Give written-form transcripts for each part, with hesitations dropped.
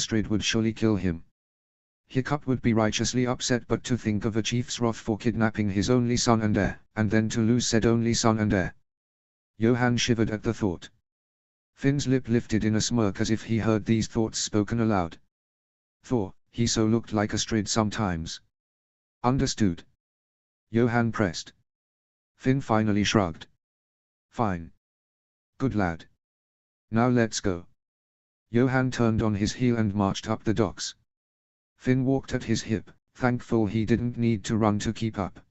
Astrid would surely kill him. Hiccup would be righteously upset, but to think of a chief's wrath for kidnapping his only son and heir, and then to lose said only son and heir. Johan shivered at the thought. Finn's lip lifted in a smirk as if he heard these thoughts spoken aloud. Thor, he so looked like Astrid sometimes. Understood. Johan pressed. Finn finally shrugged. Fine. Good lad. Now let's go. Johan turned on his heel and marched up the docks. Finn walked at his hip, thankful he didn't need to run to keep up.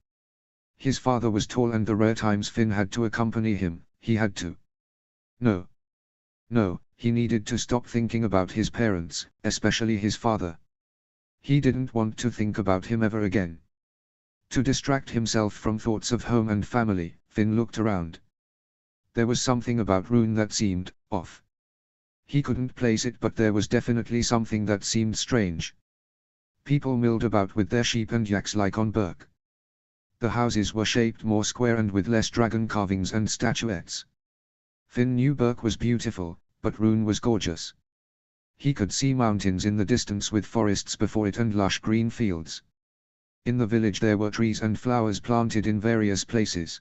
His father was tall, and the rare times Finn had to accompany him, he had to. No, he needed to stop thinking about his parents, especially his father. He didn't want to think about him ever again. To distract himself from thoughts of home and family, Finn looked around. There was something about Rune that seemed off. He couldn't place it, but there was definitely something that seemed strange. People milled about with their sheep and yaks like on Berk. The houses were shaped more square and with less dragon carvings and statuettes. Finn knew Berk was beautiful, but Rune was gorgeous. He could see mountains in the distance with forests before it and lush green fields. In the village there were trees and flowers planted in various places.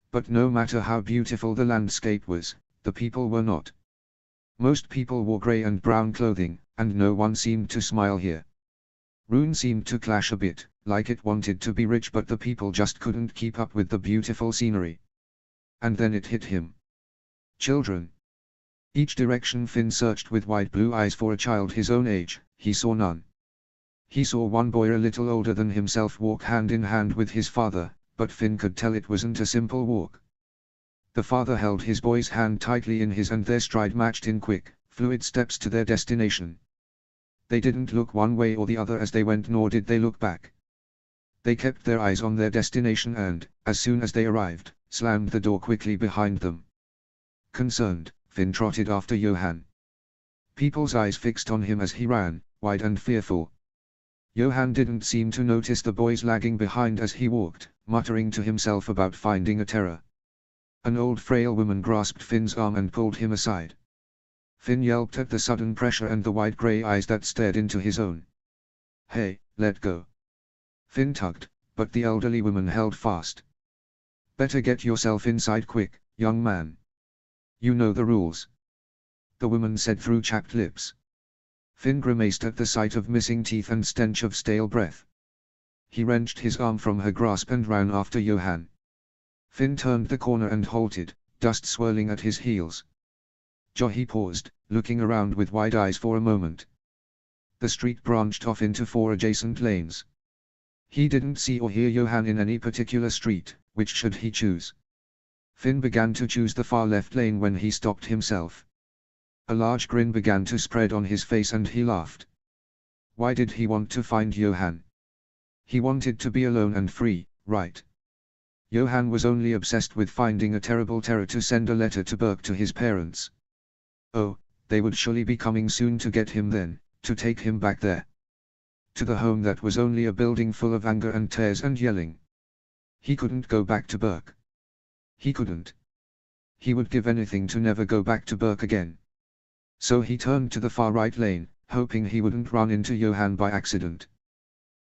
But no matter how beautiful the landscape was, the people were not. Most people wore grey and brown clothing, and no one seemed to smile here. Rune seemed to clash a bit, like it wanted to be rich, but the people just couldn't keep up with the beautiful scenery. And then it hit him. Children. Each direction Finn searched with wide blue eyes for a child his own age, he saw none. He saw one boy a little older than himself walk hand in hand with his father, but Finn could tell it wasn't a simple walk. The father held his boy's hand tightly in his, and their stride matched in quick, fluid steps to their destination. They didn't look one way or the other as they went, nor did they look back. They kept their eyes on their destination and, as soon as they arrived, slammed the door quickly behind them. Concerned, Finn trotted after Johan. People's eyes fixed on him as he ran, wide and fearful. Johan didn't seem to notice the boys lagging behind as he walked, muttering to himself about finding a terror. An old frail woman grasped Finn's arm and pulled him aside. Finn yelped at the sudden pressure and the wide grey eyes that stared into his own. Hey, let go. Finn tugged, but the elderly woman held fast. Better get yourself inside quick, young man. You know the rules. The woman said through chapped lips. Finn grimaced at the sight of missing teeth and stench of stale breath. He wrenched his arm from her grasp and ran after Johan. Finn turned the corner and halted, dust swirling at his heels. He paused, looking around with wide eyes for a moment. The street branched off into 4 adjacent lanes. He didn't see or hear Johan in any particular street. Which should he choose? Finn began to choose the far left lane when he stopped himself. A large grin began to spread on his face and he laughed. Why did he want to find Johan? He wanted to be alone and free, right? Johan was only obsessed with finding a terrible terror to send a letter to Berk to his parents. Oh, they would surely be coming soon to get him then, to take him back there. To the home that was only a building full of anger and tears and yelling. He couldn't go back to Berk. He couldn't. He would give anything to never go back to Berk again. So he turned to the far right lane, hoping he wouldn't run into Johan by accident.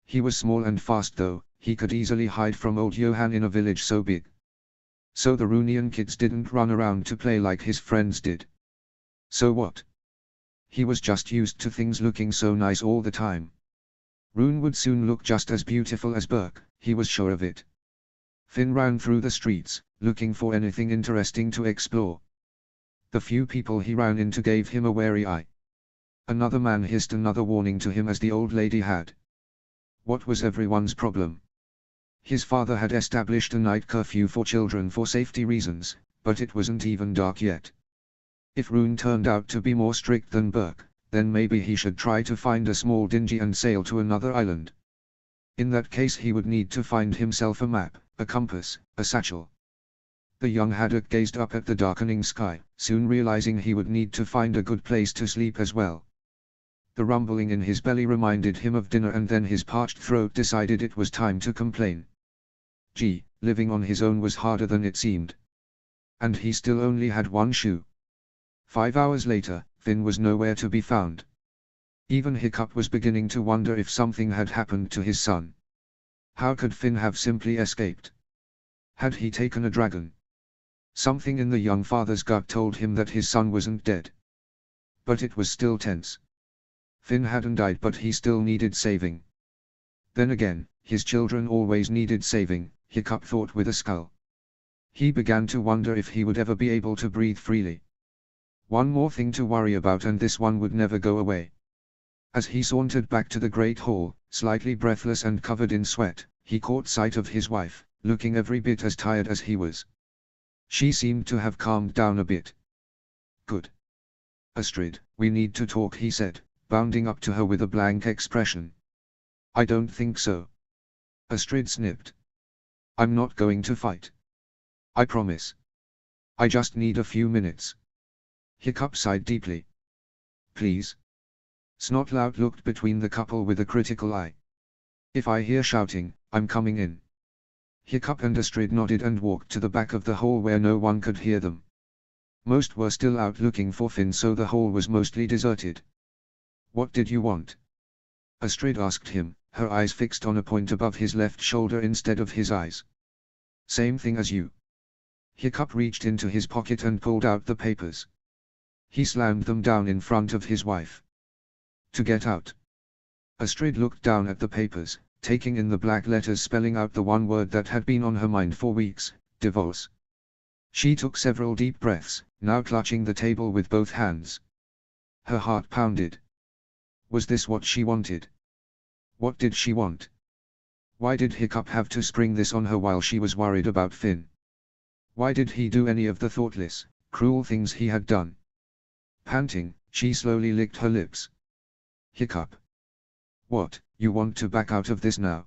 He was small and fast though, he could easily hide from old Johan in a village so big. So the Runian kids didn't run around to play like his friends did. So what? He was just used to things looking so nice all the time. Rune would soon look just as beautiful as Berk, he was sure of it. Finn ran through the streets, looking for anything interesting to explore. The few people he ran into gave him a wary eye. Another man hissed another warning to him as the old lady had. What was everyone's problem? His father had established a night curfew for children for safety reasons, but it wasn't even dark yet. If Rune turned out to be more strict than Berk, then maybe he should try to find a small dinghy and sail to another island. In that case he would need to find himself a map, a compass, a satchel. The young haddock gazed up at the darkening sky, soon realizing he would need to find a good place to sleep as well. The rumbling in his belly reminded him of dinner, and then his parched throat decided it was time to complain. Gee, living on his own was harder than it seemed. And he still only had one shoe. 5 hours later, Finn was nowhere to be found. Even Hiccup was beginning to wonder if something had happened to his son. How could Finn have simply escaped? Had he taken a dragon? Something in the young father's gut told him that his son wasn't dead. But it was still tense. Finn hadn't died, but he still needed saving. Then again, his children always needed saving, Hiccup thought with a scowl. He began to wonder if he would ever be able to breathe freely. One more thing to worry about, and this one would never go away. As he sauntered back to the great hall, slightly breathless and covered in sweat, he caught sight of his wife, looking every bit as tired as he was. She seemed to have calmed down a bit. Good. Astrid, we need to talk, he said, bounding up to her with a blank expression. I don't think so. Astrid snipped. I'm not going to fight. I promise. I just need a few minutes. Hiccup sighed deeply. Please. Snotlout looked between the couple with a critical eye. If I hear shouting, I'm coming in. Hiccup and Astrid nodded and walked to the back of the hall where no one could hear them. Most were still out looking for Finn, so the hall was mostly deserted. What did you want? Astrid asked him, her eyes fixed on a point above his left shoulder instead of his eyes. Same thing as you. Hiccup reached into his pocket and pulled out the papers. He slammed them down in front of his wife. To get out. Astrid looked down at the papers, taking in the black letters spelling out the one word that had been on her mind for weeks, divorce. She took several deep breaths, now clutching the table with both hands. Her heart pounded. Was this what she wanted? What did she want? Why did Hiccup have to spring this on her while she was worried about Finn? Why did he do any of the thoughtless, cruel things he had done? Panting, she slowly licked her lips. Hiccup. What, you want to back out of this now?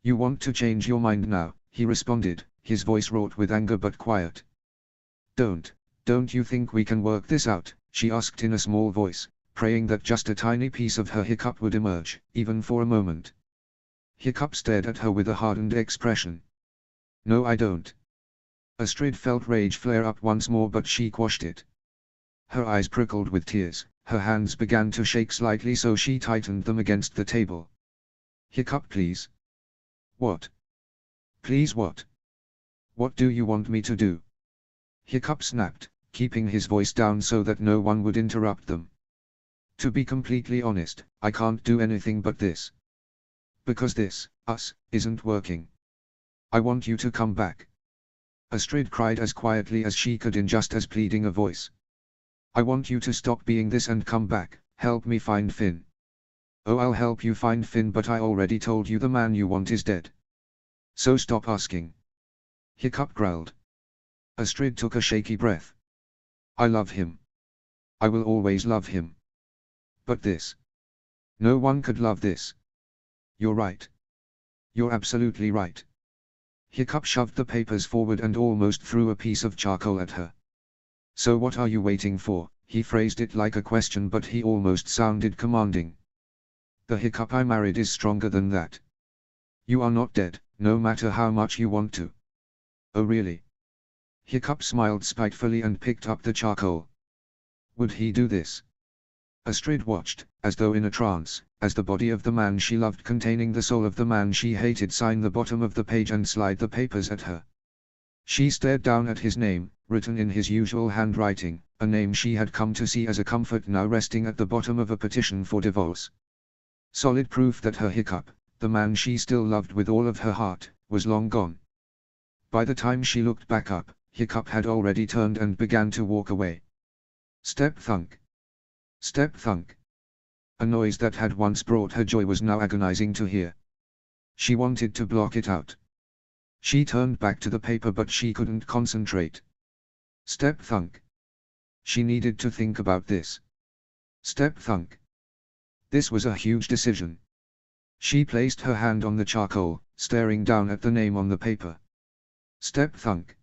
You want to change your mind now, he responded, his voice wrought with anger but quiet. Don't you think we can work this out, she asked in a small voice, praying that just a tiny piece of her Hiccup would emerge, even for a moment. Hiccup stared at her with a hardened expression. No, I don't. Astrid felt rage flare up once more, but she quashed it. Her eyes prickled with tears, her hands began to shake slightly, so she tightened them against the table. Hiccup, please. What? Please what? What do you want me to do? Hiccup snapped, keeping his voice down so that no one would interrupt them. To be completely honest, I can't do anything but this. Because this, us, isn't working. I want you to come back. Astrid cried as quietly as she could in just as pleading a voice. I want you to stop being this and come back, help me find Finn. Oh, I'll help you find Finn, but I already told you the man you want is dead. So stop asking. Hiccup growled. Astrid took a shaky breath. I love him. I will always love him. But this. No one could love this. You're right. You're absolutely right. Hiccup shoved the papers forward and almost threw a piece of charcoal at her. So what are you waiting for? He phrased it like a question, but he almost sounded commanding. The Hiccup I married is stronger than that. You are not dead, no matter how much you want to. Oh really? Hiccup smiled spitefully and picked up the charcoal. Would he do this? Astrid watched, as though in a trance, as the body of the man she loved containing the soul of the man she hated sign the bottom of the page and slide the papers at her. She stared down at his name, written in his usual handwriting, a name she had come to see as a comfort now resting at the bottom of a petition for divorce. Solid proof that her Hiccup, the man she still loved with all of her heart, was long gone. By the time she looked back up, Hiccup had already turned and began to walk away. Step thunk. Step thunk. A noise that had once brought her joy was now agonizing to hear. She wanted to block it out. She turned back to the paper, but she couldn't concentrate. Step thunk. She needed to think about this. Step thunk. This was a huge decision. She placed her hand on the charcoal, staring down at the name on the paper. Step thunk.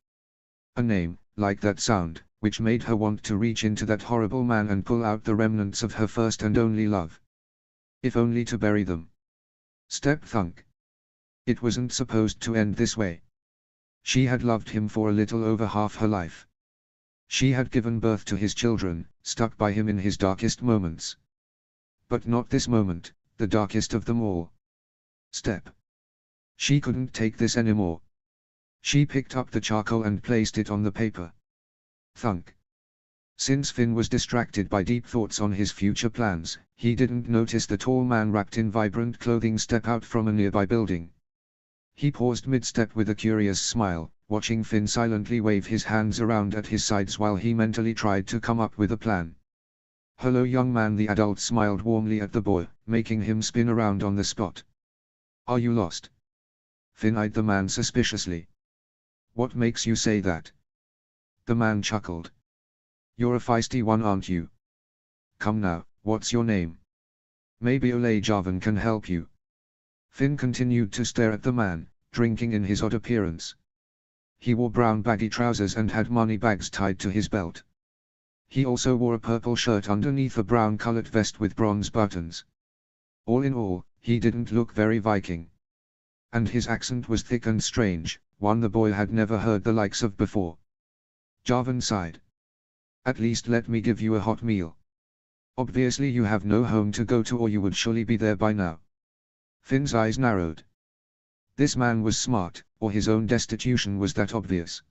A name, like that sound, which made her want to reach into that horrible man and pull out the remnants of her first and only love. If only to bury them. Step thunk. It wasn't supposed to end this way. She had loved him for a little over half her life. She had given birth to his children, stuck by him in his darkest moments. But not this moment, the darkest of them all. Step. She couldn't take this anymore. She picked up the charcoal and placed it on the paper. Thunk. Since Finn was distracted by deep thoughts on his future plans, he didn't notice the tall man wrapped in vibrant clothing step out from a nearby building. He paused mid-step with a curious smile, watching Finn silently wave his hands around at his sides while he mentally tried to come up with a plan. "Hello young man," the adult smiled warmly at the boy, making him spin around on the spot. "Are you lost?" Finn eyed the man suspiciously. "What makes you say that?" The man chuckled. "You're a feisty one, aren't you? Come now, what's your name? Maybe Ole Jarvan can help you." Finn continued to stare at the man, drinking in his odd appearance. He wore brown baggy trousers and had money bags tied to his belt. He also wore a purple shirt underneath a brown-colored vest with bronze buttons. All in all, he didn't look very Viking. And his accent was thick and strange, one the boy had never heard the likes of before. Jarvan sighed. "At least let me give you a hot meal. Obviously you have no home to go to, or you would surely be there by now." Finn's eyes narrowed. This man was smart, or his own destitution was that obvious.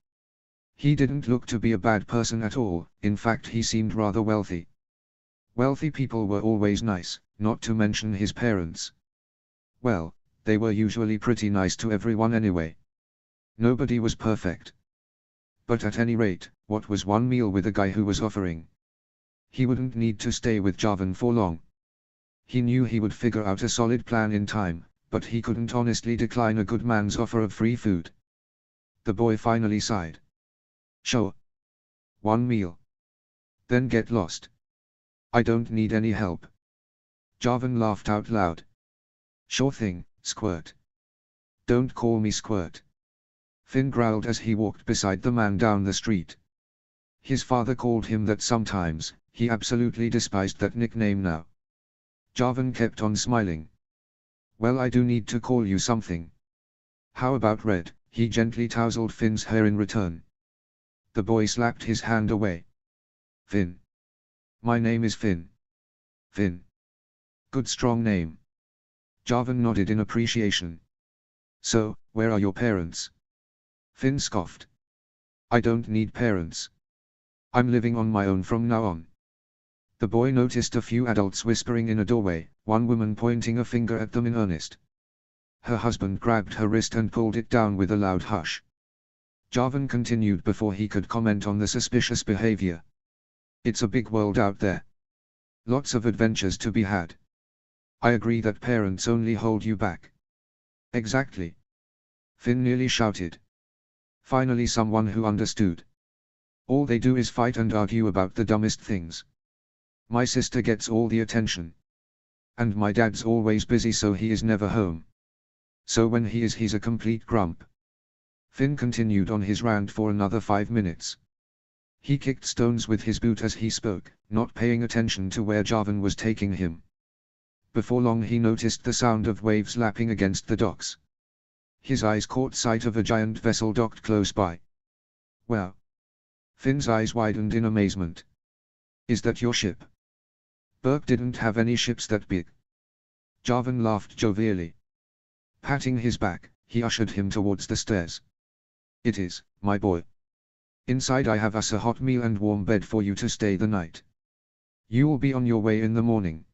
He didn't look to be a bad person at all, in fact he seemed rather wealthy. Wealthy people were always nice, not to mention his parents. Well, they were usually pretty nice to everyone anyway. Nobody was perfect. But at any rate, what was one meal with a guy who was offering? He wouldn't need to stay with Jarvan for long. He knew he would figure out a solid plan in time, but he couldn't honestly decline a good man's offer of free food. The boy finally sighed. "Sure. One meal. Then get lost. I don't need any help." Jarvan laughed out loud. "Sure thing, Squirt." "Don't call me Squirt." Finn growled as he walked beside the man down the street. His father called him that sometimes, he absolutely despised that nickname now. Jarvan kept on smiling. "Well, I do need to call you something. How about Red?" He gently tousled Finn's hair in return. The boy slapped his hand away. "Finn. My name is Finn." "Finn. Good strong name." Jarvan nodded in appreciation. "So, where are your parents?" Finn scoffed. "I don't need parents. I'm living on my own from now on." The boy noticed a few adults whispering in a doorway, one woman pointing a finger at them in earnest. Her husband grabbed her wrist and pulled it down with a loud hush. Jarvan continued before he could comment on the suspicious behavior. "It's a big world out there. Lots of adventures to be had. I agree that parents only hold you back." "Exactly." Finn nearly shouted. Finally someone who understood. "All they do is fight and argue about the dumbest things. My sister gets all the attention. And my dad's always busy, so he is never home. So when he is, he's a complete grump." Finn continued on his rant for another 5 minutes. He kicked stones with his boot as he spoke, not paying attention to where Jarvan was taking him. Before long he noticed the sound of waves lapping against the docks. His eyes caught sight of a giant vessel docked close by. "Wow!" Finn's eyes widened in amazement. "Is that your ship?" "Burke didn't have any ships that big." Jarvan laughed jovially. Patting his back, he ushered him towards the stairs. "It is, my boy. Inside I have us a hot meal and warm bed for you to stay the night. You'll be on your way in the morning."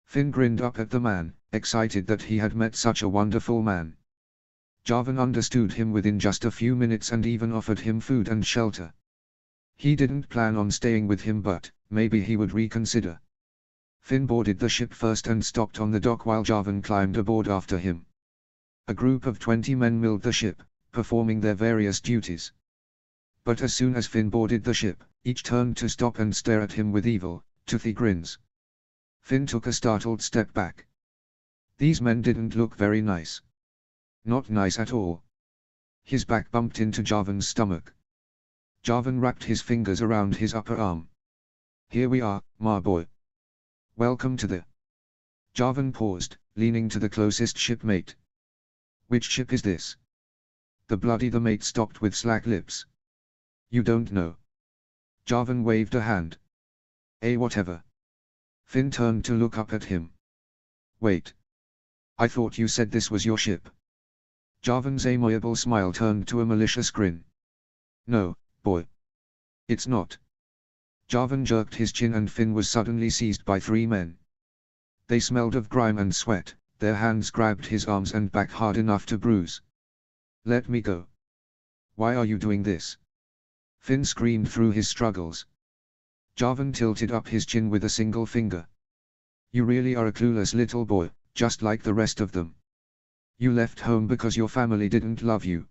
Finn grinned up at the man, excited that he had met such a wonderful man. Jarvan understood him within just a few minutes and even offered him food and shelter. He didn't plan on staying with him, but maybe he would reconsider. Finn boarded the ship first and stopped on the dock while Jarvan climbed aboard after him. A group of 20 men milled the ship, performing their various duties. But as soon as Finn boarded the ship, each turned to stop and stare at him with evil, toothy grins. Finn took a startled step back. These men didn't look very nice. Not nice at all. His back bumped into Jarvan's stomach. Jarvan wrapped his fingers around his upper arm. "Here we are, my boy. Welcome to the..." Jarvan paused, leaning to the closest shipmate. "Which ship is this?" The mate stopped with slack lips. "You don't know?" Jarvan waved a hand. Whatever. Finn turned to look up at him. Wait. I thought you said this was your ship. Jarvan's amiable smile turned to a malicious grin. No, boy. It's not. Jarvan jerked his chin and Finn was suddenly seized by three men. They smelled of grime and sweat, their hands grabbed his arms and back hard enough to bruise. Let me go. Why are you doing this? Finn screamed through his struggles. Jarvan tilted up his chin with a single finger. You really are a clueless little boy, just like the rest of them. You left home because your family didn't love you.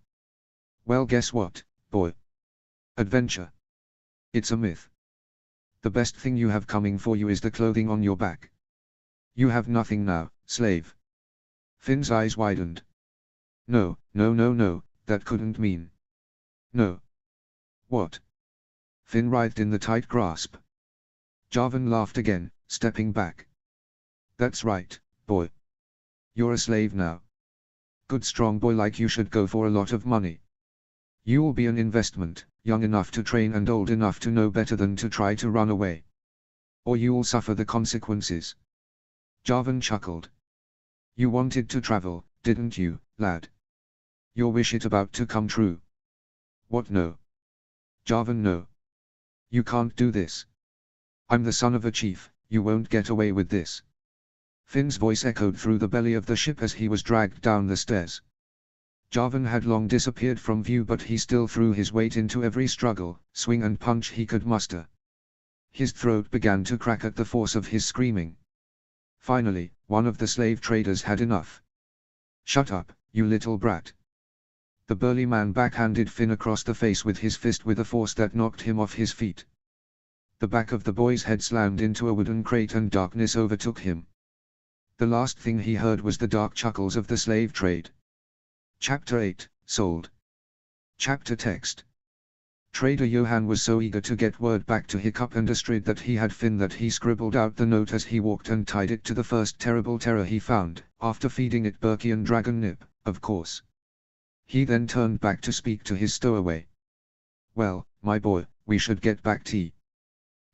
Well, guess what, boy? Adventure. It's a myth. The best thing you have coming for you is the clothing on your back. You have nothing now, slave. Finn's eyes widened. No, no, no, no, that couldn't mean. No. What? Finn writhed in the tight grasp. Jarvan laughed again, stepping back. That's right, boy. You're a slave now. Good strong boy like you should go for a lot of money. You'll be an investment, young enough to train and old enough to know better than to try to run away. Or you'll suffer the consequences. Jarvan chuckled. You wanted to travel, didn't you, lad? Your wish it about to come true. What no? Jarvan no. You can't do this. I'm the son of a chief, you won't get away with this. Finn's voice echoed through the belly of the ship as he was dragged down the stairs. Jarvan had long disappeared from view but he still threw his weight into every struggle, swing and punch he could muster. His throat began to crack at the force of his screaming. Finally, one of the slave traders had enough. Shut up, you little brat. The burly man backhanded Finn across the face with his fist with a force that knocked him off his feet. The back of the boy's head slammed into a wooden crate and darkness overtook him. The last thing he heard was the dark chuckles of the slave trade. Chapter 8, Sold. Chapter text. Trader Johan was so eager to get word back to Hiccup and Astrid that he had Finn that he scribbled out the note as he walked and tied it to the first terrible terror he found, after feeding it Berkey and Dragon Nip, of course. He then turned back to speak to his stowaway. Well, my boy, we should get back tea.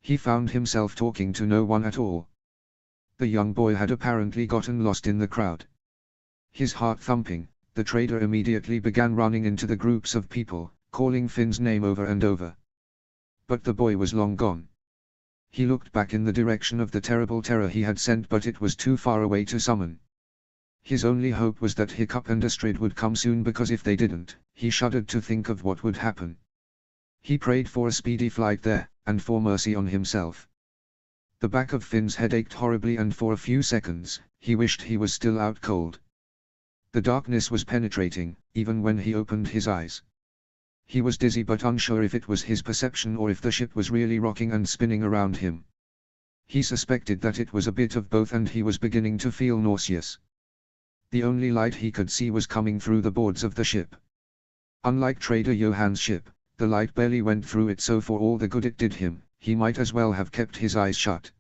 He found himself talking to no one at all. The young boy had apparently gotten lost in the crowd. His heart thumping, the trader immediately began running into the groups of people, calling Finn's name over and over. But the boy was long gone. He looked back in the direction of the terrible terror he had sent but it was too far away to summon. His only hope was that Hiccup and Astrid would come soon because if they didn't, he shuddered to think of what would happen. He prayed for a speedy flight there, and for mercy on himself. The back of Finn's head ached horribly and for a few seconds, he wished he was still out cold. The darkness was penetrating, even when he opened his eyes. He was dizzy but unsure if it was his perception or if the ship was really rocking and spinning around him. He suspected that it was a bit of both and he was beginning to feel nauseous. The only light he could see was coming through the boards of the ship. Unlike Trader Johan's ship, the light barely went through it so for all the good it did him, he might as well have kept his eyes shut.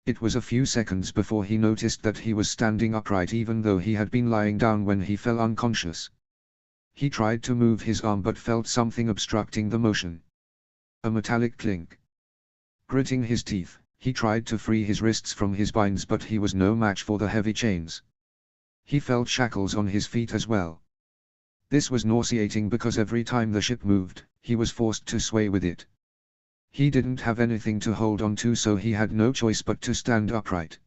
It was a few seconds before he noticed that he was standing upright even though he had been lying down when he fell unconscious. He tried to move his arm but felt something obstructing the motion. A metallic clink. Gritting his teeth, he tried to free his wrists from his binds but he was no match for the heavy chains. He felt shackles on his feet as well. This was nauseating because every time the ship moved, he was forced to sway with it. He didn't have anything to hold on to so he had no choice but to stand upright.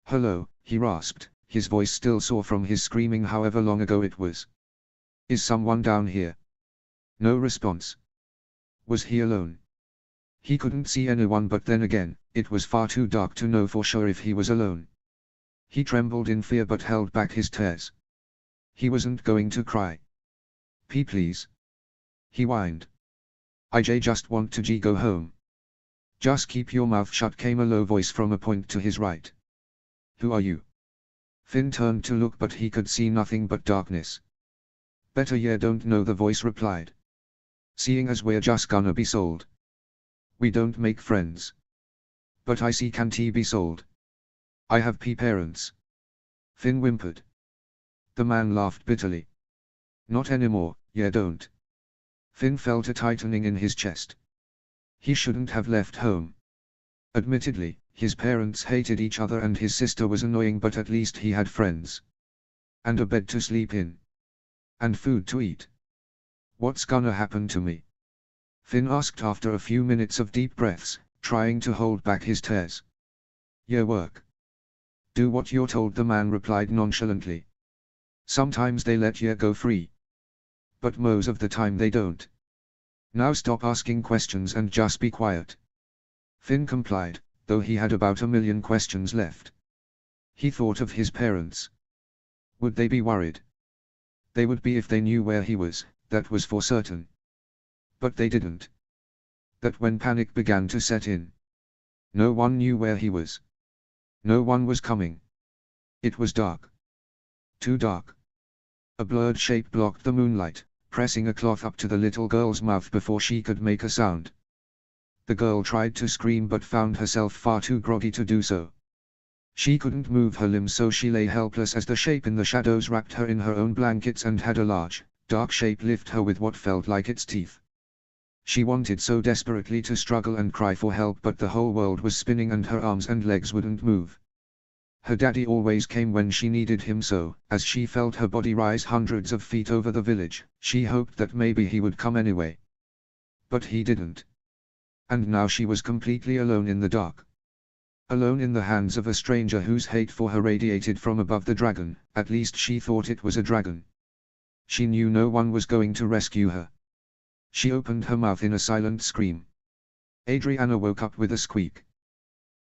Hello, he rasped, his voice still sore from his screaming however long ago it was. Is someone down here? No response. Was he alone? He couldn't see anyone but then again, it was far too dark to know for sure if he was alone. He trembled in fear but held back his tears. He wasn't going to cry. Please. He whined. I just want to go home. Just keep your mouth shut came a low voice from a point to his right. Who are you? Finn turned to look but he could see nothing but darkness. Better don't know the voice replied. Seeing as we're just gonna be sold. We don't make friends. But I see can't be sold. I have parents. Finn whimpered. The man laughed bitterly. Not anymore, don't. Finn felt a tightening in his chest. He shouldn't have left home. Admittedly, His parents hated each other and his sister was annoying, but at least he had friends. And a bed to sleep in. And food to eat. What's gonna happen to me? Finn asked after a few minutes of deep breaths, trying to hold back his tears. Your work. Do what you're told, the man replied nonchalantly. Sometimes they let you go free. But most of the time they don't. Now stop asking questions and just be quiet. Finn complied, though he had about 1,000,000 questions left. He thought of his parents. Would they be worried? They would be if they knew where he was, that was for certain. But they didn't. That when panic began to set in. No one knew where he was. No one was coming. It was dark. Too dark. A blurred shape blocked the moonlight, pressing a cloth up to the little girl's mouth before she could make a sound. The girl tried to scream but found herself far too groggy to do so. She couldn't move her limbs, so she lay helpless as the shape in the shadows wrapped her in her own blankets and had a large, dark shape lift her with what felt like its teeth. She wanted so desperately to struggle and cry for help, but the whole world was spinning and her arms and legs wouldn't move. Her daddy always came when she needed him, so, as she felt her body rise hundreds of feet over the village, she hoped that maybe he would come anyway. But he didn't. And now she was completely alone in the dark. Alone in the hands of a stranger whose hate for her radiated from above the dragon, at least she thought it was a dragon. She knew no one was going to rescue her. She opened her mouth in a silent scream. Adriana woke up with a squeak.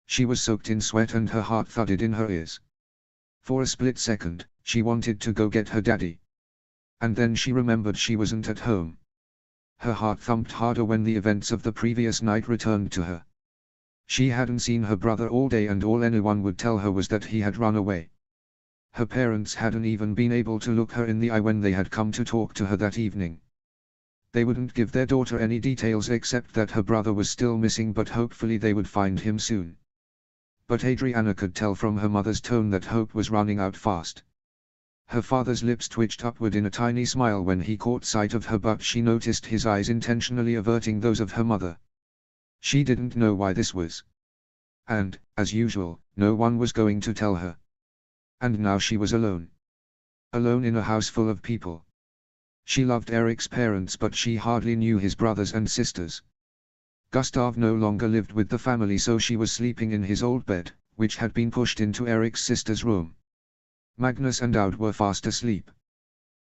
She was soaked in sweat and her heart thudded in her ears. For a split second, she wanted to go get her daddy. And then she remembered she wasn't at home. Her heart thumped harder when the events of the previous night returned to her. She hadn't seen her brother all day, and all anyone would tell her was that he had run away. Her parents hadn't even been able to look her in the eye when they had come to talk to her that evening. They wouldn't give their daughter any details except that her brother was still missing, but hopefully they would find him soon. But Adriana could tell from her mother's tone that hope was running out fast. Her father's lips twitched upward in a tiny smile when he caught sight of her, but she noticed his eyes intentionally averting those of her mother. She didn't know why this was. And, as usual, no one was going to tell her. And now she was alone. Alone in a house full of people. She loved Eric's parents, but she hardly knew his brothers and sisters. Gustav no longer lived with the family, so she was sleeping in his old bed, which had been pushed into Eric's sister's room. Magnus and Aud were fast asleep.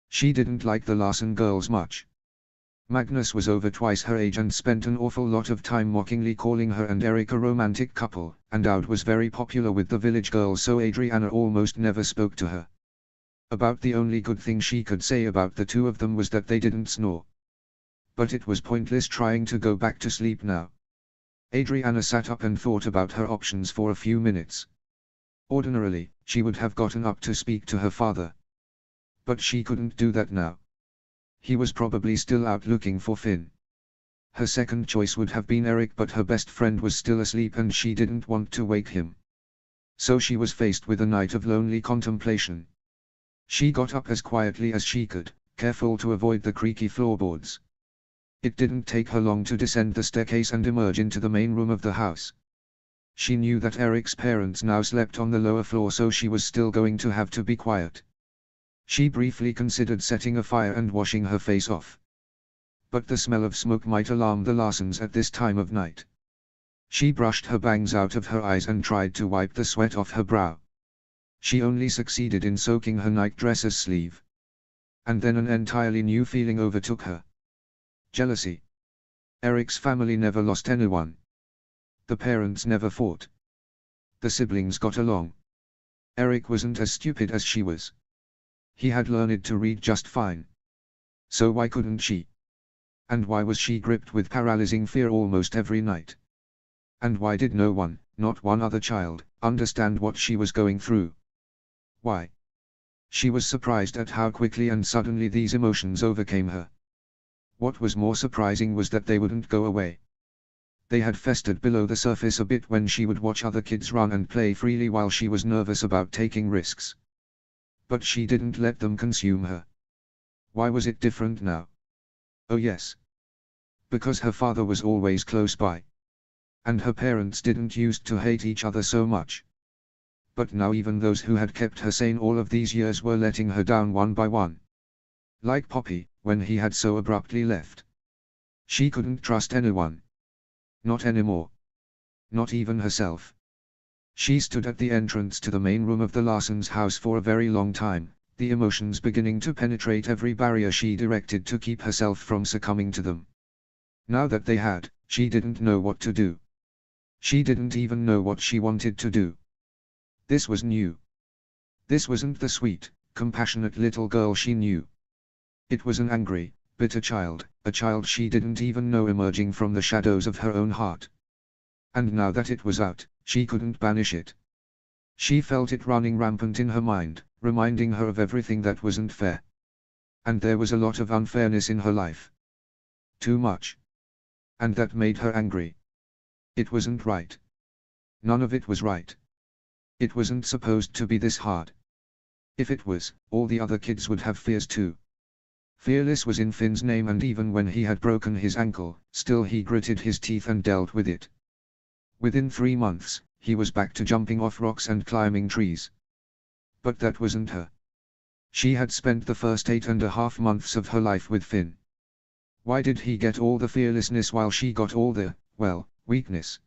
She didn't like the Larsen girls much. Magnus was over twice her age and spent an awful lot of time mockingly calling her and Eric a romantic couple, and Aud was very popular with the village girls, so Adriana almost never spoke to her. About the only good thing she could say about the two of them was that they didn't snore. But it was pointless trying to go back to sleep now. Adriana sat up and thought about her options for a few minutes. Ordinarily, she would have gotten up to speak to her father. But she couldn't do that now. He was probably still out looking for Finn. Her second choice would have been Eric, but her best friend was still asleep and she didn't want to wake him. So she was faced with a night of lonely contemplation. She got up as quietly as she could, careful to avoid the creaky floorboards. It didn't take her long to descend the staircase and emerge into the main room of the house. She knew that Eric's parents now slept on the lower floor, so she was still going to have to be quiet. She briefly considered setting a fire and washing her face off. But the smell of smoke might alarm the Larsens at this time of night. She brushed her bangs out of her eyes and tried to wipe the sweat off her brow. She only succeeded in soaking her nightdress's sleeve. And then an entirely new feeling overtook her. Jealousy. Eric's family never lost anyone. The parents never fought. The siblings got along. Eric wasn't as stupid as she was. He had learned to read just fine. So why couldn't she? And why was she gripped with paralyzing fear almost every night? And why did no one, not one other child, understand what she was going through? Why? She was surprised at how quickly and suddenly these emotions overcame her. What was more surprising was that they wouldn't go away. They had festered below the surface a bit when she would watch other kids run and play freely while she was nervous about taking risks. But she didn't let them consume her. Why was it different now? Oh yes. Because her father was always close by. And her parents didn't used to hate each other so much. But now even those who had kept her sane all of these years were letting her down one by one. Like Poppy, when he had so abruptly left. She couldn't trust anyone. Not anymore. Not even herself. She stood at the entrance to the main room of the Larsens' house for a very long time, the emotions beginning to penetrate every barrier she erected to keep herself from succumbing to them. Now that they had, she didn't know what to do. She didn't even know what she wanted to do. This was new. This wasn't the sweet, compassionate little girl she knew. It was an angry, bitter child, a child she didn't even know emerging from the shadows of her own heart. And now that it was out, she couldn't banish it. She felt it running rampant in her mind, reminding her of everything that wasn't fair. And there was a lot of unfairness in her life. Too much. And that made her angry. It wasn't right. None of it was right. It wasn't supposed to be this hard. If it was, all the other kids would have fears too. Fearless was in Finn's name, and even when he had broken his ankle, still he gritted his teeth and dealt with it. Within 3 months, he was back to jumping off rocks and climbing trees. But that wasn't her. She had spent the first 8.5 months of her life with Finn. Why did he get all the fearlessness while she got all the, well, weakness?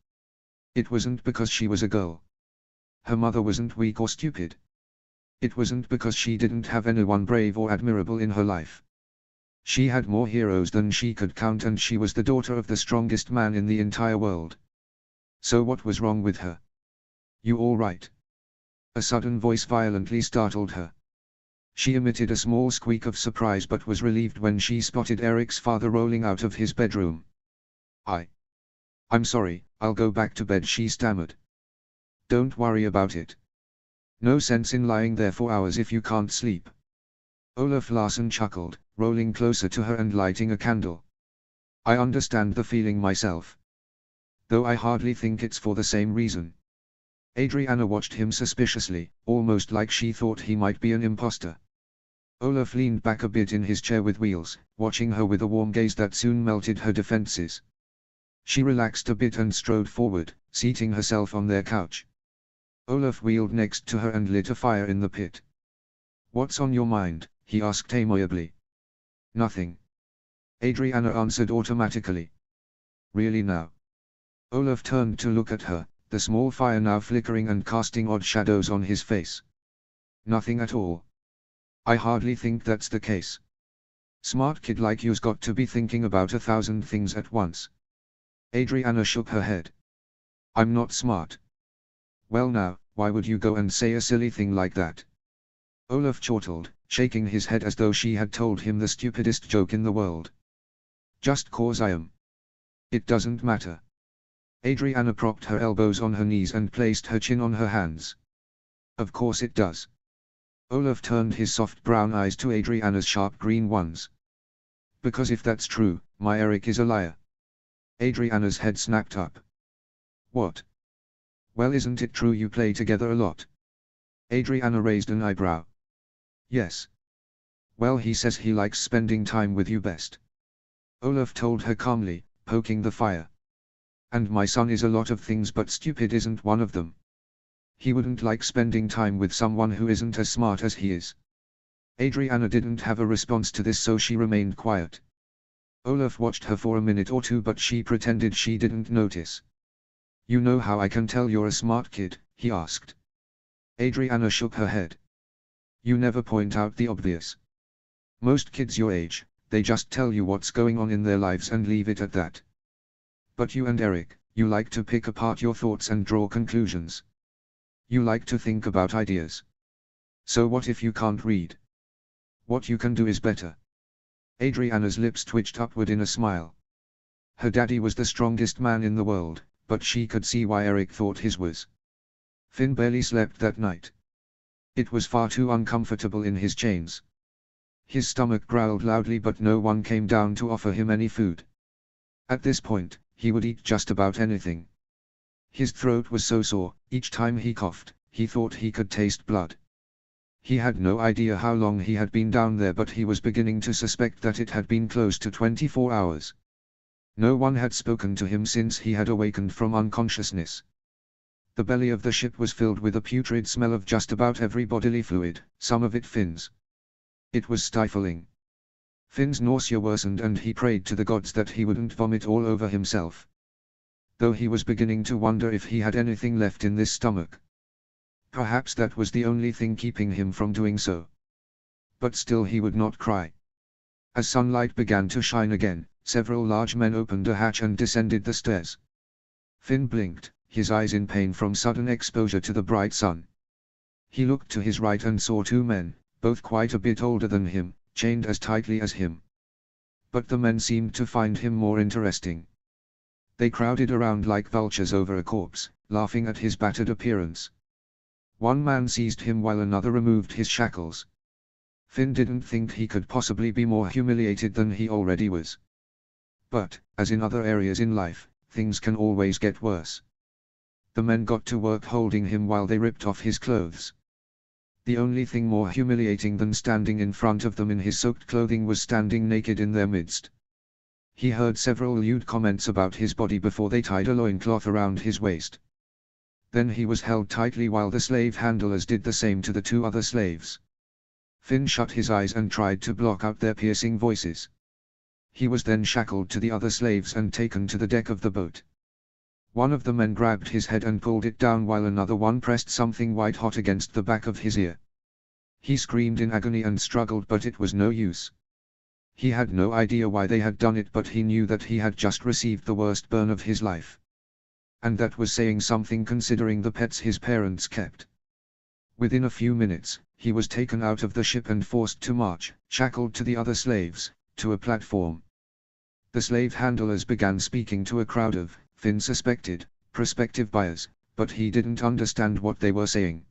It wasn't because she was a girl. Her mother wasn't weak or stupid. It wasn't because she didn't have anyone brave or admirable in her life. She had more heroes than she could count, and she was the daughter of the strongest man in the entire world. So what was wrong with her? You all right? A sudden voice violently startled her. She emitted a small squeak of surprise but was relieved when she spotted Eric's father rolling out of his bedroom. I'm sorry, I'll go back to bed, she stammered. Don't worry about it. No sense in lying there for hours if you can't sleep. Olaf Larsen chuckled, rolling closer to her and lighting a candle. I understand the feeling myself. Though I hardly think it's for the same reason. Adriana watched him suspiciously, almost like she thought he might be an imposter. Olaf leaned back a bit in his chair with wheels, watching her with a warm gaze that soon melted her defenses. She relaxed a bit and strode forward, seating herself on their couch. Olaf wheeled next to her and lit a fire in the pit. What's on your mind? He asked amiably. Nothing. Adriana answered automatically. Really now? Olaf turned to look at her, the small fire now flickering and casting odd shadows on his face. Nothing at all. I hardly think that's the case. Smart kid like you's got to be thinking about 1,000 things at once. Adriana shook her head. I'm not smart. Well now, why would you go and say a silly thing like that? Olaf chortled, shaking his head as though she had told him the stupidest joke in the world. Just 'cause I am. It doesn't matter. Adriana propped her elbows on her knees and placed her chin on her hands. Of course it does. Olaf turned his soft brown eyes to Adriana's sharp green ones. Because if that's true, my Eric is a liar. Adriana's head snapped up. What? Well, isn't it true you play together a lot? Adriana raised an eyebrow. Yes. Well, he says he likes spending time with you best. Olaf told her calmly, poking the fire. And my son is a lot of things, but stupid isn't one of them. He wouldn't like spending time with someone who isn't as smart as he is. Adriana didn't have a response to this, so she remained quiet. Olaf watched her for a minute or two, but she pretended she didn't notice. You know how I can tell you're a smart kid? He asked. Adriana shook her head. You never point out the obvious. Most kids your age, they just tell you what's going on in their lives and leave it at that. But you and Eric, you like to pick apart your thoughts and draw conclusions. You like to think about ideas. So what if you can't read? What you can do is better. Adriana's lips twitched upward in a smile. Her daddy was the strongest man in the world, but she could see why Eric thought his was. Finn barely slept that night. It was far too uncomfortable in his chains. His stomach growled loudly, but no one came down to offer him any food. At this point, he would eat just about anything. His throat was so sore, each time he coughed, he thought he could taste blood. He had no idea how long he had been down there, but he was beginning to suspect that it had been close to 24 hours. No one had spoken to him since he had awakened from unconsciousness. The belly of the ship was filled with a putrid smell of just about every bodily fluid, some of it Finn's. It was stifling. Finn's nausea worsened and he prayed to the gods that he wouldn't vomit all over himself. Though he was beginning to wonder if he had anything left in this stomach. Perhaps that was the only thing keeping him from doing so. But still he would not cry. As sunlight began to shine again, several large men opened a hatch and descended the stairs. Finn blinked, his eyes in pain from sudden exposure to the bright sun. He looked to his right and saw two men, both quite a bit older than him, chained as tightly as him. But the men seemed to find him more interesting. They crowded around like vultures over a corpse, laughing at his battered appearance. One man seized him while another removed his shackles. Finn didn't think he could possibly be more humiliated than he already was. But, as in other areas in life, things can always get worse. The men got to work holding him while they ripped off his clothes. The only thing more humiliating than standing in front of them in his soaked clothing was standing naked in their midst. He heard several lewd comments about his body before they tied a loincloth around his waist. Then he was held tightly while the slave handlers did the same to the two other slaves. Finn shut his eyes and tried to block out their piercing voices. He was then shackled to the other slaves and taken to the deck of the boat. One of the men grabbed his head and pulled it down while another one pressed something white hot against the back of his ear. He screamed in agony and struggled, but it was no use. He had no idea why they had done it, but he knew that he had just received the worst burn of his life. And that was saying something considering the pets his parents kept. Within a few minutes, he was taken out of the ship and forced to march, shackled to the other slaves, to a platform. The slave handlers began speaking to a crowd of, Finn suspected, prospective buyers, but he didn't understand what they were saying.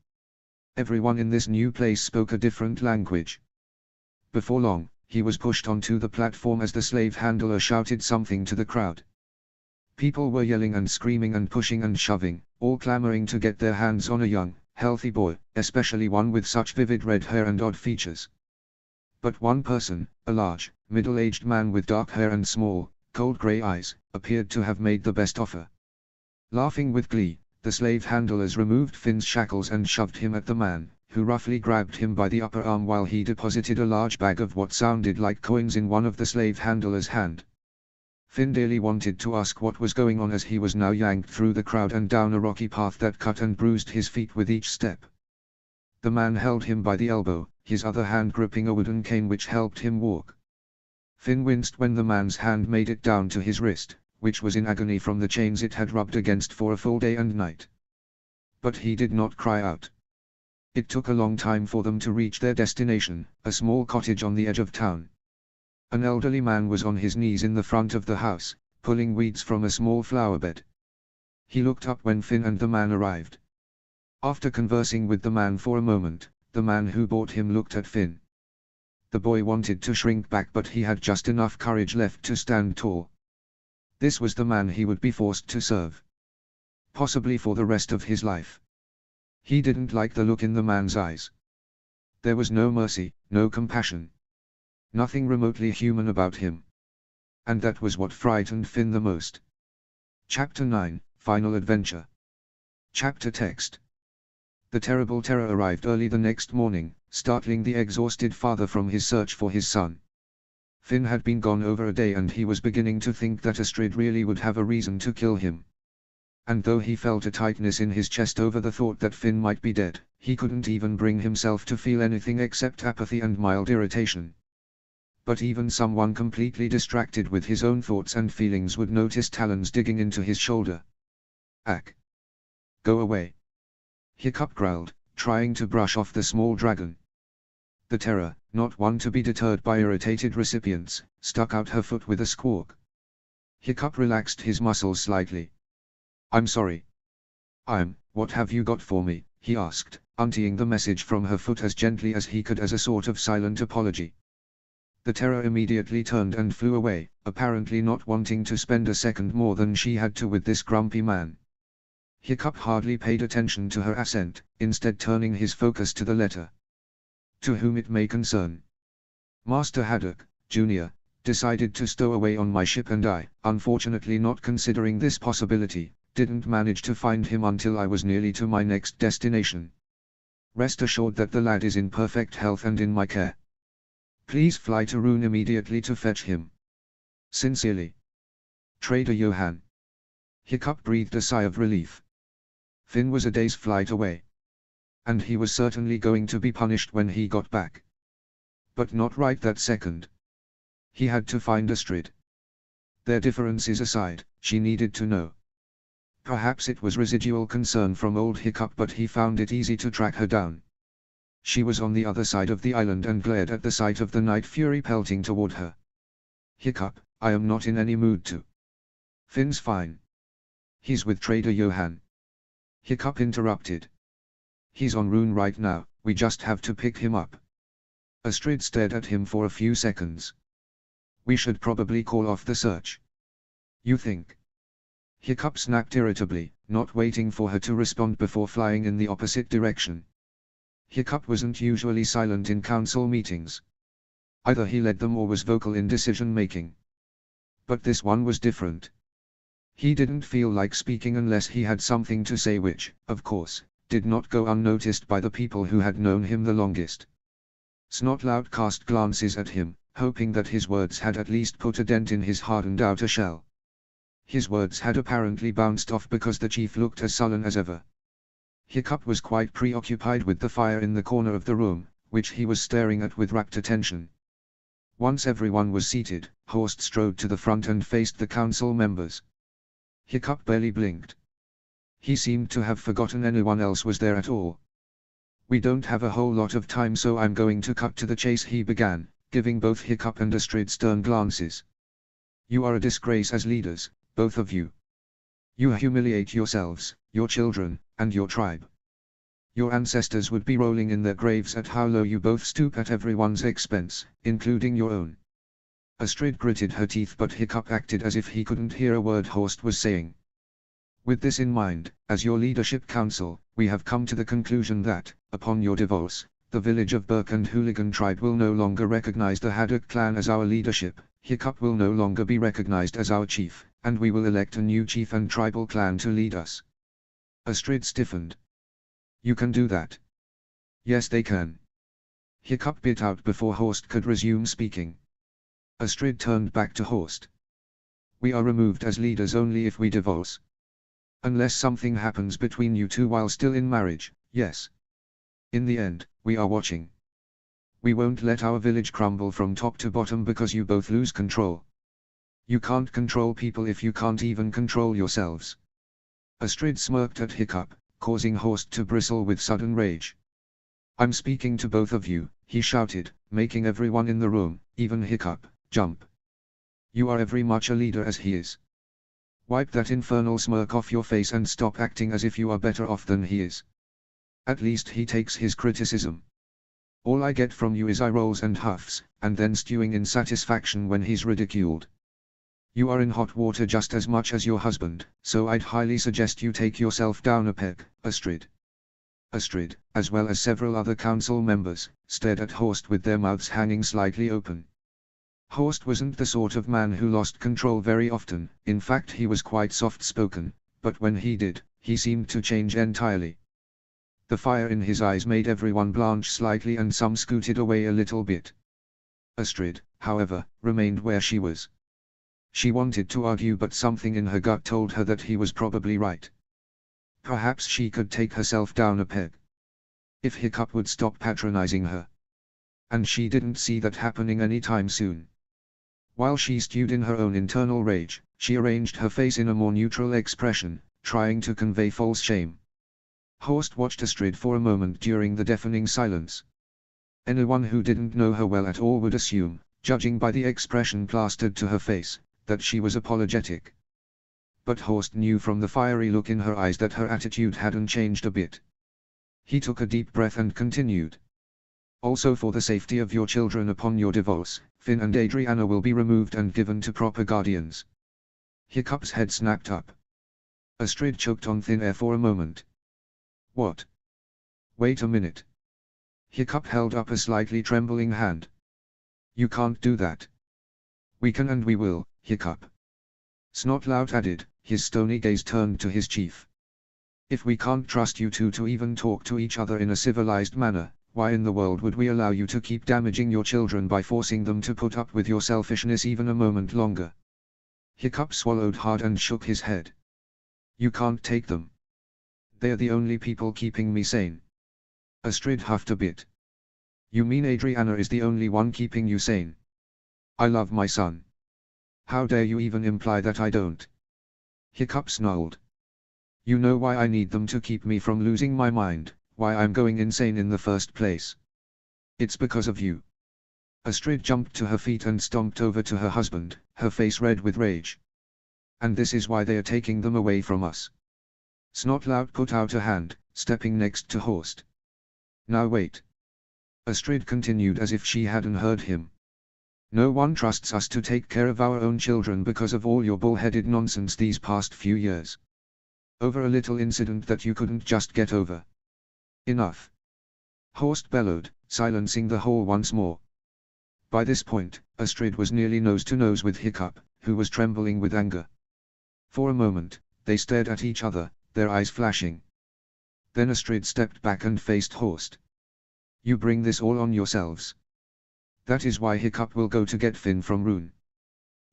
Everyone in this new place spoke a different language. Before long, he was pushed onto the platform as the slave handler shouted something to the crowd. People were yelling and screaming and pushing and shoving, all clamoring to get their hands on a young, healthy boy, especially one with such vivid red hair and odd features. But one person, a large, middle-aged man with dark hair and small, cold grey eyes, appeared to have made the best offer. Laughing with glee, the slave handlers removed Finn's shackles and shoved him at the man, who roughly grabbed him by the upper arm while he deposited a large bag of what sounded like coins in one of the slave handlers' hand. Finn dearly wanted to ask what was going on as he was now yanked through the crowd and down a rocky path that cut and bruised his feet with each step. The man held him by the elbow, his other hand gripping a wooden cane which helped him walk. Finn winced when the man's hand made it down to his wrist, which was in agony from the chains it had rubbed against for a full day and night. But he did not cry out. It took a long time for them to reach their destination, a small cottage on the edge of town. An elderly man was on his knees in the front of the house, pulling weeds from a small flower bed. He looked up when Finn and the man arrived. After conversing with the man for a moment, the man who bought him looked at Finn. The boy wanted to shrink back, but he had just enough courage left to stand tall. This was the man he would be forced to serve. Possibly for the rest of his life. He didn't like the look in the man's eyes. There was no mercy, no compassion. Nothing remotely human about him. And that was what frightened Finn the most. Chapter 9, Final Adventure. Chapter Text. The terrible terror arrived early the next morning, startling the exhausted father from his search for his son. Finn had been gone over a day and he was beginning to think that Astrid really would have a reason to kill him. And though he felt a tightness in his chest over the thought that Finn might be dead, he couldn't even bring himself to feel anything except apathy and mild irritation. But even someone completely distracted with his own thoughts and feelings would notice talons digging into his shoulder. Ack! Go away! Hiccup growled, trying to brush off the small dragon. The terror, not one to be deterred by irritated recipients, stuck out her foot with a squawk. Hiccup relaxed his muscles slightly. I'm sorry. What have you got for me? He asked, untying the message from her foot as gently as he could as a sort of silent apology. The terror immediately turned and flew away, apparently not wanting to spend a second more than she had to with this grumpy man. Hiccup hardly paid attention to her assent, instead turning his focus to the letter. To whom it may concern. Master Haddock, Jr., decided to stow away on my ship, and I, unfortunately not considering this possibility, didn't manage to find him until I was nearly to my next destination. Rest assured that the lad is in perfect health and in my care. Please fly to Rune immediately to fetch him. Sincerely, Trader Johann. Hiccup breathed a sigh of relief. Finn was a day's flight away. And he was certainly going to be punished when he got back. But not right that second. He had to find Astrid. Their differences aside, she needed to know. Perhaps it was residual concern from old Hiccup, but he found it easy to track her down. She was on the other side of the island and glared at the sight of the night fury pelting toward her. Hiccup, I am not in any mood to. Finn's fine. He's with Trader Johann. Hiccup interrupted. He's en Rune right now, we just have to pick him up. Astrid stared at him for a few seconds. We should probably call off the search. You think? Hiccup snapped irritably, not waiting for her to respond before flying in the opposite direction. Hiccup wasn't usually silent in council meetings. Either he led them or was vocal in decision-making. But this one was different. He didn't feel like speaking unless he had something to say, which, of course, did not go unnoticed by the people who had known him the longest. Snotlout cast glances at him, hoping that his words had at least put a dent in his hardened outer shell. His words had apparently bounced off because the chief looked as sullen as ever. Hiccup was quite preoccupied with the fire in the corner of the room, which he was staring at with rapt attention. Once everyone was seated, Horst strode to the front and faced the council members. Hiccup barely blinked. He seemed to have forgotten anyone else was there at all. We don't have a whole lot of time, so I'm going to cut to the chase, he began, giving both Hiccup and Astrid stern glances. You are a disgrace as leaders, both of you. You humiliate yourselves, your children, and your tribe. Your ancestors would be rolling in their graves at how low you both stoop at everyone's expense, including your own. Astrid gritted her teeth, but Hiccup acted as if he couldn't hear a word Horst was saying. With this in mind, as your leadership council, we have come to the conclusion that, upon your divorce, the village of Burke and Hooligan tribe will no longer recognize the Haddock clan as our leadership, Hiccup will no longer be recognized as our chief, and we will elect a new chief and tribal clan to lead us. Astrid stiffened. You can do that. Yes, they can. Hiccup bit out before Horst could resume speaking. Astrid turned back to Horst. We are removed as leaders only if we divorce. Unless something happens between you two while still in marriage, yes. In the end, we are watching. We won't let our village crumble from top to bottom because you both lose control. You can't control people if you can't even control yourselves. Astrid smirked at Hiccup, causing Horst to bristle with sudden rage. I'm speaking to both of you, he shouted, making everyone in the room, even Hiccup, jump. You are every much a leader as he is. Wipe that infernal smirk off your face and stop acting as if you are better off than he is. At least he takes his criticism. All I get from you is eye rolls and huffs, and then stewing in satisfaction when he's ridiculed. You are in hot water just as much as your husband, so I'd highly suggest you take yourself down a peg, Astrid. Astrid, as well as several other council members, stared at Horst with their mouths hanging slightly open. Horst wasn't the sort of man who lost control very often, in fact he was quite soft-spoken, but when he did, he seemed to change entirely. The fire in his eyes made everyone blanch slightly and some scooted away a little bit. Astrid, however, remained where she was. She wanted to argue, but something in her gut told her that he was probably right. Perhaps she could take herself down a peg. If Hiccup would stop patronizing her. And she didn't see that happening anytime soon. While she stewed in her own internal rage, she arranged her face in a more neutral expression, trying to convey false shame. Horst watched Astrid for a moment during the deafening silence. Anyone who didn't know her well at all would assume, judging by the expression plastered to her face, that she was apologetic. But Horst knew from the fiery look in her eyes that her attitude hadn't changed a bit. He took a deep breath and continued. Also, for the safety of your children upon your divorce, Finn and Adriana will be removed and given to proper guardians. Hiccup's head snapped up. Astrid choked on thin air for a moment. What? Wait a minute. Hiccup held up a slightly trembling hand. You can't do that. We can and we will, hiccup. Snotlout added, his stony gaze turned to his chief. If we can't trust you two to even talk to each other in a civilized manner, why in the world would we allow you to keep damaging your children by forcing them to put up with your selfishness even a moment longer? Hiccup swallowed hard and shook his head. You can't take them. They're the only people keeping me sane. Astrid huffed a bit. You mean Adriana is the only one keeping you sane? I love my son. How dare you even imply that I don't? Hiccup snarled. You know why I need them to keep me from losing my mind, why I'm going insane in the first place. It's because of you. Astrid jumped to her feet and stomped over to her husband, her face red with rage. And this is why they are taking them away from us. Snotlout put out a hand, stepping next to Horst. Now wait. Astrid continued as if she hadn't heard him. No one trusts us to take care of our own children because of all your bull-headed nonsense these past few years. Over a little incident that you couldn't just get over. Enough. Horst bellowed, silencing the whole once more. By this point, Astrid was nearly nose to nose with Hiccup, who was trembling with anger. For a moment, they stared at each other, their eyes flashing. Then Astrid stepped back and faced Horst. You bring this all on yourselves. That is why Hiccup will go to get Finn from Rune.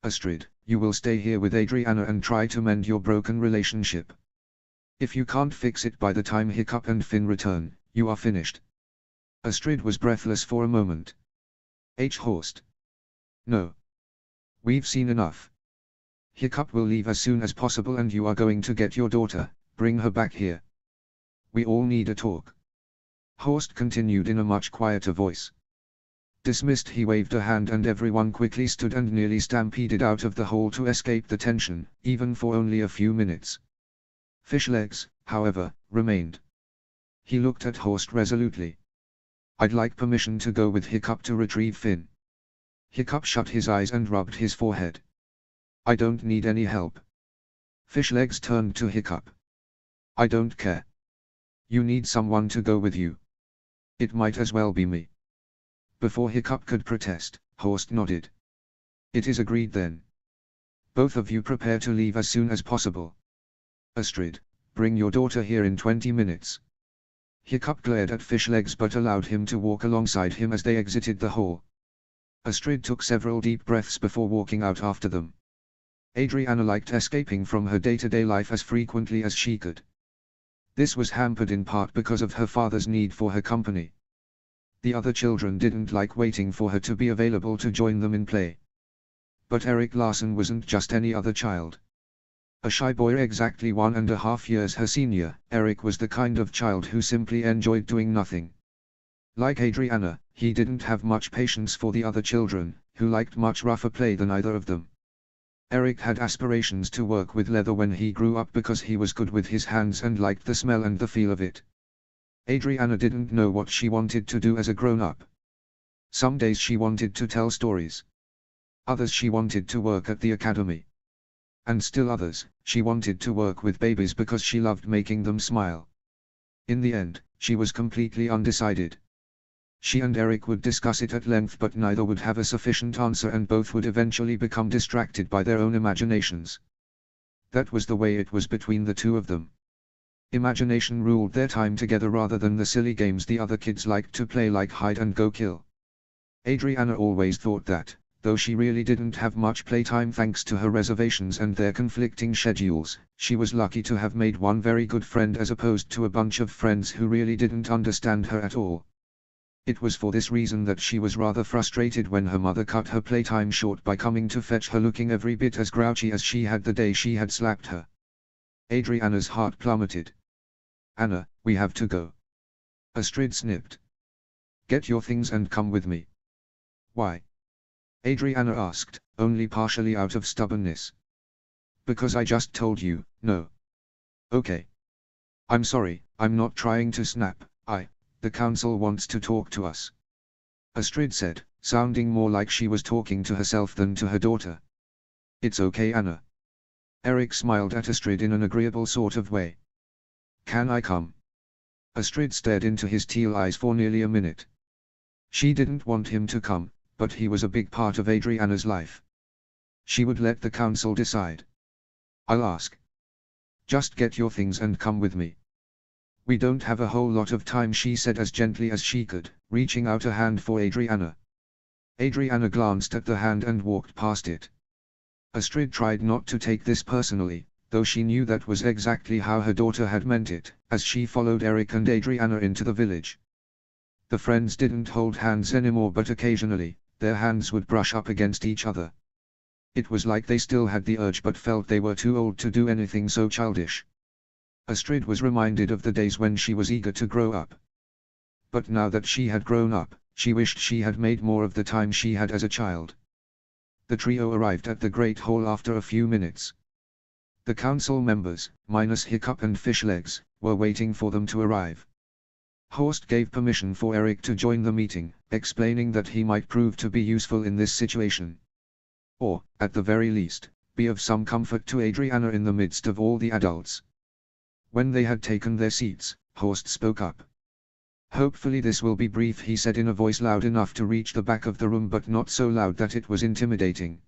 Astrid, you will stay here with Adriana and try to mend your broken relationship. If you can't fix it by the time Hiccup and Finn return, you are finished. Astrid was breathless for a moment. Horst. No. We've seen enough. Hiccup will leave as soon as possible and you are going to get your daughter, bring her back here. We all need a talk. Horst continued in a much quieter voice. Dismissed, he waved a hand and everyone quickly stood and nearly stampeded out of the hall to escape the tension, even for only a few minutes. Fishlegs, however, remained. He looked at Horst resolutely. I'd like permission to go with Hiccup to retrieve Finn. Hiccup shut his eyes and rubbed his forehead. I don't need any help. Fishlegs turned to Hiccup. I don't care. You need someone to go with you. It might as well be me. Before Hiccup could protest, Horst nodded. It is agreed then. Both of you prepare to leave as soon as possible. Astrid, bring your daughter here in 20 minutes. Hiccup glared at Fishlegs but allowed him to walk alongside him as they exited the hall. Astrid took several deep breaths before walking out after them. Adriana liked escaping from her day-to-day life as frequently as she could. This was hampered in part because of her father's need for her company. The other children didn't like waiting for her to be available to join them in play. But Erik Larsen wasn't just any other child. A shy boy exactly 1.5 years her senior, Erik was the kind of child who simply enjoyed doing nothing. Like Adriana, he didn't have much patience for the other children, who liked much rougher play than either of them. Erik had aspirations to work with leather when he grew up because he was good with his hands and liked the smell and the feel of it. Adriana didn't know what she wanted to do as a grown-up. Some days she wanted to tell stories. Others she wanted to work at the academy. And still others, she wanted to work with babies because she loved making them smile. In the end, she was completely undecided. She and Erik would discuss it at length but neither would have a sufficient answer and both would eventually become distracted by their own imaginations. That was the way it was between the two of them. Imagination ruled their time together rather than the silly games the other kids liked to play like hide and go kill. Adriana always thought that, though she really didn't have much playtime thanks to her reservations and their conflicting schedules, she was lucky to have made one very good friend as opposed to a bunch of friends who really didn't understand her at all. It was for this reason that she was rather frustrated when her mother cut her playtime short by coming to fetch her looking every bit as grouchy as she had the day she had slapped her. Adriana's heart plummeted. Anna, we have to go. Astrid snipped. Get your things and come with me. Why? Adriana asked, only partially out of stubbornness. Because I just told you, no. Okay. I'm sorry, I'm not trying to snap, the council wants to talk to us. Astrid said, sounding more like she was talking to herself than to her daughter. It's okay, Anna. Erik smiled at Astrid in an agreeable sort of way. Can I come? Astrid stared into his teal eyes for nearly a minute. She didn't want him to come, but he was a big part of Adriana's life. She would let the council decide. I'll ask. Just get your things and come with me. We don't have a whole lot of time, she said as gently as she could, reaching out a hand for Adriana. Adriana glanced at the hand and walked past it. Astrid tried not to take this personally, though she knew that was exactly how her daughter had meant it, as she followed Eric and Adriana into the village. The friends didn't hold hands anymore, but occasionally, their hands would brush up against each other. It was like they still had the urge but felt they were too old to do anything so childish. Astrid was reminded of the days when she was eager to grow up. But now that she had grown up, she wished she had made more of the time she had as a child. The trio arrived at the Great Hall after a few minutes. The council members, minus Hiccup and Fishlegs, were waiting for them to arrive. Horst gave permission for Eric to join the meeting, explaining that he might prove to be useful in this situation. Or, at the very least, be of some comfort to Adriana in the midst of all the adults. When they had taken their seats, Horst spoke up. Hopefully this will be brief, he said in a voice loud enough to reach the back of the room but not so loud that it was intimidating.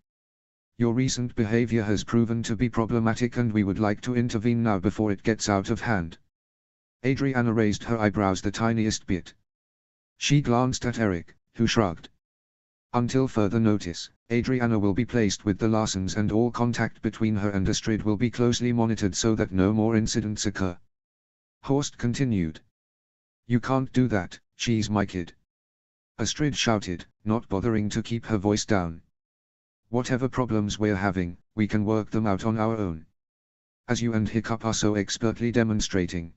Your recent behavior has proven to be problematic and we would like to intervene now before it gets out of hand. Adriana raised her eyebrows the tiniest bit. She glanced at Eric, who shrugged. Until further notice, Adriana will be placed with the Larsens and all contact between her and Astrid will be closely monitored so that no more incidents occur. Horst continued. You can't do that, she's my kid. Astrid shouted, not bothering to keep her voice down. Whatever problems we're having, we can work them out on our own. As you and Hiccup are so expertly demonstrating.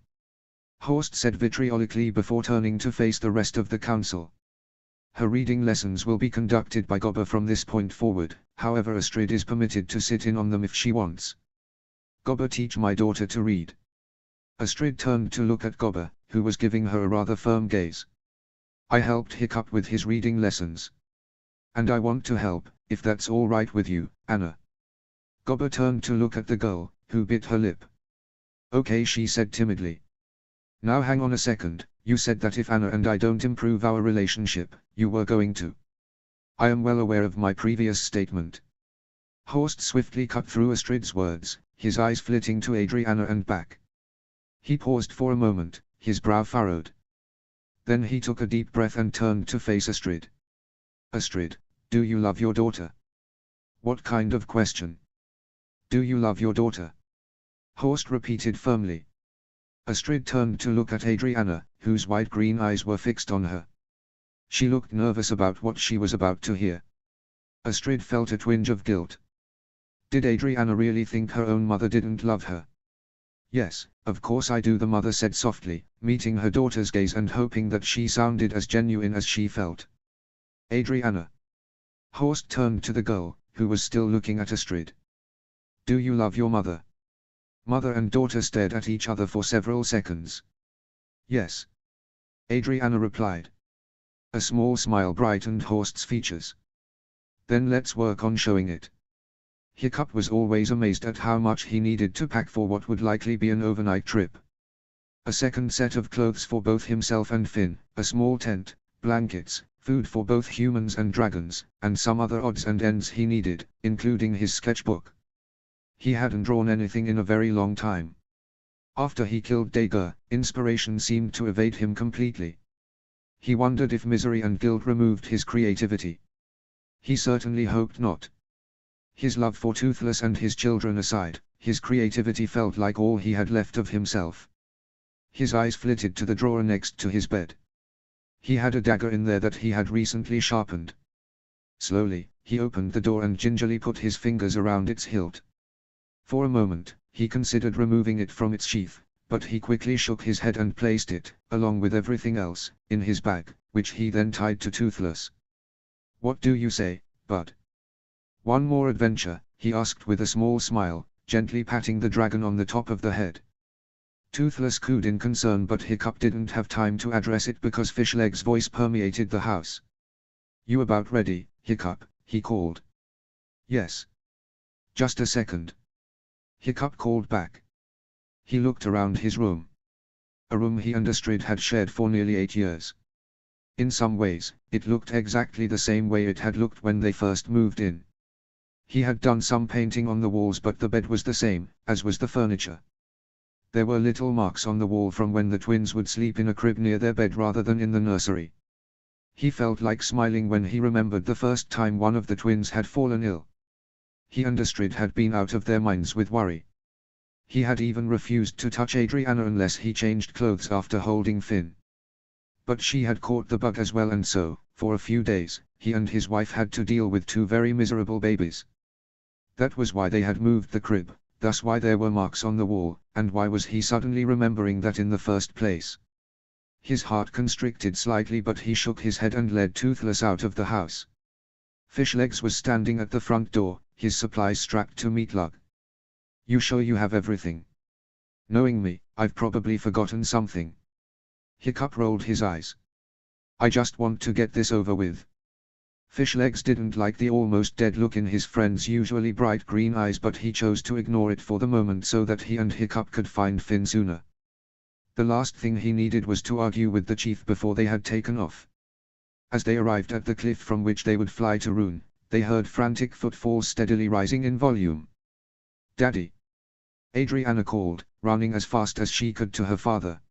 Horst said vitriolically before turning to face the rest of the council. Her reading lessons will be conducted by Gobber from this point forward, however Astrid is permitted to sit in on them if she wants. Gobber, teach my daughter to read. Astrid turned to look at Gobber, who was giving her a rather firm gaze. I helped Hiccup with his reading lessons. And I want to help, if that's all right with you, Anna. Gobber turned to look at the girl, who bit her lip. Okay, she said timidly. Now hang on a second, you said that if Anna and I don't improve our relationship, you were going to. I am well aware of my previous statement. Horst swiftly cut through Astrid's words, his eyes flitting to Adriana and back. He paused for a moment, his brow furrowed. Then he took a deep breath and turned to face Astrid. Astrid, do you love your daughter? What kind of question? Do you love your daughter? Horst repeated firmly. Astrid turned to look at Adriana, whose wide green eyes were fixed on her. She looked nervous about what she was about to hear. Astrid felt a twinge of guilt. Did Adriana really think her own mother didn't love her? Yes, of course I do, the mother said softly, meeting her daughter's gaze and hoping that she sounded as genuine as she felt. Adriana. Horst turned to the girl, who was still looking at Astrid. Do you love your mother? Mother and daughter stared at each other for several seconds. Yes. Adriana replied. A small smile brightened Horst's features. Then let's work on showing it. Hiccup was always amazed at how much he needed to pack for what would likely be an overnight trip. A second set of clothes for both himself and Finn, a small tent, blankets, food for both humans and dragons, and some other odds and ends he needed, including his sketchbook. He hadn't drawn anything in a very long time. After he killed Dager, inspiration seemed to evade him completely. He wondered if misery and guilt removed his creativity. He certainly hoped not. His love for Toothless and his children aside, his creativity felt like all he had left of himself. His eyes flitted to the drawer next to his bed. He had a dagger in there that he had recently sharpened. Slowly, he opened the door and gingerly put his fingers around its hilt. For a moment, he considered removing it from its sheath, but he quickly shook his head and placed it, along with everything else, in his bag, which he then tied to Toothless. What do you say, bud? One more adventure, he asked with a small smile, gently patting the dragon on the top of the head. Toothless cooed in concern, but Hiccup didn't have time to address it because Fishleg's voice permeated the house. You about ready, Hiccup? He called. Yes. Just a second. Hiccup called back. He looked around his room. A room he and Astrid had shared for nearly 8 years. In some ways, it looked exactly the same way it had looked when they first moved in. He had done some painting on the walls, but the bed was the same, as was the furniture. There were little marks on the wall from when the twins would sleep in a crib near their bed rather than in the nursery. He felt like smiling when he remembered the first time one of the twins had fallen ill. He and Astrid had been out of their minds with worry. He had even refused to touch Adriana unless he changed clothes after holding Finn. But she had caught the bug as well, and so, for a few days, he and his wife had to deal with two very miserable babies. That was why they had moved the crib, thus why there were marks on the wall, and why was he suddenly remembering that in the first place? His heart constricted slightly, but he shook his head and led Toothless out of the house. Fishlegs was standing at the front door, his supplies strapped to Meatlug. "You sure you have everything? Knowing me, I've probably forgotten something." Hiccup rolled his eyes. "I just want to get this over with." Fishlegs didn't like the almost dead look in his friend's usually bright green eyes, but he chose to ignore it for the moment so that he and Hiccup could find Finn sooner. The last thing he needed was to argue with the chief before they had taken off. As they arrived at the cliff from which they would fly to Rune, they heard frantic footfalls steadily rising in volume. "Daddy!" Adriana called, running as fast as she could to her father.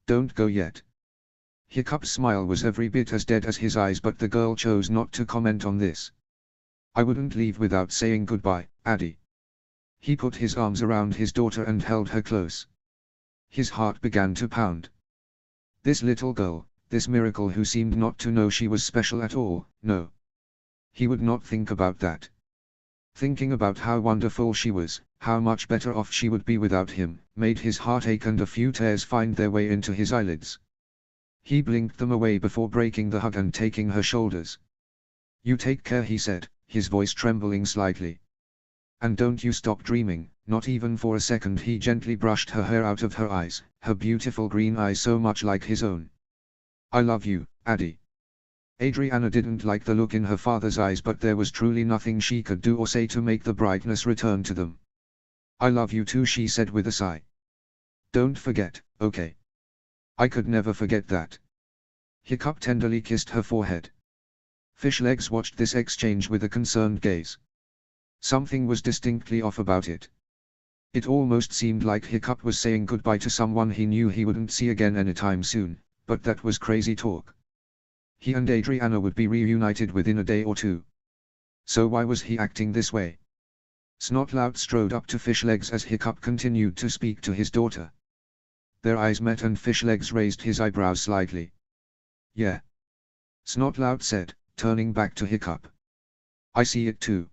"Don't go yet." Hiccup's smile was every bit as dead as his eyes, but the girl chose not to comment on this. "I wouldn't leave without saying goodbye, Addie." He put his arms around his daughter and held her close. His heart began to pound. This little girl, this miracle who seemed not to know she was special at all, no. He would not think about that. Thinking about how wonderful she was, how much better off she would be without him, made his heart ache and a few tears find their way into his eyelids. He blinked them away before breaking the hug and taking her shoulders. "You take care," he said, his voice trembling slightly. "And don't you stop dreaming, not even for a second." He gently brushed her hair out of her eyes, her beautiful green eyes so much like his own. "I love you, Addie." Adriana didn't like the look in her father's eyes, but there was truly nothing she could do or say to make the brightness return to them. "I love you too," she said with a sigh. "Don't forget, okay?" "I could never forget that." Hiccup tenderly kissed her forehead. Fishlegs watched this exchange with a concerned gaze. Something was distinctly off about it. It almost seemed like Hiccup was saying goodbye to someone he knew he wouldn't see again anytime soon, but that was crazy talk. He and Adriana would be reunited within a day or two. So why was he acting this way? Snotlout strode up to Fishlegs as Hiccup continued to speak to his daughter. Their eyes met and Fishlegs raised his eyebrows slightly. "Yeah," Snotlout said, turning back to Hiccup. "I see it too.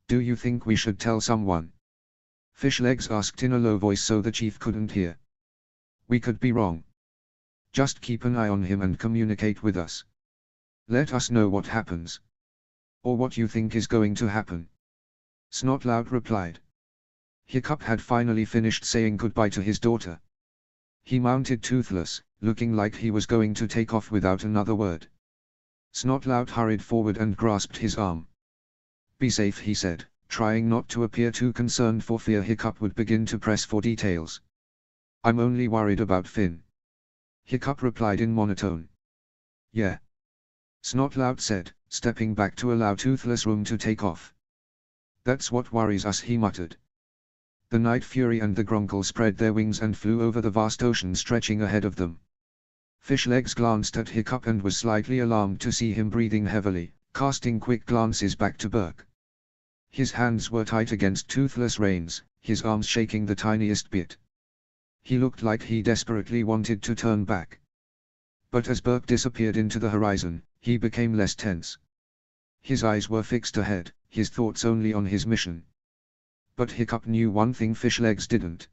Do you think we should tell someone?" Fishlegs asked in a low voice so the chief couldn't hear. "We could be wrong. Just keep an eye on him and communicate with us. Let us know what happens. Or what you think is going to happen." Snotlout replied. Hiccup had finally finished saying goodbye to his daughter. He mounted Toothless, looking like he was going to take off without another word. Snotlout hurried forward and grasped his arm. "Be safe," he said, trying not to appear too concerned for fear Hiccup would begin to press for details. "I'm only worried about Finn." Hiccup replied in monotone. "Yeah," Snotlout said, stepping back to allow Toothless room to take off. "That's what worries us," he muttered. The Night Fury and the Gronkle spread their wings and flew over the vast ocean stretching ahead of them. Fishlegs glanced at Hiccup and was slightly alarmed to see him breathing heavily, casting quick glances back to Burke. His hands were tight against Toothless' reins, his arms shaking the tiniest bit. He looked like he desperately wanted to turn back. But as Burke disappeared into the horizon, he became less tense. His eyes were fixed ahead, his thoughts only on his mission. But Hiccup knew one thing Fishlegs didn't.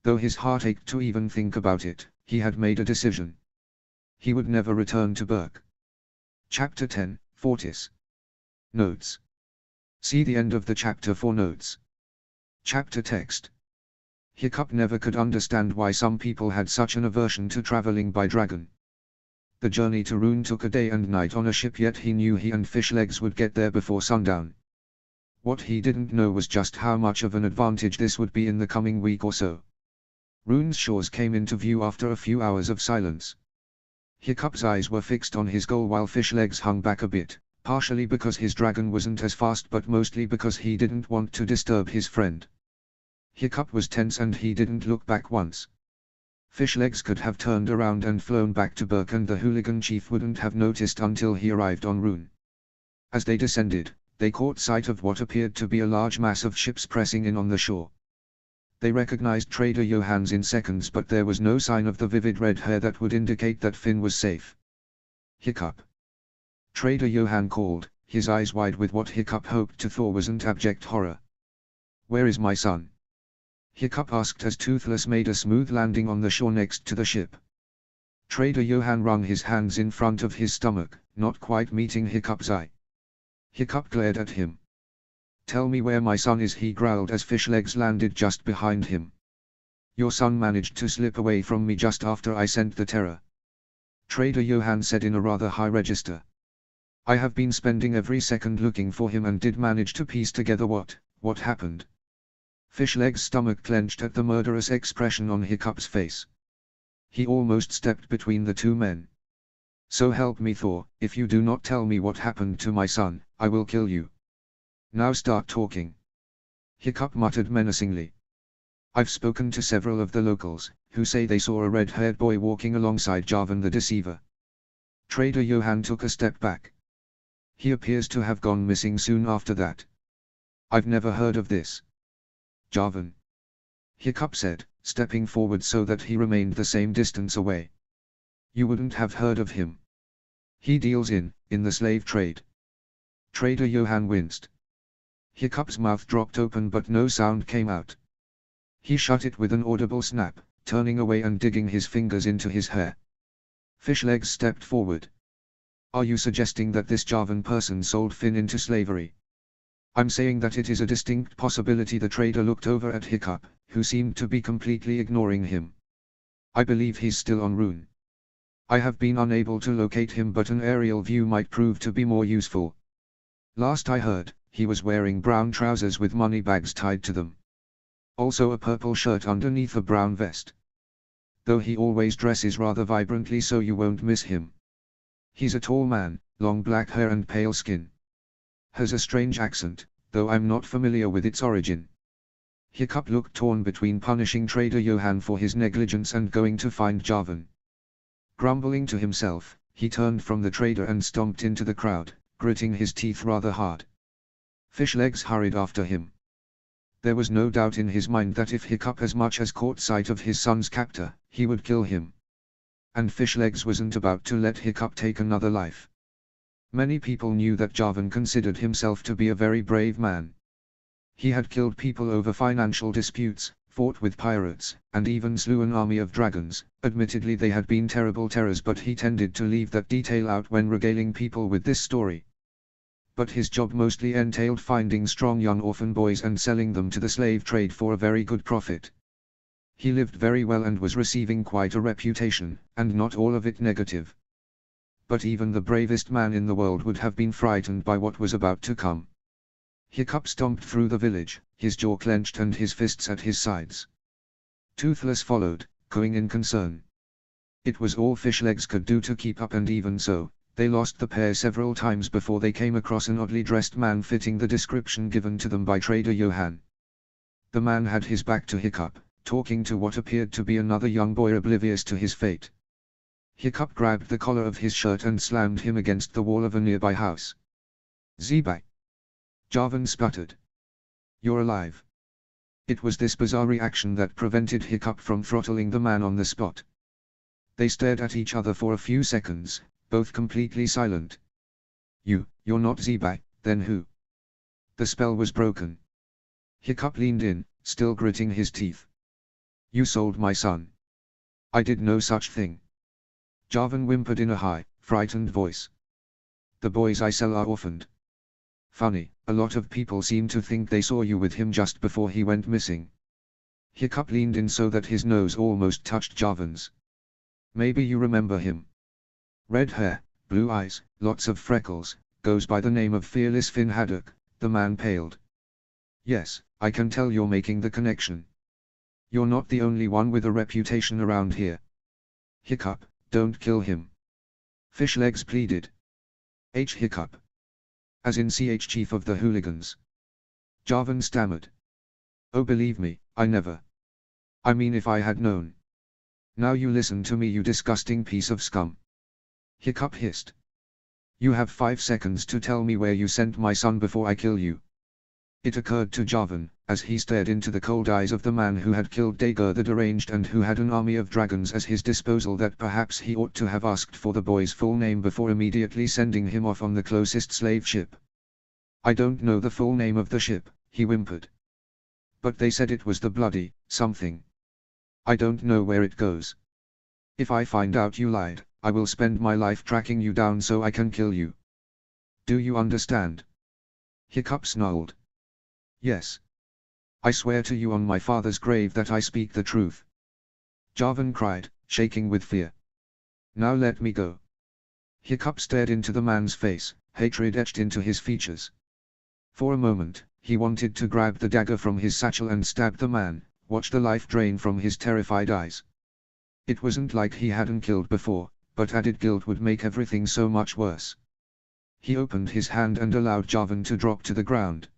Though his heart ached to even think about it, he had made a decision. He would never return to Burke. Chapter 10, Fortis. Notes. See the end of the chapter for notes. Chapter text. Hiccup never could understand why some people had such an aversion to traveling by dragon. The journey to Rune took a day and night on a ship, yet he knew he and Fishlegs would get there before sundown. What he didn't know was just how much of an advantage this would be in the coming week or so. Rune's shores came into view after a few hours of silence. Hiccup's eyes were fixed on his goal while Fishlegs hung back a bit, partially because his dragon wasn't as fast but mostly because he didn't want to disturb his friend. Hiccup was tense and he didn't look back once. Fishlegs could have turned around and flown back to Burke and the hooligan chief wouldn't have noticed until he arrived en route. As they descended, they caught sight of what appeared to be a large mass of ships pressing in on the shore. They recognized Trader Johans in seconds but there was no sign of the vivid red hair that would indicate that Finn was safe. Hiccup. Trader Johan called, his eyes wide with what Hiccup hoped to Thor wasn't abject horror. "Where is my son?" Hiccup asked as Toothless made a smooth landing on the shore next to the ship. Trader Johan wrung his hands in front of his stomach, not quite meeting Hiccup's eye. Hiccup glared at him. "Tell me where my son is," he growled as Fishlegs landed just behind him. "Your son managed to slip away from me just after I sent the terror," Trader Johan said in a rather high register. "I have been spending every second looking for him and did manage to piece together what happened." Fishleg's stomach clenched at the murderous expression on Hiccup's face. He almost stepped between the two men. "So help me Thor, if you do not tell me what happened to my son, I will kill you. Now start talking." Hiccup muttered menacingly. "I've spoken to several of the locals, who say they saw a red-haired boy walking alongside Javan the Deceiver." Trader Johan took a step back. "He appears to have gone missing soon after that. I've never heard of this Javan," Hiccup said, stepping forward so that he remained the same distance away. "You wouldn't have heard of him. He deals in the slave trade." Trader Johan winced. Hiccup's mouth dropped open but no sound came out. He shut it with an audible snap, turning away and digging his fingers into his hair. Fishlegs stepped forward. "Are you suggesting that this Javan person sold Finn into slavery?" "I'm saying that it is a distinct possibility." The trader looked over at Hiccup, who seemed to be completely ignoring him. "I believe he's still en route. I have been unable to locate him but an aerial view might prove to be more useful. Last I heard, he was wearing brown trousers with money bags tied to them. Also a purple shirt underneath a brown vest. Though he always dresses rather vibrantly so you won't miss him. He's a tall man, long black hair and pale skin. Has a strange accent, though I'm not familiar with its origin." Hiccup looked torn between punishing Trader Johan for his negligence and going to find Javan. Grumbling to himself, he turned from the trader and stomped into the crowd, gritting his teeth rather hard. Fishlegs hurried after him. There was no doubt in his mind that if Hiccup as much as caught sight of his son's captor, he would kill him. And Fishlegs wasn't about to let Hiccup take another life. Many people knew that Javan considered himself to be a very brave man. He had killed people over financial disputes, fought with pirates, and even slew an army of dragons. Admittedly they had been terrible terrors but he tended to leave that detail out when regaling people with this story. But his job mostly entailed finding strong young orphan boys and selling them to the slave trade for a very good profit. He lived very well and was receiving quite a reputation, and not all of it negative. But even the bravest man in the world would have been frightened by what was about to come. Hiccup stomped through the village, his jaw clenched and his fists at his sides. Toothless followed, cooing in concern. It was all Fishlegs could do to keep up and even so, they lost the pair several times before they came across an oddly dressed man fitting the description given to them by Trader Johan. The man had his back to Hiccup, talking to what appeared to be another young boy oblivious to his fate. Hiccup grabbed the collar of his shirt and slammed him against the wall of a nearby house. "Zebak!" Javan sputtered. "You're alive." It was this bizarre reaction that prevented Hiccup from throttling the man on the spot. They stared at each other for a few seconds, both completely silent. You're not Zebak, then who?" The spell was broken. Hiccup leaned in, still gritting his teeth. "You sold my son." "I did no such thing." Javan whimpered in a high, frightened voice. "The boys I sell are orphaned. Funny, a lot of people seem to think they saw you with him just before he went missing." Hiccup leaned in so that his nose almost touched Javan's. "Maybe you remember him. Red hair, blue eyes, lots of freckles, goes by the name of Fearless Finn Haddock." The man paled. "Yes, I can tell you're making the connection. You're not the only one with a reputation around here." "Hiccup, don't kill him." Fishlegs pleaded. Hiccup. As in chief of the hooligans. Jarvan stammered. Oh, believe me, I never. I mean, if I had known. Now you listen to me, you disgusting piece of scum. Hiccup hissed. You have 5 seconds to tell me where you sent my son before I kill you. It occurred to Jarvan, as he stared into the cold eyes of the man who had killed Dagur the Deranged and who had an army of dragons at his disposal, that perhaps he ought to have asked for the boy's full name before immediately sending him off on the closest slave ship. I don't know the full name of the ship, he whimpered. But they said it was the bloody something. I don't know where it goes. If I find out you lied, I will spend my life tracking you down so I can kill you. Do you understand? Hiccup snarled. Yes. I swear to you on my father's grave that I speak the truth. Jarvan cried, shaking with fear. Now let me go. Hiccup stared into the man's face, hatred etched into his features. For a moment, he wanted to grab the dagger from his satchel and stab the man, watch the life drain from his terrified eyes. It wasn't like he hadn't killed before, but added guilt would make everything so much worse. He opened his hand and allowed Jarvan to drop to the ground.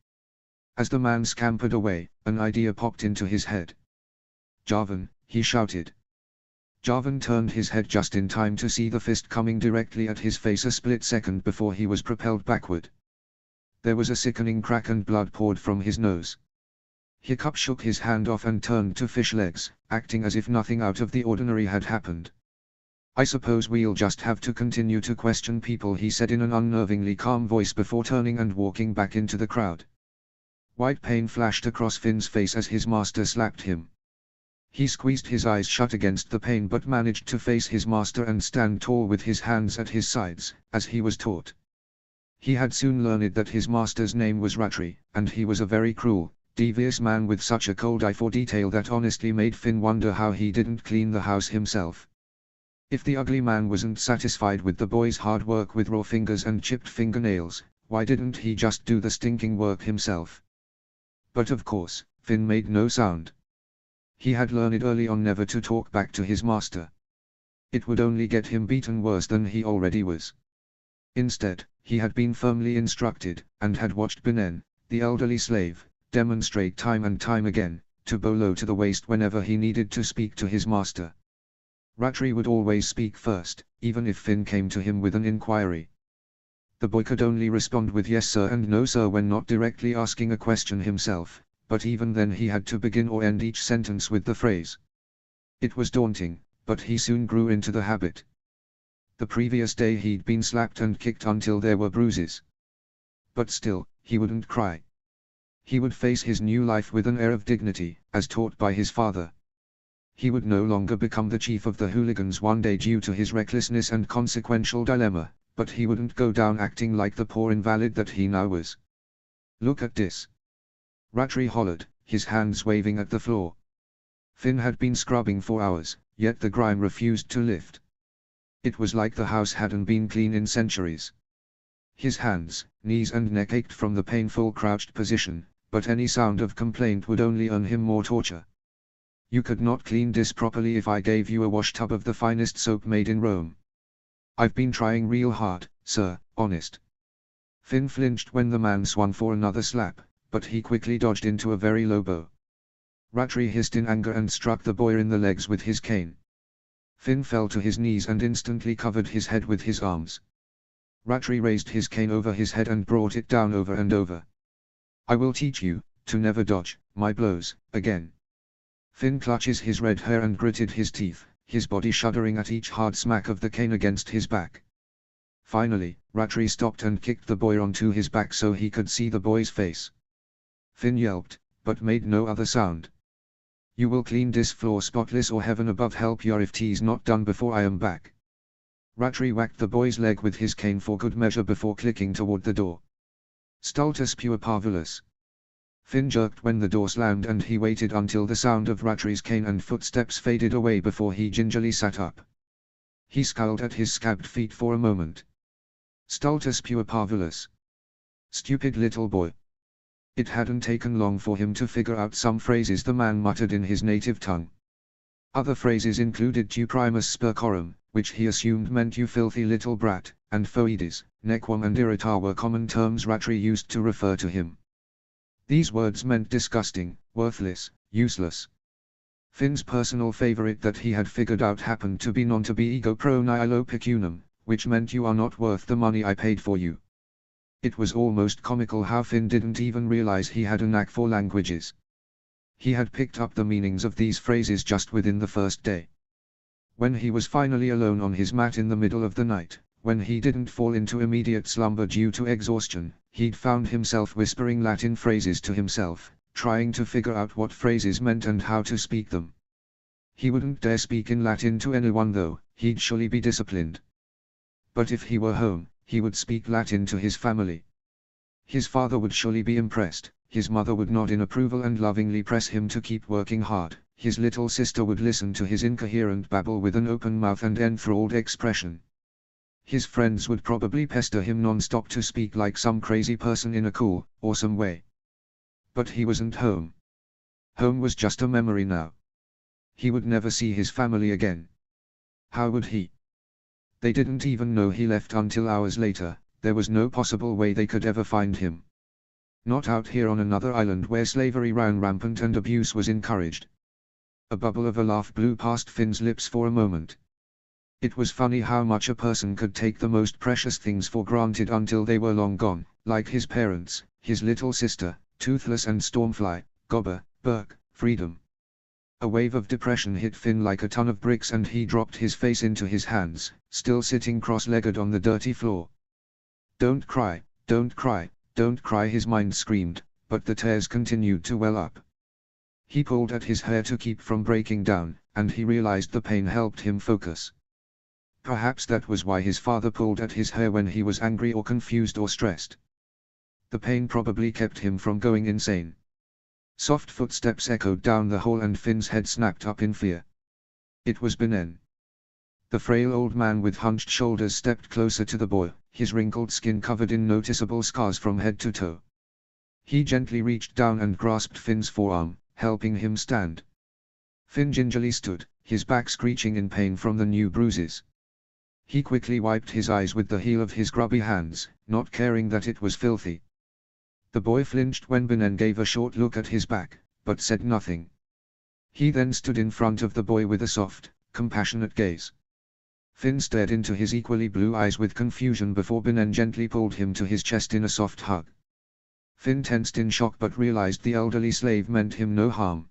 As the man scampered away, an idea popped into his head. Jarvan, he shouted. Jarvan turned his head just in time to see the fist coming directly at his face a split second before he was propelled backward. There was a sickening crack and blood poured from his nose. Hiccup shook his hand off and turned to fish legs, acting as if nothing out of the ordinary had happened. I suppose we'll just have to continue to question people, he said in an unnervingly calm voice before turning and walking back into the crowd. White pain flashed across Finn's face as his master slapped him. He squeezed his eyes shut against the pain but managed to face his master and stand tall with his hands at his sides, as he was taught. He had soon learned that his master's name was Ratri, and he was a very cruel, devious man with such a cold eye for detail that honestly made Finn wonder how he didn't clean the house himself. If the ugly man wasn't satisfied with the boy's hard work with raw fingers and chipped fingernails, why didn't he just do the stinking work himself? But of course, Finn made no sound. He had learned early on never to talk back to his master. It would only get him beaten worse than he already was. Instead, he had been firmly instructed, and had watched Benen, the elderly slave, demonstrate time and time again, to bow low to the waist whenever he needed to speak to his master. Ratri would always speak first, even if Finn came to him with an inquiry. The boy could only respond with yes sir and no sir when not directly asking a question himself, but even then he had to begin or end each sentence with the phrase. It was daunting, but he soon grew into the habit. The previous day he'd been slapped and kicked until there were bruises. But still, he wouldn't cry. He would face his new life with an air of dignity, as taught by his father. He would no longer become the chief of the hooligans one day due to his recklessness and consequential dilemma, but he wouldn't go down acting like the poor invalid that he now was. Look at this. Ratri hollered, his hands waving at the floor. Finn had been scrubbing for hours, yet the grime refused to lift. It was like the house hadn't been clean in centuries. His hands, knees and neck ached from the painful crouched position, but any sound of complaint would only earn him more torture. You could not clean this properly if I gave you a wash tub of the finest soap made in Rome. I've been trying real hard, sir, honest. Finn flinched when the man swung for another slap, but he quickly dodged into a very low blow. Ratri hissed in anger and struck the boy in the legs with his cane. Finn fell to his knees and instantly covered his head with his arms. Ratri raised his cane over his head and brought it down over and over. I will teach you, to never dodge my blows, again. Finn clutches his red hair and gritted his teeth, his body shuddering at each hard smack of the cane against his back. Finally, Ratri stopped and kicked the boy onto his back so he could see the boy's face. Finn yelped, but made no other sound. You will clean this floor spotless or heaven above help you if 'tis not done before I am back. Ratri whacked the boy's leg with his cane for good measure before clicking toward the door. Stultus pure parvulus. Finn jerked when the door slammed and he waited until the sound of Ratri's cane and footsteps faded away before he gingerly sat up. He scowled at his scabbed feet for a moment. Stultus pure parvulus. Stupid little boy. It hadn't taken long for him to figure out some phrases the man muttered in his native tongue. Other phrases included tu primus spercorum, which he assumed meant you filthy little brat, and Phoedes, Nequam and Irritar were common terms Ratri used to refer to him. These words meant disgusting, worthless, useless. Finn's personal favorite that he had figured out happened to be non to be ego pro nihilo pecunum, which meant you are not worth the money I paid for you. It was almost comical how Finn didn't even realize he had a knack for languages. He had picked up the meanings of these phrases just within the first day. When he was finally alone on his mat in the middle of the night, when he didn't fall into immediate slumber due to exhaustion, he'd found himself whispering Latin phrases to himself, trying to figure out what phrases meant and how to speak them. He wouldn't dare speak in Latin to anyone though, he'd surely be disciplined. But if he were home, he would speak Latin to his family. His father would surely be impressed, his mother would nod in approval and lovingly press him to keep working hard, his little sister would listen to his incoherent babble with an open mouth and enthralled expression. His friends would probably pester him non-stop to speak like some crazy person in a cool, awesome way. But he wasn't home. Home was just a memory now. He would never see his family again. How would he? They didn't even know he left until hours later. There was no possible way they could ever find him. Not out here on another island where slavery ran rampant and abuse was encouraged. A bubble of a laugh blew past Finn's lips for a moment. It was funny how much a person could take the most precious things for granted until they were long gone, like his parents, his little sister, Toothless and Stormfly, Gobber, Burke, freedom. A wave of depression hit Finn like a ton of bricks and he dropped his face into his hands, still sitting cross-legged on the dirty floor. Don't cry, don't cry, don't cry, his mind screamed, but the tears continued to well up. He pulled at his hair to keep from breaking down, and he realized the pain helped him focus. Perhaps that was why his father pulled at his hair when he was angry or confused or stressed. The pain probably kept him from going insane. Soft footsteps echoed down the hall and Finn's head snapped up in fear. It was Binnen. The frail old man with hunched shoulders stepped closer to the boy, his wrinkled skin covered in noticeable scars from head to toe. He gently reached down and grasped Finn's forearm, helping him stand. Finn gingerly stood, his back screeching in pain from the new bruises. He quickly wiped his eyes with the heel of his grubby hands, not caring that it was filthy. The boy flinched when Binnen gave a short look at his back, but said nothing. He then stood in front of the boy with a soft, compassionate gaze. Finn stared into his equally blue eyes with confusion before Binnen gently pulled him to his chest in a soft hug. Finn tensed in shock but realized the elderly slave meant him no harm.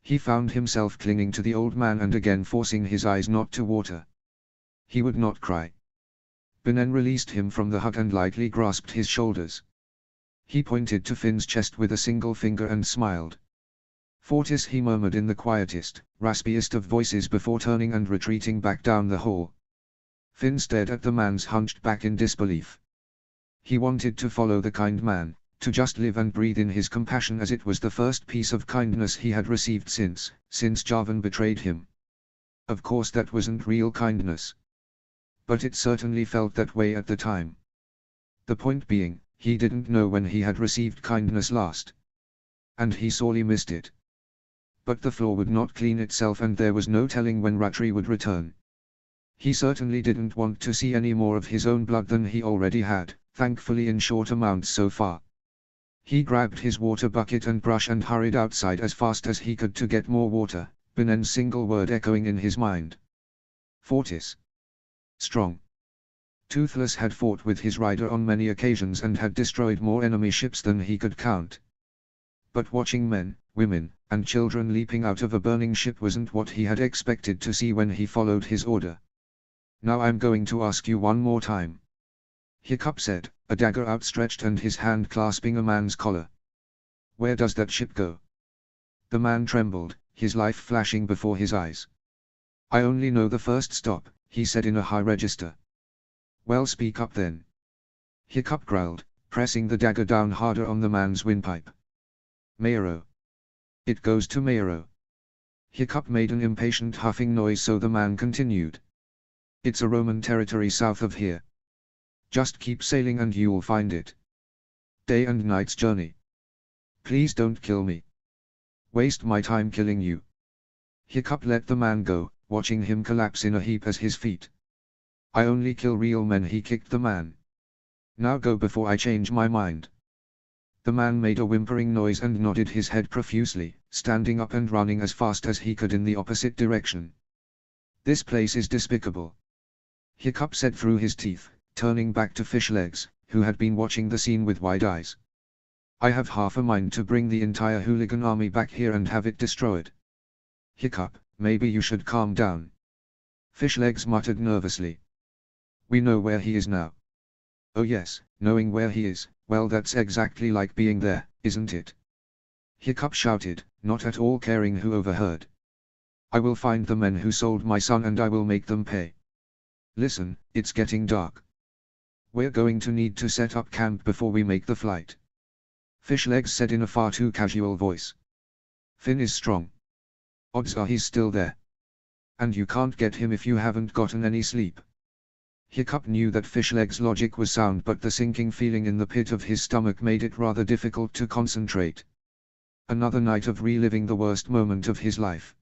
He found himself clinging to the old man and again forcing his eyes not to water. He would not cry. Binnen released him from the hug and lightly grasped his shoulders. He pointed to Finn's chest with a single finger and smiled. Fortis, he murmured in the quietest, raspiest of voices before turning and retreating back down the hall. Finn stared at the man's hunched back in disbelief. He wanted to follow the kind man, to just live and breathe in his compassion as it was the first piece of kindness he had received since Javan betrayed him. Of course that wasn't real kindness. But it certainly felt that way at the time. The point being, he didn't know when he had received kindness last. And he sorely missed it. But the floor would not clean itself and there was no telling when Ratri would return. He certainly didn't want to see any more of his own blood than he already had, thankfully in short amounts so far. He grabbed his water bucket and brush and hurried outside as fast as he could to get more water, Binnen's single word echoing in his mind. Fortis. Strong. Toothless had fought with his rider on many occasions and had destroyed more enemy ships than he could count. But watching men, women, and children leaping out of a burning ship wasn't what he had expected to see when he followed his order. Now I'm going to ask you one more time. Hiccup said, a dagger outstretched and his hand clasping a man's collar. Where does that ship go? The man trembled, his life flashing before his eyes. I only know the first stop, he said in a high register. Well, speak up then. Hiccup growled, pressing the dagger down harder on the man's windpipe. Mayro. It goes to Mayro. Hiccup made an impatient huffing noise so the man continued. It's a Roman territory south of here. Just keep sailing and you'll find it. Day and night's journey. Please don't kill me. Waste my time killing you. Hiccup let the man go, watching him collapse in a heap at his feet. I only kill real men, he kicked the man. Now go before I change my mind. The man made a whimpering noise and nodded his head profusely, standing up and running as fast as he could in the opposite direction. This place is despicable, Hiccup said through his teeth, turning back to Fishlegs, who had been watching the scene with wide eyes. I have half a mind to bring the entire hooligan army back here and have it destroyed. Hiccup, maybe you should calm down. Fishlegs muttered nervously. We know where he is now. Oh yes, knowing where he is, well that's exactly like being there, isn't it? Hiccup shouted, not at all caring who overheard. I will find the men who sold my son and I will make them pay. Listen, it's getting dark. We're going to need to set up camp before we make the flight. Fishlegs said in a far too casual voice. Finn is strong. Odds are he's still there. And you can't get him if you haven't gotten any sleep. Hiccup knew that Fishlegs' logic was sound, but the sinking feeling in the pit of his stomach made it rather difficult to concentrate. Another night of reliving the worst moment of his life.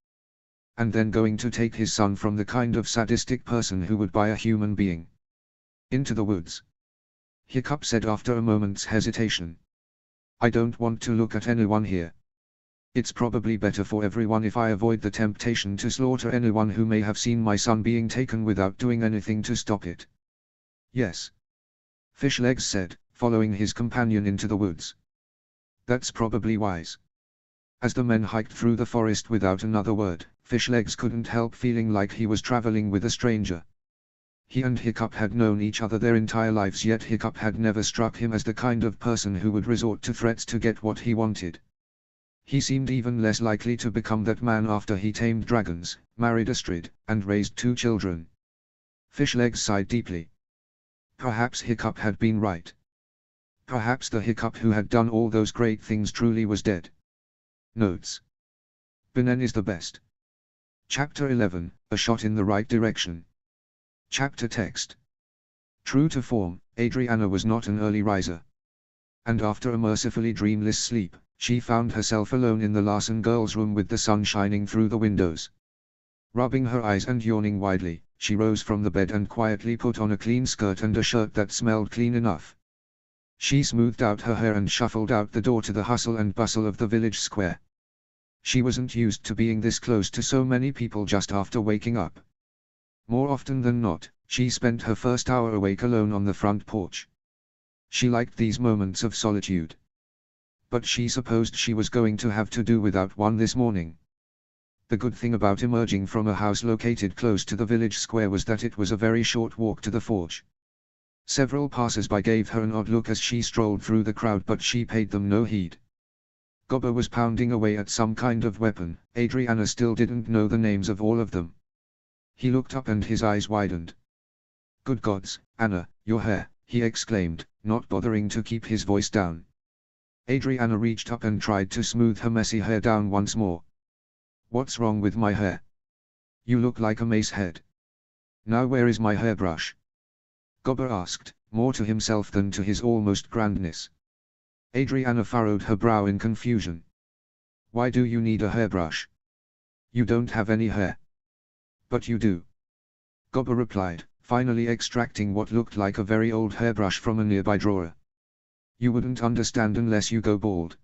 And then going to take his son from the kind of sadistic person who would buy a human being. Into the woods. Hiccup said after a moment's hesitation. I don't want to look at anyone here. It's probably better for everyone if I avoid the temptation to slaughter anyone who may have seen my son being taken without doing anything to stop it. Yes. Fishlegs said, following his companion into the woods. That's probably wise. As the men hiked through the forest without another word, Fishlegs couldn't help feeling like he was traveling with a stranger. He and Hiccup had known each other their entire lives, yet Hiccup had never struck him as the kind of person who would resort to threats to get what he wanted. He seemed even less likely to become that man after he tamed dragons, married Astrid, and raised 2 children. Fishlegs sighed deeply. Perhaps Hiccup had been right. Perhaps the Hiccup who had done all those great things truly was dead. Notes. Benen is the best. Chapter 11, A Shot in the Right Direction. Chapter text. True to form, Adriana was not an early riser. And after a mercifully dreamless sleep, she found herself alone in the Larson girls' room with the sun shining through the windows. Rubbing her eyes and yawning widely, she rose from the bed and quietly put on a clean skirt and a shirt that smelled clean enough. She smoothed out her hair and shuffled out the door to the hustle and bustle of the village square. She wasn't used to being this close to so many people just after waking up. More often than not, she spent her first hour awake alone on the front porch. She liked these moments of solitude. But she supposed she was going to have to do without one this morning. The good thing about emerging from a house located close to the village square was that it was a very short walk to the forge. Several passers-by gave her an odd look as she strolled through the crowd, but she paid them no heed. Gobber was pounding away at some kind of weapon. Adriana still didn't know the names of all of them. He looked up and his eyes widened. Good gods, Anna, your hair, he exclaimed, not bothering to keep his voice down. Adriana reached up and tried to smooth her messy hair down once more. What's wrong with my hair? You look like a mace head. Now where is my hairbrush? Gobber asked, more to himself than to his almost grandness. Adriana furrowed her brow in confusion. Why do you need a hairbrush? You don't have any hair. But you do. Gobber replied, finally extracting what looked like a very old hairbrush from a nearby drawer. You wouldn't understand unless you go bald.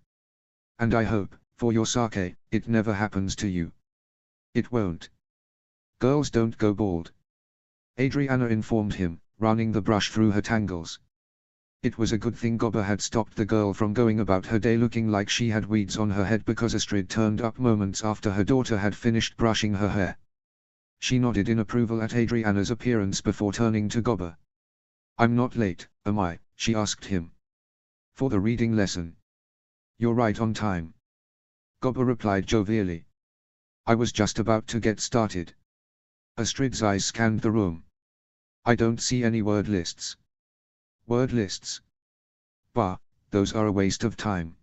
And I hope, for your sake, it never happens to you. It won't. Girls don't go bald. Adriana informed him, running the brush through her tangles. It was a good thing Gobber had stopped the girl from going about her day looking like she had weeds on her head, because Astrid turned up moments after her daughter had finished brushing her hair. She nodded in approval at Adriana's appearance before turning to Gobber. I'm not late, am I? She asked him. For the reading lesson. You're right on time. Gobber replied jovially. I was just about to get started. Astrid's eyes scanned the room. I don't see any word lists. Word lists? Bah, those are a waste of time.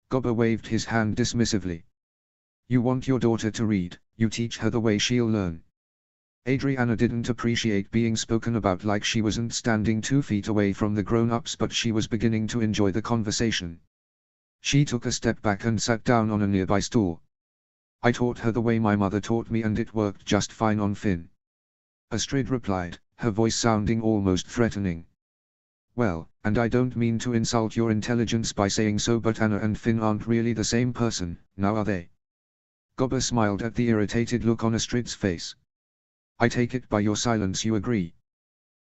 Gobber waved his hand dismissively. You want your daughter to read, you teach her the way she'll learn. Adriana didn't appreciate being spoken about like she wasn't standing 2 feet away from the grown-ups, but she was beginning to enjoy the conversation. She took a step back and sat down on a nearby stool. I taught her the way my mother taught me and it worked just fine on Finn. Astrid replied, her voice sounding almost threatening. Well, and I don't mean to insult your intelligence by saying so, but Anna and Finn aren't really the same person, now are they? Gobber smiled at the irritated look on Astrid's face. I take it by your silence you agree.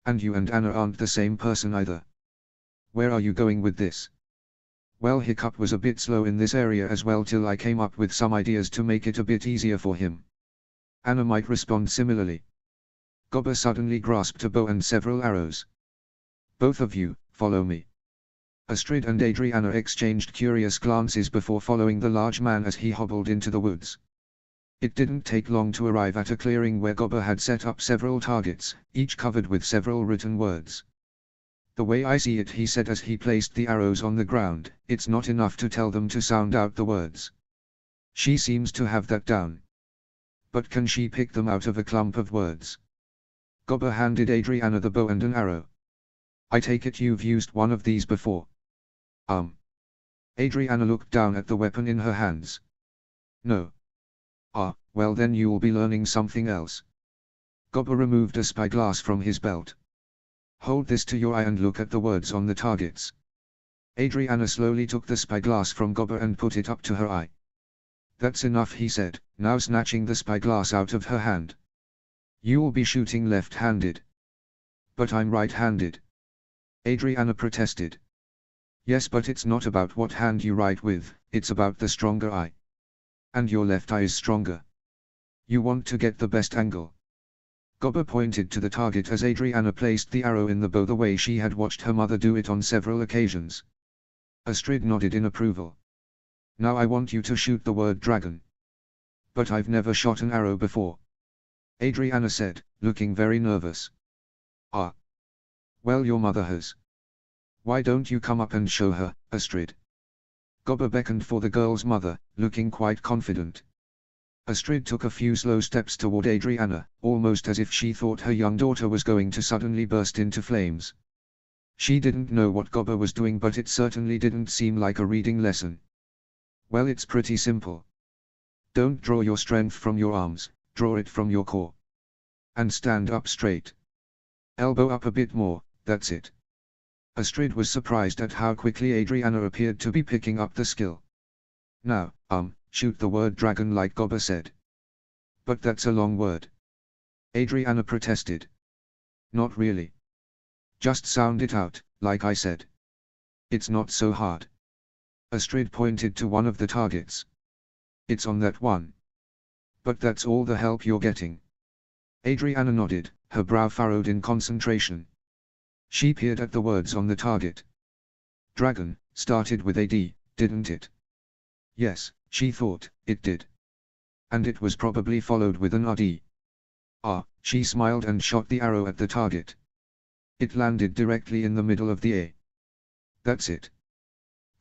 And you and Anna aren't the same person either. Where are you going with this? Well, Hiccup was a bit slow in this area as well till I came up with some ideas to make it a bit easier for him. Anna might respond similarly. Gobber suddenly grasped a bow and several arrows. Both of you, follow me. Astrid and Adriana exchanged curious glances before following the large man as he hobbled into the woods. It didn't take long to arrive at a clearing where Gobber had set up several targets, each covered with several written words. The way I see it, he said as he placed the arrows on the ground, it's not enough to tell them to sound out the words. She seems to have that down. But can she pick them out of a clump of words? Gobber handed Adriana the bow and an arrow. I take it you've used one of these before. Adriana looked down at the weapon in her hands. No. Ah, well then you'll be learning something else. Gobber removed a spyglass from his belt. Hold this to your eye and look at the words on the targets. Adriana slowly took the spyglass from Gobber and put it up to her eye. That's enough, he said, now snatching the spyglass out of her hand. You'll be shooting left-handed. But I'm right-handed. Adriana protested. Yes, but it's not about what hand you write with, it's about the stronger eye. And your left eye is stronger. You want to get the best angle. Gobber pointed to the target as Adriana placed the arrow in the bow the way she had watched her mother do it on several occasions. Astrid nodded in approval. Now I want you to shoot the word dragon. But I've never shot an arrow before. Adriana said, looking very nervous. Ah. Well, your mother has. Why don't you come up and show her, Astrid? Gobber beckoned for the girl's mother, looking quite confident. Astrid took a few slow steps toward Adriana, almost as if she thought her young daughter was going to suddenly burst into flames. She didn't know what Gobber was doing, but it certainly didn't seem like a reading lesson. Well, it's pretty simple. Don't draw your strength from your arms, draw it from your core. And stand up straight. Elbow up a bit more, that's it. Astrid was surprised at how quickly Adriana appeared to be picking up the skill. Now, shoot the word dragon like Gobber said. But that's a long word. Adriana protested. Not really. Just sound it out, like I said. It's not so hard. Astrid pointed to one of the targets. It's on that one. But that's all the help you're getting. Adriana nodded, her brow furrowed in concentration. She peered at the words on the target. Dragon started with a D, didn't it? Yes, she thought, it did. And it was probably followed with an RD. Ah, she smiled and shot the arrow at the target. It landed directly in the middle of the A. That's it.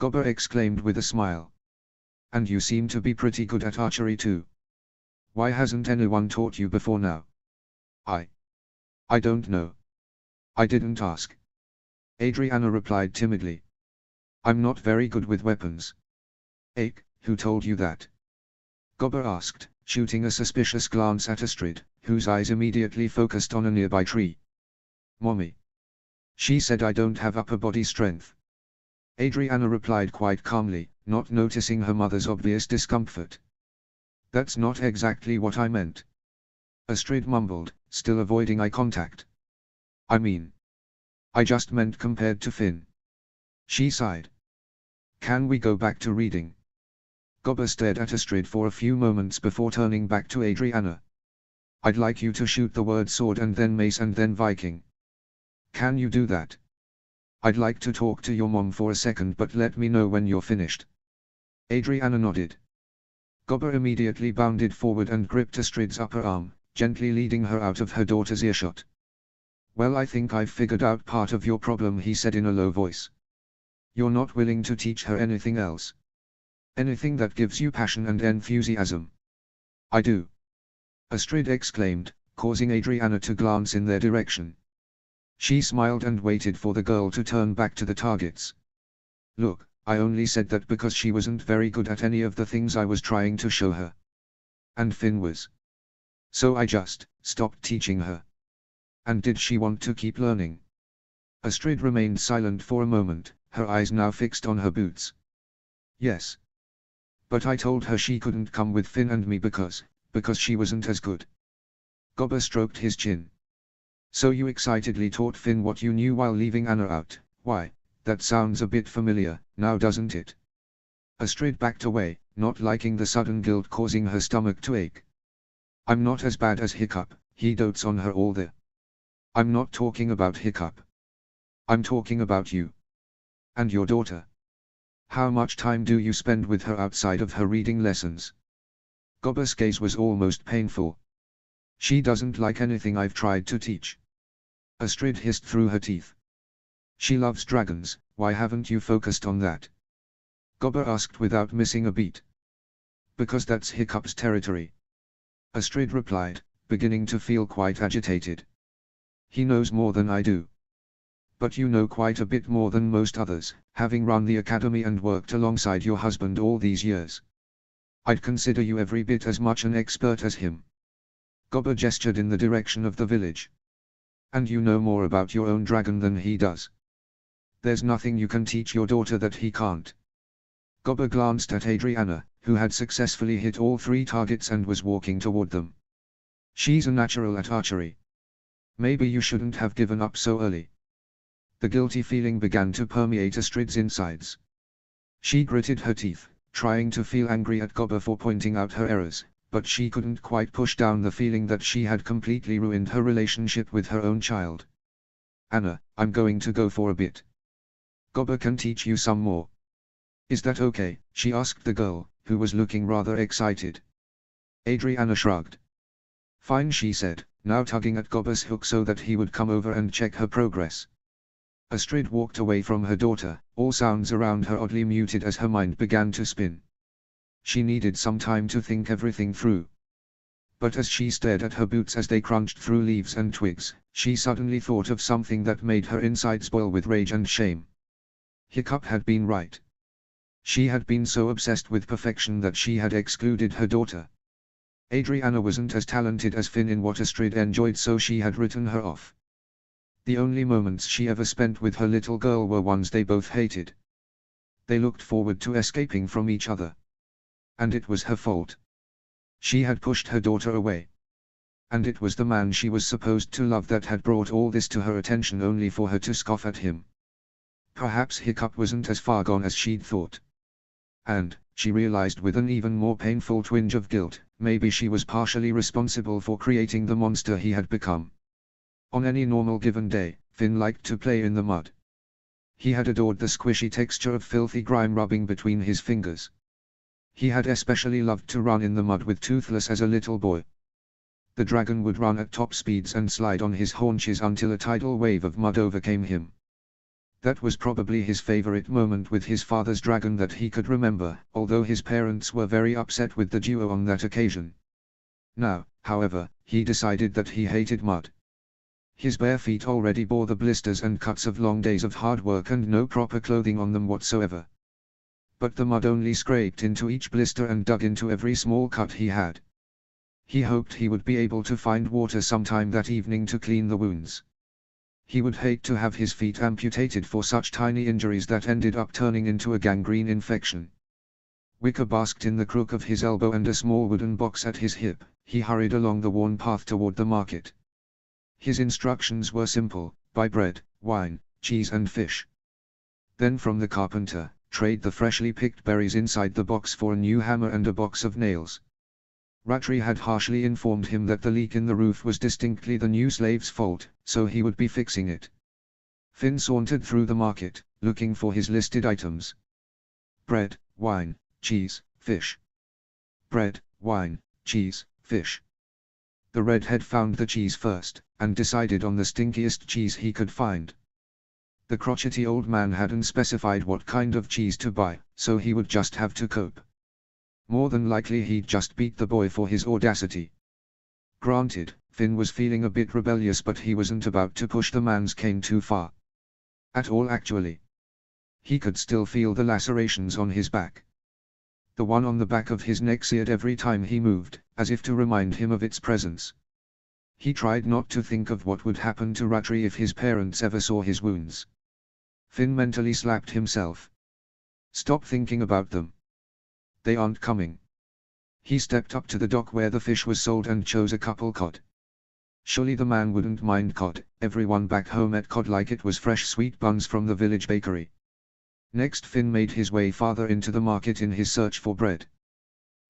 Gobber exclaimed with a smile. And you seem to be pretty good at archery too. Why hasn't anyone taught you before now? I don't know. I didn't ask. Adriana replied timidly. I'm not very good with weapons. Ake, who told you that? Gobber asked, shooting a suspicious glance at Astrid, whose eyes immediately focused on a nearby tree. Mommy. She said I don't have upper body strength. Adriana replied quite calmly, not noticing her mother's obvious discomfort. That's not exactly what I meant. Astrid mumbled, still avoiding eye contact. I mean. I just meant compared to Finn. She sighed. Can we go back to reading? Gobber stared at Astrid for a few moments before turning back to Adriana. I'd like you to shoot the word sword and then mace and then Viking. Can you do that? I'd like to talk to your mom for a second, but let me know when you're finished. Adriana nodded. Gobber immediately bounded forward and gripped Astrid's upper arm, gently leading her out of her daughter's earshot. Well, I think I've figured out part of your problem, he said in a low voice. You're not willing to teach her anything else. Anything that gives you passion and enthusiasm. I do. Astrid exclaimed, causing Adriana to glance in their direction. She smiled and waited for the girl to turn back to the targets. Look, I only said that because she wasn't very good at any of the things I was trying to show her. And Finn was. So I just stopped teaching her. And did she want to keep learning? Astrid remained silent for a moment, her eyes now fixed on her boots. Yes. But I told her she couldn't come with Finn and me because she wasn't as good. Gobber stroked his chin. So you excitedly taught Finn what you knew while leaving Anna out. Why, that sounds a bit familiar, now doesn't it? Astrid backed away, not liking the sudden guilt causing her stomach to ache. I'm not as bad as Hiccup, he dotes on her all the. I'm not talking about Hiccup. I'm talking about you. And your daughter. How much time do you spend with her outside of her reading lessons? Gobber's gaze was almost painful. She doesn't like anything I've tried to teach. Astrid hissed through her teeth. She loves dragons, why haven't you focused on that? Gobber asked without missing a beat. Because that's Hiccup's territory. Astrid replied, beginning to feel quite agitated. He knows more than I do. But you know quite a bit more than most others, having run the academy and worked alongside your husband all these years. I'd consider you every bit as much an expert as him. Gobber gestured in the direction of the village. And you know more about your own dragon than he does. There's nothing you can teach your daughter that he can't. Gobber glanced at Adriana, who had successfully hit all 3 targets and was walking toward them. She's a natural at archery. Maybe you shouldn't have given up so early. The guilty feeling began to permeate Astrid's insides. She gritted her teeth, trying to feel angry at Gobber for pointing out her errors, but she couldn't quite push down the feeling that she had completely ruined her relationship with her own child. Anna, I'm going to go for a bit. Gobber can teach you some more. Is that okay? She asked the girl, who was looking rather excited. Adriana shrugged. Fine, she said, now tugging at Gobber's hook so that he would come over and check her progress. Astrid walked away from her daughter, all sounds around her oddly muted as her mind began to spin. She needed some time to think everything through. But as she stared at her boots as they crunched through leaves and twigs, she suddenly thought of something that made her insides boil with rage and shame. Hiccup had been right. She had been so obsessed with perfection that she had excluded her daughter. Adriana wasn't as talented as Finn in what Astrid enjoyed, so she had written her off. The only moments she ever spent with her little girl were ones they both hated. They looked forward to escaping from each other. And it was her fault. She had pushed her daughter away. And it was the man she was supposed to love that had brought all this to her attention only for her to scoff at him. Perhaps Hiccup wasn't as far gone as she'd thought. And, she realized with an even more painful twinge of guilt, maybe she was partially responsible for creating the monster he had become. On any normal given day, Finn liked to play in the mud. He had adored the squishy texture of filthy grime rubbing between his fingers. He had especially loved to run in the mud with Toothless as a little boy. The dragon would run at top speeds and slide on his haunches until a tidal wave of mud overcame him. That was probably his favorite moment with his father's dragon that he could remember, although his parents were very upset with the duo on that occasion. Now, however, he decided that he hated mud. His bare feet already bore the blisters and cuts of long days of hard work and no proper clothing on them whatsoever. But the mud only scraped into each blister and dug into every small cut he had. He hoped he would be able to find water sometime that evening to clean the wounds. He would hate to have his feet amputated for such tiny injuries that ended up turning into a gangrene infection. Wicker basked in the crook of his elbow and a small wooden box at his hip. He hurried along the worn path toward the market. His instructions were simple: buy bread, wine, cheese and fish. Then from the carpenter, trade the freshly picked berries inside the box for a new hammer and a box of nails. Rattray had harshly informed him that the leak in the roof was distinctly the new slave's fault, so he would be fixing it. Finn sauntered through the market, looking for his listed items. Bread, wine, cheese, fish. Bread, wine, cheese, fish. The redhead found the cheese first, and decided on the stinkiest cheese he could find. The crotchety old man hadn't specified what kind of cheese to buy, so he would just have to cope. More than likely he'd just beat the boy for his audacity. Granted, Finn was feeling a bit rebellious, but he wasn't about to push the man's cane too far. At all, actually. He could still feel the lacerations on his back. The one on the back of his neck seared every time he moved, as if to remind him of its presence. He tried not to think of what would happen to Rattray if his parents ever saw his wounds. Finn mentally slapped himself. Stop thinking about them. They aren't coming. He stepped up to the dock where the fish was sold and chose a couple cod. Surely the man wouldn't mind cod, everyone back home ate cod like it was fresh sweet buns from the village bakery. Next Finn made his way farther into the market in his search for bread.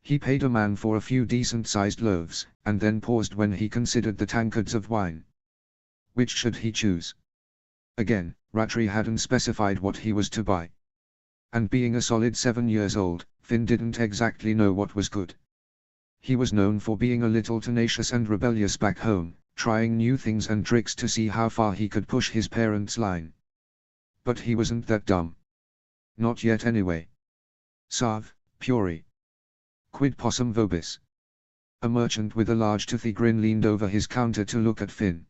He paid a man for a few decent-sized loaves, and then paused when he considered the tankards of wine. Which should he choose? Again, Rattray hadn't specified what he was to buy. And being a solid 7 years old, Finn didn't exactly know what was good. He was known for being a little tenacious and rebellious back home, trying new things and tricks to see how far he could push his parents' line. But he wasn't that dumb. Not yet anyway. Salve, puri. Quid possum vobis? A merchant with a large toothy grin leaned over his counter to look at Finn.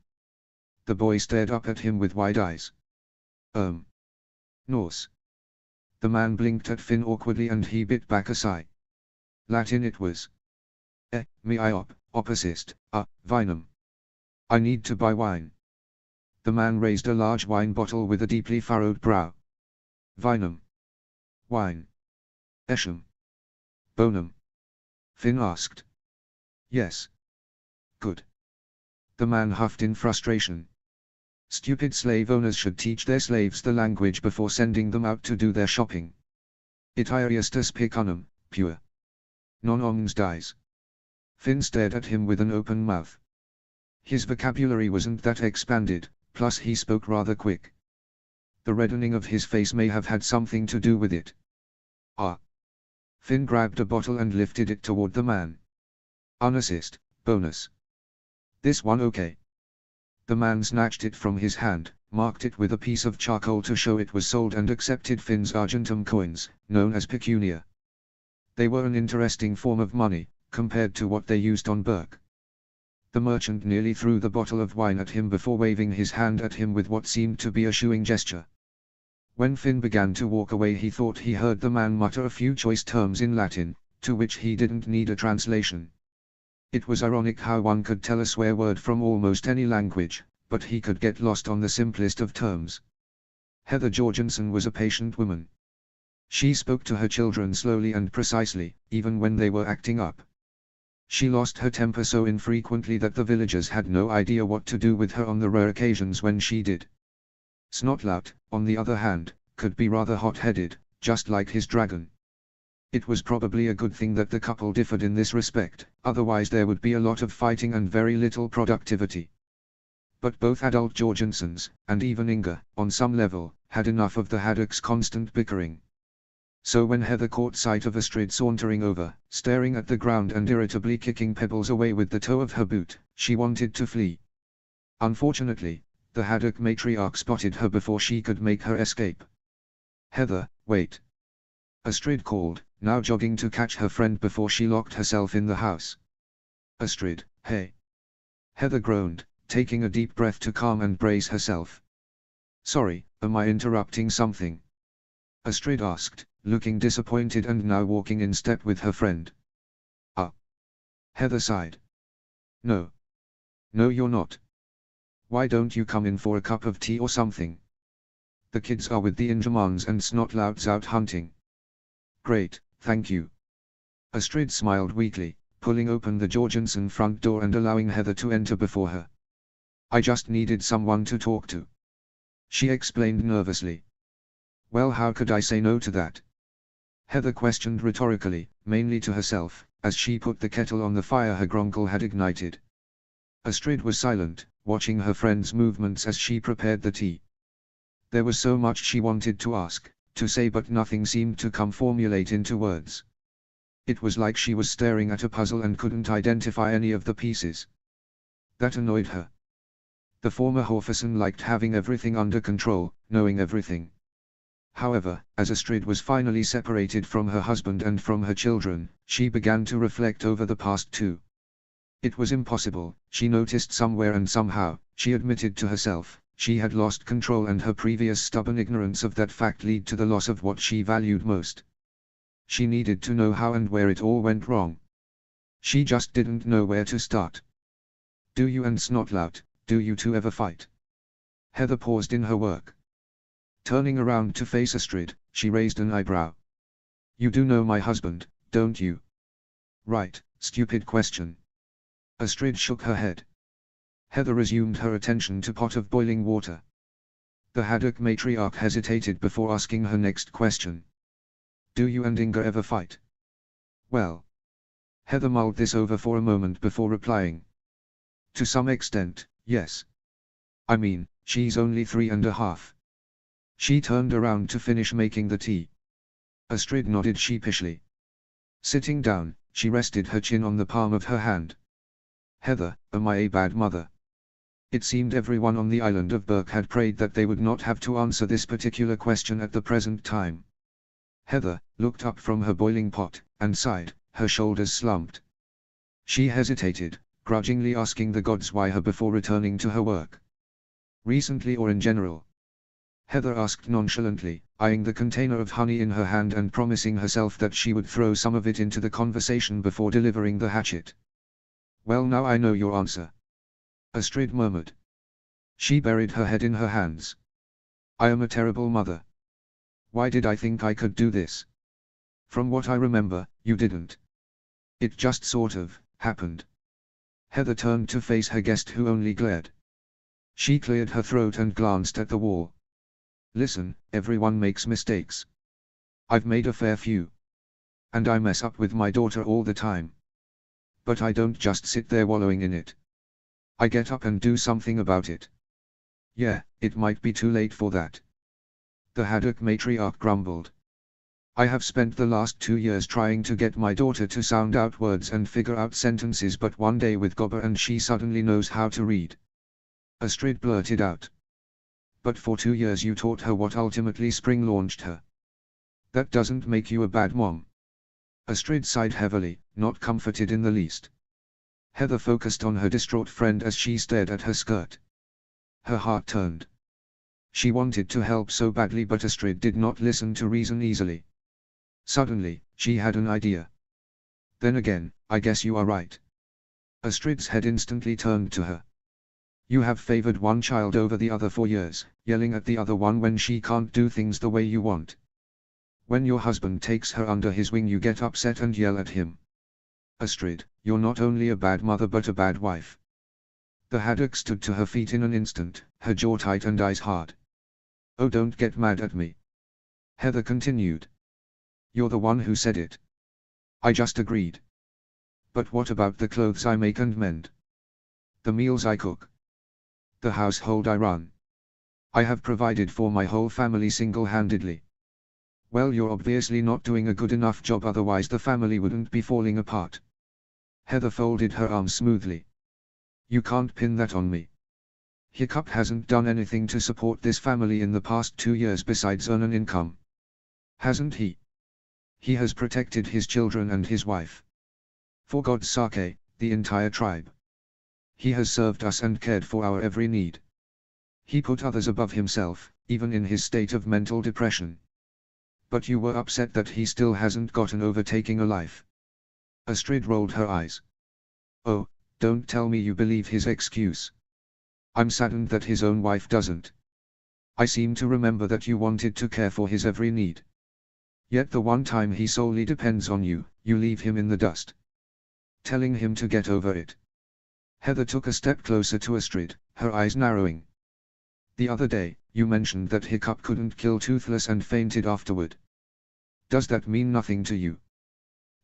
The boy stared up at him with wide eyes. Norse. The man blinked at Finn awkwardly and he bit back a sigh. Latin it was. Me opposist, vinum. I need to buy wine. The man raised a large wine bottle with a deeply furrowed brow. Vinum. Wine. Esham. Bonum. Finn asked. Yes. Good. The man huffed in frustration. Stupid slave owners should teach their slaves the language before sending them out to do their shopping. Itiariustus picunum, pure. Non omnes dies. Finn stared at him with an open mouth. His vocabulary wasn't that expanded, plus he spoke rather quick. The reddening of his face may have had something to do with it. Finn grabbed a bottle and lifted it toward the man. Unassist, bonus. This one okay. The man snatched it from his hand, marked it with a piece of charcoal to show it was sold and accepted Finn's argentum coins, known as pecunia. They were an interesting form of money, compared to what they used on Burke. The merchant nearly threw the bottle of wine at him before waving his hand at him with what seemed to be a shooing gesture. When Finn began to walk away he thought he heard the man mutter a few choice terms in Latin, to which he didn't need a translation. It was ironic how one could tell a swear word from almost any language, but he could get lost on the simplest of terms. Heather Jorgensen was a patient woman. She spoke to her children slowly and precisely, even when they were acting up. She lost her temper so infrequently that the villagers had no idea what to do with her on the rare occasions when she did. Snotlout, on the other hand, could be rather hot-headed, just like his dragon. It was probably a good thing that the couple differed in this respect, otherwise there would be a lot of fighting and very little productivity. But both adult Jorgensens, and even Inga, on some level, had enough of the Haddock's constant bickering. So when Heather caught sight of Astrid sauntering over, staring at the ground and irritably kicking pebbles away with the toe of her boot, she wanted to flee. Unfortunately, the Haddock matriarch spotted her before she could make her escape. Heather, wait. Astrid called, now jogging to catch her friend before she locked herself in the house. Astrid, hey. Heather groaned, taking a deep breath to calm and brace herself. Sorry, am I interrupting something? Astrid asked, looking disappointed and now walking in step with her friend. Heather sighed. No. No, you're not. Why don't you come in for a cup of tea or something? The kids are with the Ingermans and Snotlouts out hunting. Great, thank you. Astrid smiled weakly, pulling open the Jorgensen front door and allowing Heather to enter before her. I just needed someone to talk to. She explained nervously. Well, how could I say no to that? Heather questioned rhetorically, mainly to herself, as she put the kettle on the fire her gronkle had ignited. Astrid was silent, watching her friend's movements as she prepared the tea. There was so much she wanted to ask, to say, but nothing seemed to formulate into words. It was like she was staring at a puzzle and couldn't identify any of the pieces. That annoyed her. The former Horferson liked having everything under control, knowing everything. However, as Astrid was finally separated from her husband and from her children, she began to reflect over the past too. It was impossible, she noticed somewhere, and somehow, she admitted to herself, she had lost control, and her previous stubborn ignorance of that fact led to the loss of what she valued most. She needed to know how and where it all went wrong. She just didn't know where to start. Do you and Snotlout, do you two ever fight? Heather paused in her work. Turning around to face Astrid, she raised an eyebrow. You do know my husband, don't you? Right, stupid question. Astrid shook her head. Heather resumed her attention to pot of boiling water. The haddock matriarch hesitated before asking her next question. Do you and Inga ever fight? Well. Heather mulled this over for a moment before replying. To some extent, yes. I mean, she's only 3.5. She turned around to finish making the tea. Astrid nodded sheepishly. Sitting down, she rested her chin on the palm of her hand. Heather, am I a bad mother? It seemed everyone on the island of Berk had prayed that they would not have to answer this particular question at the present time. Heather looked up from her boiling pot, and sighed, her shoulders slumped. She hesitated, grudgingly asking the gods why her before returning to her work. Recently or in general? Heather asked nonchalantly, eyeing the container of honey in her hand and promising herself that she would throw some of it into the conversation before delivering the hatchet. Well, now I know your answer. Astrid murmured. She buried her head in her hands. I am a terrible mother. Why did I think I could do this? From what I remember, you didn't. It just sort of happened. Heather turned to face her guest, who only glared. She cleared her throat and glanced at the wall. Listen, everyone makes mistakes. I've made a fair few. And I mess up with my daughter all the time. But I don't just sit there wallowing in it. I get up and do something about it. Yeah, it might be too late for that. The haddock matriarch grumbled. I have spent the last 2 years trying to get my daughter to sound out words and figure out sentences, but one day with Gobber and she suddenly knows how to read. Astrid blurted out. But for 2 years you taught her what ultimately spring launched her. That doesn't make you a bad mom. Astrid sighed heavily, not comforted in the least. Heather focused on her distraught friend as she stared at her skirt. Her heart turned. She wanted to help so badly, but Astrid did not listen to reason easily. Suddenly, she had an idea. Then again, I guess you are right. Astrid's head instantly turned to her. You have favored one child over the other for years, yelling at the other one when she can't do things the way you want. When your husband takes her under his wing, you get upset and yell at him. Astrid, you're not only a bad mother but a bad wife. The haddock stood to her feet in an instant, her jaw tight and eyes hard. Oh, don't get mad at me. Heather continued. You're the one who said it. I just agreed. But what about the clothes I make and mend? The meals I cook? The household I run? I have provided for my whole family single-handedly. Well, you're obviously not doing a good enough job, otherwise the family wouldn't be falling apart. Heather folded her arms smoothly. You can't pin that on me. Hiccup hasn't done anything to support this family in the past 2 years besides earn an income. Hasn't he? He has protected his children and his wife. For God's sake, the entire tribe. He has served us and cared for our every need. He put others above himself, even in his state of mental depression. But you were upset that he still hasn't gotten over taking a life. Astrid rolled her eyes. Oh, don't tell me you believe his excuse. I'm saddened that his own wife doesn't. I seem to remember that you wanted to care for his every need. Yet the one time he solely depends on you, you leave him in the dust. Telling him to get over it. Heather took a step closer to Astrid, her eyes narrowing. The other day, you mentioned that Hiccup couldn't kill Toothless and fainted afterward. Does that mean nothing to you?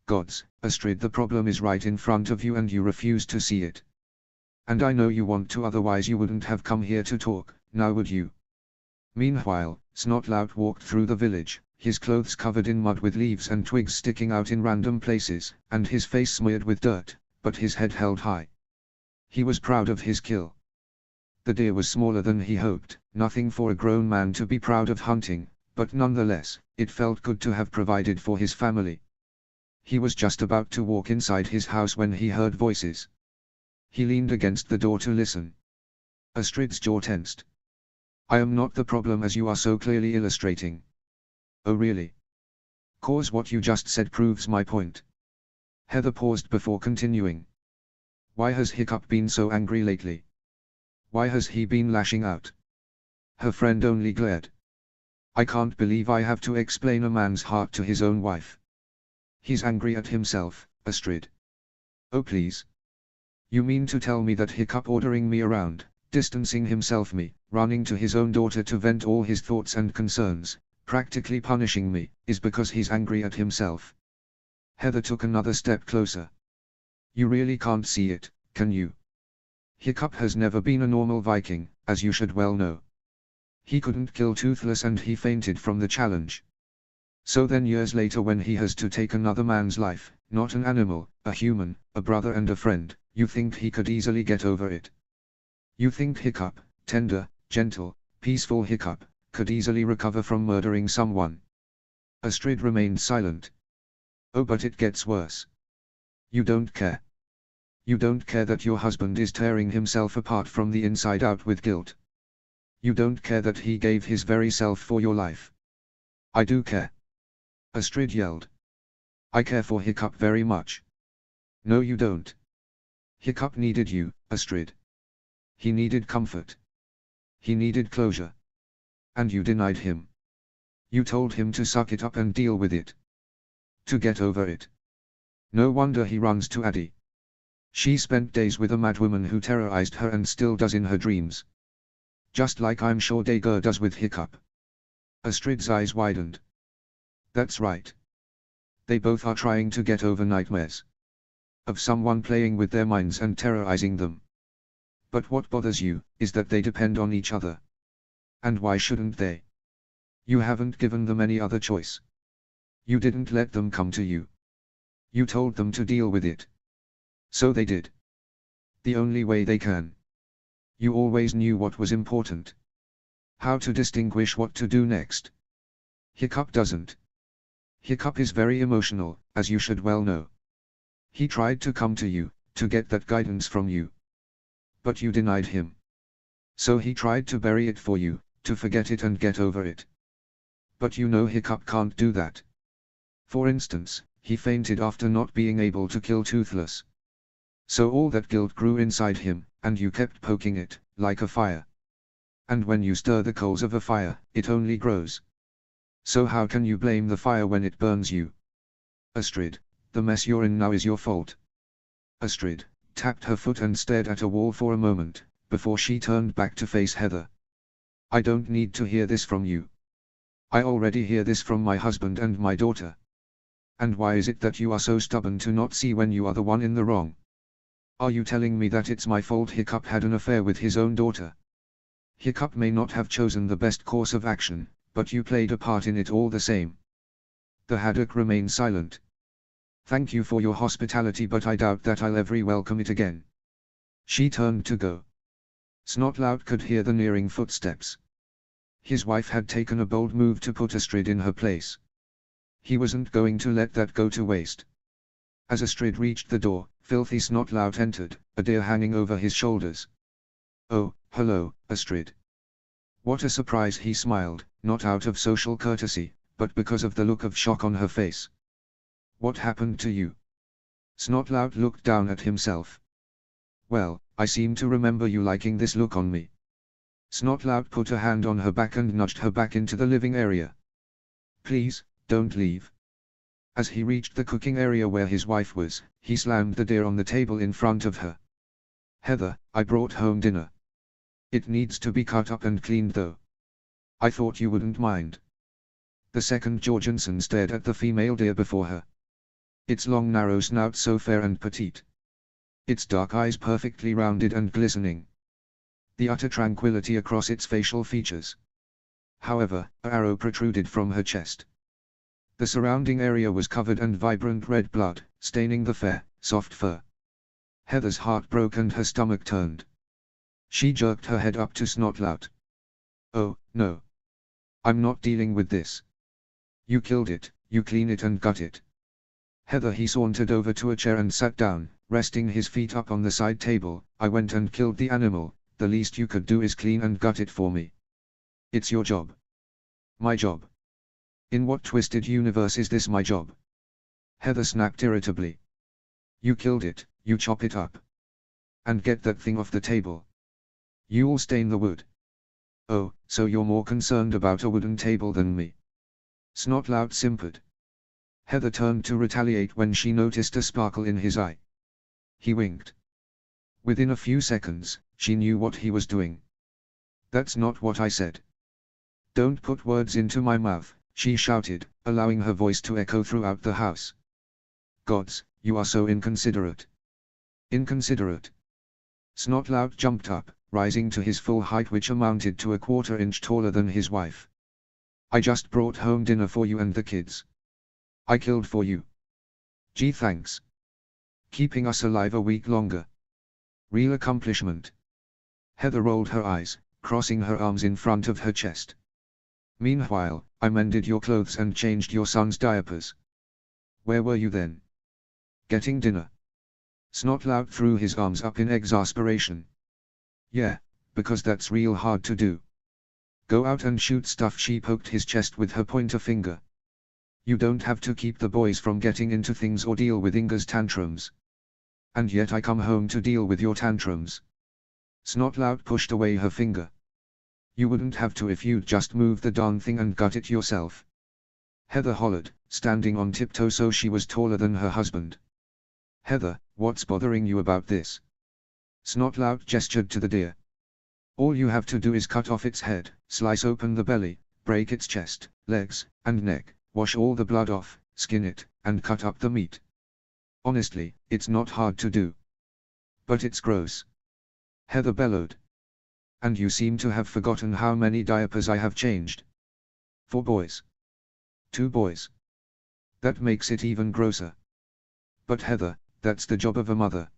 Gods, Astrid, the problem is right in front of you and you refuse to see it. And I know you want to, otherwise you wouldn't have come here to talk, now would you? Meanwhile, Snotlout walked through the village, his clothes covered in mud with leaves and twigs sticking out in random places, and his face smeared with dirt, but his head held high. He was proud of his kill. The deer was smaller than he hoped, nothing for a grown man to be proud of hunting, but nonetheless, it felt good to have provided for his family. He was just about to walk inside his house when he heard voices. He leaned against the door to listen. Astrid's jaw tensed. I am not the problem, as you are so clearly illustrating. Oh really? 'Cause what you just said proves my point. Heather paused before continuing. Why has Hiccup been so angry lately? Why has he been lashing out? Her friend only glared. I can't believe I have to explain a man's heart to his own wife. He's angry at himself, Astrid. Oh please. You mean to tell me that Hiccup ordering me around, distancing himself me, running to his own daughter to vent all his thoughts and concerns, practically punishing me, is because he's angry at himself? Heather took another step closer. You really can't see it, can you? Hiccup has never been a normal Viking, as you should well know. He couldn't kill Toothless and he fainted from the challenge. So then years later when he has to take another man's life, not an animal, a human, a brother and a friend, you think he could easily get over it? You think Hiccup, tender, gentle, peaceful Hiccup, could easily recover from murdering someone? Astrid remained silent. Oh, but it gets worse. You don't care. You don't care that your husband is tearing himself apart from the inside out with guilt. You don't care that he gave his very self for your life. I do care. Astrid yelled. I care for Hiccup very much. No you don't. Hiccup needed you, Astrid. He needed comfort. He needed closure. And you denied him. You told him to suck it up and deal with it. To get over it. No wonder he runs to Addie. She spent days with a madwoman who terrorized her and still does in her dreams. Just like I'm sure Dager does with Hiccup. Astrid's eyes widened. That's right. They both are trying to get over nightmares. Of someone playing with their minds and terrorizing them. But what bothers you, is that they depend on each other. And why shouldn't they? You haven't given them any other choice. You didn't let them come to you. You told them to deal with it. So they did. The only way they can. You always knew what was important. How to distinguish what to do next. Hiccup doesn't. Hiccup is very emotional, as you should well know. He tried to come to you, to get that guidance from you. But you denied him. So he tried to bury it for you, to forget it and get over it. But you know Hiccup can't do that. For instance, he fainted after not being able to kill Toothless. So all that guilt grew inside him, and you kept poking it, like a fire. And when you stir the coals of a fire, it only grows. So how can you blame the fire when it burns you? Astrid, the mess you're in now is your fault. Astrid tapped her foot and stared at a wall for a moment, before she turned back to face Heather. I don't need to hear this from you. I already hear this from my husband and my daughter. And why is it that you are so stubborn to not see when you are the one in the wrong? Are you telling me that it's my fault Hiccup had an affair with his own daughter? Hiccup may not have chosen the best course of action, but you played a part in it all the same. The haddock remained silent. Thank you for your hospitality, but I doubt that I'll ever welcome it again. She turned to go. Snotlout could hear the nearing footsteps. His wife had taken a bold move to put Astrid in her place. He wasn't going to let that go to waste. As Astrid reached the door, filthy Snotlout entered, a deer hanging over his shoulders. Oh, hello, Astrid. What a surprise, he smiled, not out of social courtesy, but because of the look of shock on her face. What happened to you? Snotlout looked down at himself. Well, I seem to remember you liking this look on me. Snotlout put a hand on her back and nudged her back into the living area. Please, don't leave. As he reached the cooking area where his wife was, he slammed the deer on the table in front of her. Heather, I brought home dinner. It needs to be cut up and cleaned though. I thought you wouldn't mind. The second Jorgensen stared at the female deer before her. Its long narrow snout so fair and petite. Its dark eyes perfectly rounded and glistening. The utter tranquility across its facial features. However, an arrow protruded from her chest. The surrounding area was covered in vibrant red blood, staining the fair, soft fur. Heather's heart broke and her stomach turned. She jerked her head up to Snotlout. Oh, no. I'm not dealing with this. You killed it, you clean it and gut it. Heather, he sauntered over to a chair and sat down, resting his feet up on the side table. I went and killed the animal, the least you could do is clean and gut it for me. It's your job. My job. In what twisted universe is this my job? Heather snapped irritably. You killed it, you chop it up. And get that thing off the table. You'll stain the wood. Oh, so you're more concerned about a wooden table than me. Snotlout simpered. Heather turned to retaliate when she noticed a sparkle in his eye. He winked. Within a few seconds, she knew what he was doing. That's not what I said. Don't put words into my mouth, she shouted, allowing her voice to echo throughout the house. Gods, you are so inconsiderate. Inconsiderate. Snotlout jumped up, rising to his full height, which amounted to a quarter-inch taller than his wife. I just brought home dinner for you and the kids. I killed for you. Gee, thanks. Keeping us alive a week longer. Real accomplishment. Heather rolled her eyes, crossing her arms in front of her chest. Meanwhile, I mended your clothes and changed your son's diapers. Where were you then? Getting dinner. Snotlout threw his arms up in exasperation. Yeah, because that's real hard to do. Go out and shoot stuff. She poked his chest with her pointer finger. You don't have to keep the boys from getting into things or deal with Inga's tantrums. And yet I come home to deal with your tantrums. Snotlout pushed away her finger. You wouldn't have to if you'd just move the darn thing and gut it yourself. Heather hollered, standing on tiptoe so she was taller than her husband. Heather, what's bothering you about this? Snotlout gestured to the deer. All you have to do is cut off its head, slice open the belly, break its chest, legs, and neck, wash all the blood off, skin it, and cut up the meat. Honestly, it's not hard to do. But it's gross. Heather bellowed. And you seem to have forgotten how many diapers I have changed. 4 boys. 2 boys. That makes it even grosser. But Heather, that's the job of a mother.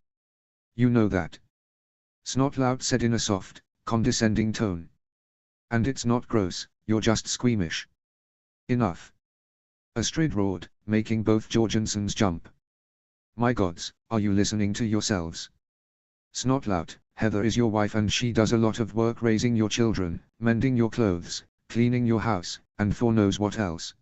You know that. Snotlout said in a soft, condescending tone. And it's not gross, you're just squeamish. Enough. Astrid roared, making both Jorgensens jump. My gods, are you listening to yourselves? Snotlout, Heather is your wife and she does a lot of work raising your children, mending your clothes, cleaning your house, and Thor knows what else.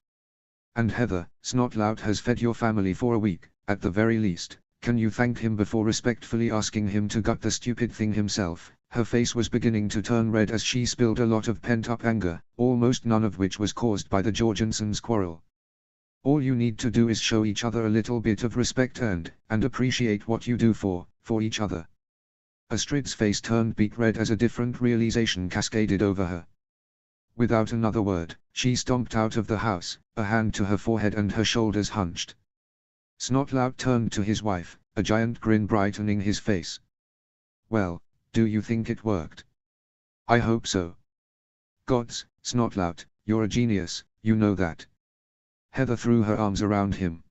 And Heather, Snotlout has fed your family for a week, at the very least. Can you thank him before respectfully asking him to gut the stupid thing himself? Her face was beginning to turn red as she spilled a lot of pent-up anger, almost none of which was caused by the Jorgensens' quarrel. All you need to do is show each other a little bit of respect and appreciate what you do for each other. Astrid's face turned beet red as a different realization cascaded over her. Without another word, she stomped out of the house, a hand to her forehead and her shoulders hunched. Snotlout turned to his wife, a giant grin brightening his face. Well, do you think it worked? I hope so. Gods, Snotlout, you're a genius, you know that. Heather threw her arms around him.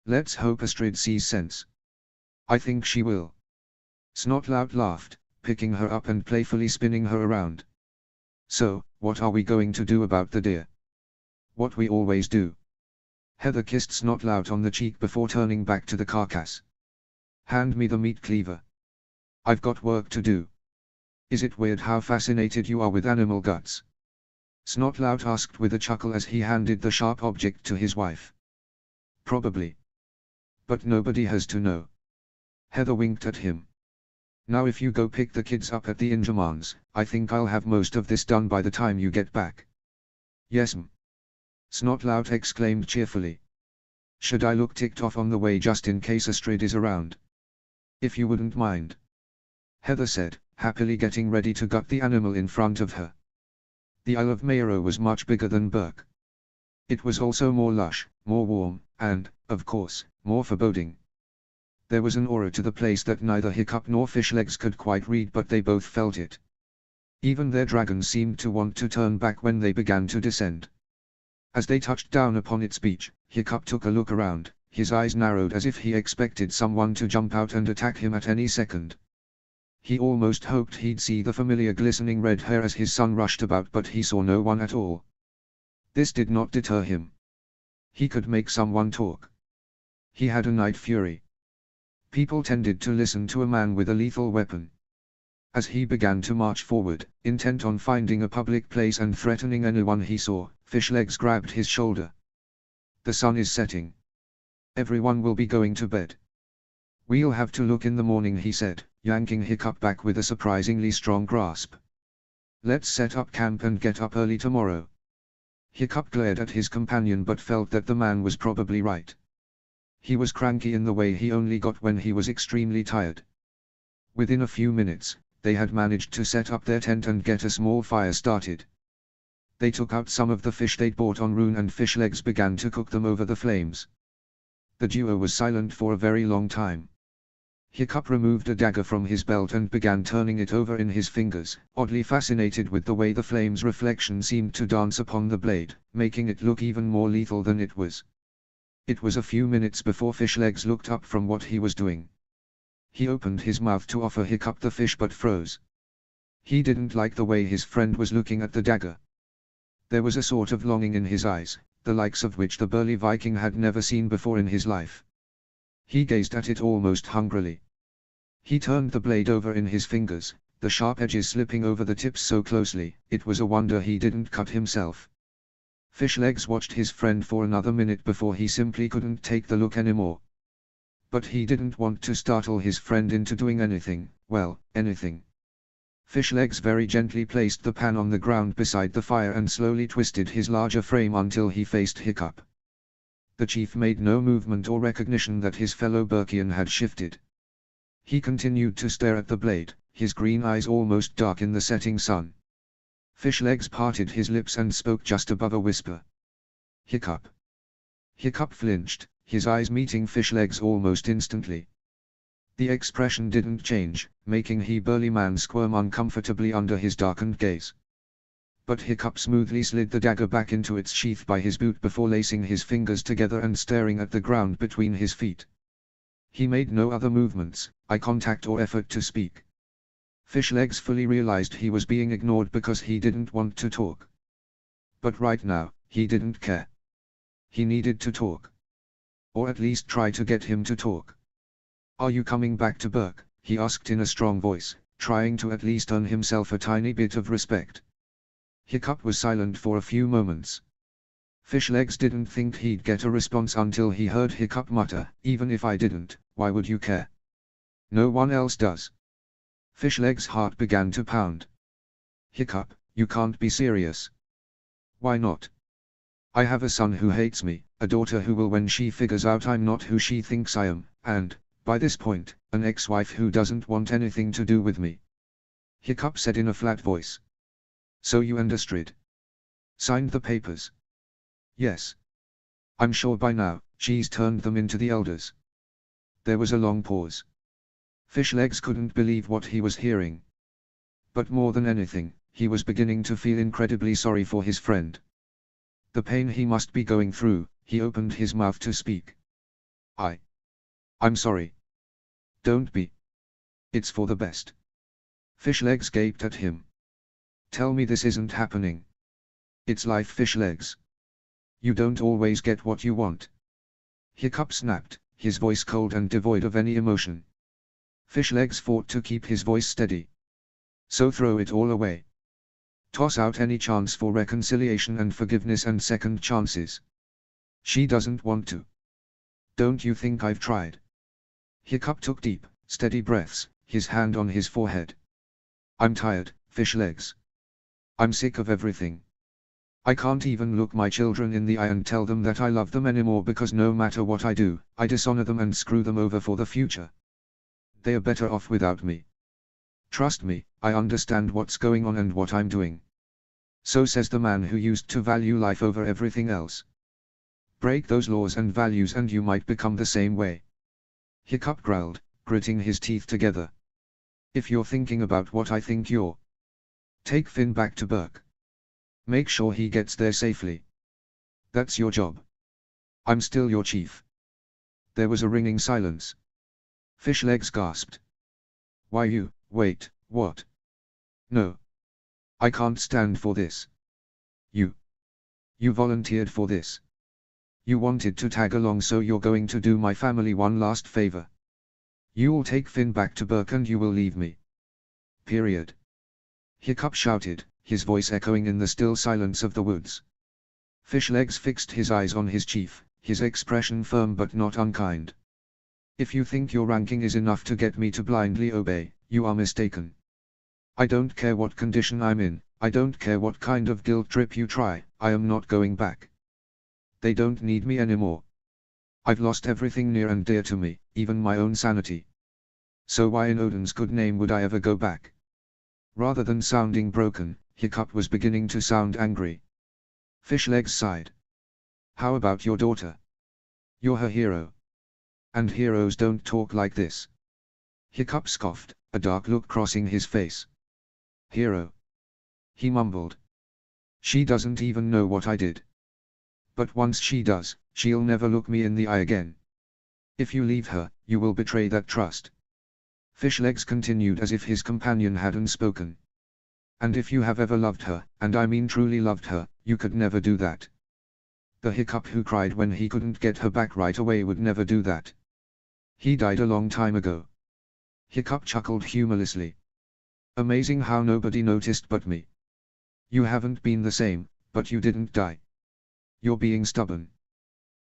Let's hope Astrid sees sense. I think she will. Snotlout laughed, picking her up and playfully spinning her around. So, what are we going to do about the deer? What we always do. Heather kissed Snotlout on the cheek before turning back to the carcass. Hand me the meat cleaver. I've got work to do. Is it weird how fascinated you are with animal guts? Snotlout asked with a chuckle as he handed the sharp object to his wife. Probably. But nobody has to know. Heather winked at him. Now if you go pick the kids up at the Ingermans, I think I'll have most of this done by the time you get back. Yes'm. Snotlout exclaimed cheerfully. Should I look ticked off on the way just in case Astrid is around? If you wouldn't mind. Heather said, happily getting ready to gut the animal in front of her. The Isle of Mayro was much bigger than Berk. It was also more lush, more warm, and, of course, more foreboding. There was an aura to the place that neither Hiccup nor Fishlegs could quite read, but they both felt it. Even their dragons seemed to want to turn back when they began to descend. As they touched down upon its beach, Hiccup took a look around, his eyes narrowed as if he expected someone to jump out and attack him at any second. He almost hoped he'd see the familiar glistening red hair as his son rushed about, but he saw no one at all. This did not deter him. He could make someone talk. He had a night fury. People tended to listen to a man with a lethal weapon. As he began to march forward, intent on finding a public place and threatening anyone he saw, Fishlegs grabbed his shoulder. The sun is setting. Everyone will be going to bed. We'll have to look in the morning, he said, yanking Hiccup back with a surprisingly strong grasp. Let's set up camp and get up early tomorrow. Hiccup glared at his companion but felt that the man was probably right. He was cranky in the way he only got when he was extremely tired. Within a few minutes, they had managed to set up their tent and get a small fire started. They took out some of the fish they'd bought on Rune and fish legs began to cook them over the flames. The duo was silent for a very long time. Hiccup removed a dagger from his belt and began turning it over in his fingers, oddly fascinated with the way the flame's reflection seemed to dance upon the blade, making it look even more lethal than it was. It was a few minutes before Fish Legs looked up from what he was doing. He opened his mouth to offer Hiccup the fish but froze. He didn't like the way his friend was looking at the dagger. There was a sort of longing in his eyes, the likes of which the burly Viking had never seen before in his life. He gazed at it almost hungrily. He turned the blade over in his fingers, the sharp edges slipping over the tips so closely, it was a wonder he didn't cut himself. Fish Legs watched his friend for another minute before he simply couldn't take the look anymore. But he didn't want to startle his friend into doing anything, well, anything. Fish Legs very gently placed the pan on the ground beside the fire and slowly twisted his larger frame until he faced Hiccup. The chief made no movement or recognition that his fellow Burkian had shifted. He continued to stare at the blade, his green eyes almost dark in the setting sun. Fish Legs parted his lips and spoke just above a whisper. Hiccup. Hiccup flinched, his eyes meeting Fish Legs almost instantly. The expression didn't change, making the burly man squirm uncomfortably under his darkened gaze. But Hiccup smoothly slid the dagger back into its sheath by his boot before lacing his fingers together and staring at the ground between his feet. He made no other movements, eye contact or effort to speak. Fish Legs fully realized he was being ignored because he didn't want to talk. But right now, he didn't care. He needed to talk. Or at least try to get him to talk. "Are you coming back to Burke?" he asked in a strong voice, trying to at least earn himself a tiny bit of respect. Hiccup was silent for a few moments. Fish Legs didn't think he'd get a response until he heard Hiccup mutter, "Even if I didn't, why would you care? No one else does." Fish Legs' heart began to pound. "Hiccup, you can't be serious." "Why not? I have a son who hates me, a daughter who will when she figures out I'm not who she thinks I am, and, by this point, an ex-wife who doesn't want anything to do with me." Hiccup said in a flat voice. "So you and Astrid signed the papers?" "Yes. I'm sure by now, she's turned them into the elders." There was a long pause. Fish Legs couldn't believe what he was hearing. But more than anything, he was beginning to feel incredibly sorry for his friend. The pain he must be going through, he opened his mouth to speak. I'm sorry. Don't be. It's for the best." Fish Legs gaped at him. "Tell me this isn't happening. It's life, Fish Legs. You don't always get what you want." Hiccup snapped, his voice cold and devoid of any emotion. Fish Legs fought to keep his voice steady. "So throw it all away. Toss out any chance for reconciliation and forgiveness and second chances. She doesn't want to. Don't you think I've tried?" Hiccup took deep, steady breaths, his hand on his forehead. "I'm tired, Fish Legs. I'm sick of everything. I can't even look my children in the eye and tell them that I love them anymore because no matter what I do, I dishonor them and screw them over for the future. They are better off without me. Trust me, I understand what's going on and what I'm doing. So says the man who used to value life over everything else. Break those laws and values and you might become the same way." Hiccup growled, gritting his teeth together. "If you're thinking about what I think you're. Take Finn back to Burke. Make sure he gets there safely. That's your job. I'm still your chief." There was a ringing silence. Fish Legs gasped. "Why you, wait, what? No. I can't stand for this. You volunteered for this. You wanted to tag along, so you're going to do my family one last favor. You'll take Finn back to Burke and you will leave me. Period." Hiccup shouted, his voice echoing in the still silence of the woods. Fish Legs fixed his eyes on his chief, his expression firm but not unkind. If you think your ranking is enough to get me to blindly obey, you are mistaken. I don't care what condition I'm in, I don't care what kind of guilt trip you try, I am not going back. They don't need me anymore. I've lost everything near and dear to me, even my own sanity. So why in Odin's good name would I ever go back? Rather than sounding broken, Hiccup was beginning to sound angry. Fishlegs sighed. How about your daughter? You're her hero. And heroes don't talk like this. Hiccup scoffed, a dark look crossing his face. Hero? He mumbled. She doesn't even know what I did. But once she does, she'll never look me in the eye again. If you leave her, you will betray that trust. Fishlegs continued as if his companion hadn't spoken. And if you have ever loved her, and I mean truly loved her, you could never do that. The Hiccup who cried when he couldn't get her back right away would never do that. He died a long time ago. Hiccup chuckled humorlessly. Amazing how nobody noticed but me. You haven't been the same, but you didn't die. You're being stubborn.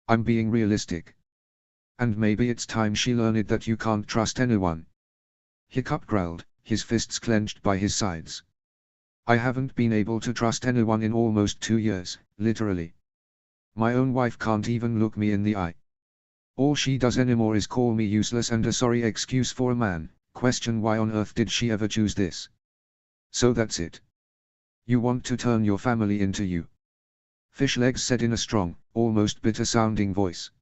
I'm being realistic. And maybe it's time she learned that you can't trust anyone. Hiccup growled, his fists clenched by his sides. I haven't been able to trust anyone in almost 2 years, literally. My own wife can't even look me in the eye. All she does anymore is call me useless and a sorry excuse for a man, question why on earth did she ever choose this. So that's it. You want to turn your family into you. Fishlegs said in a strong, almost bitter-sounding voice.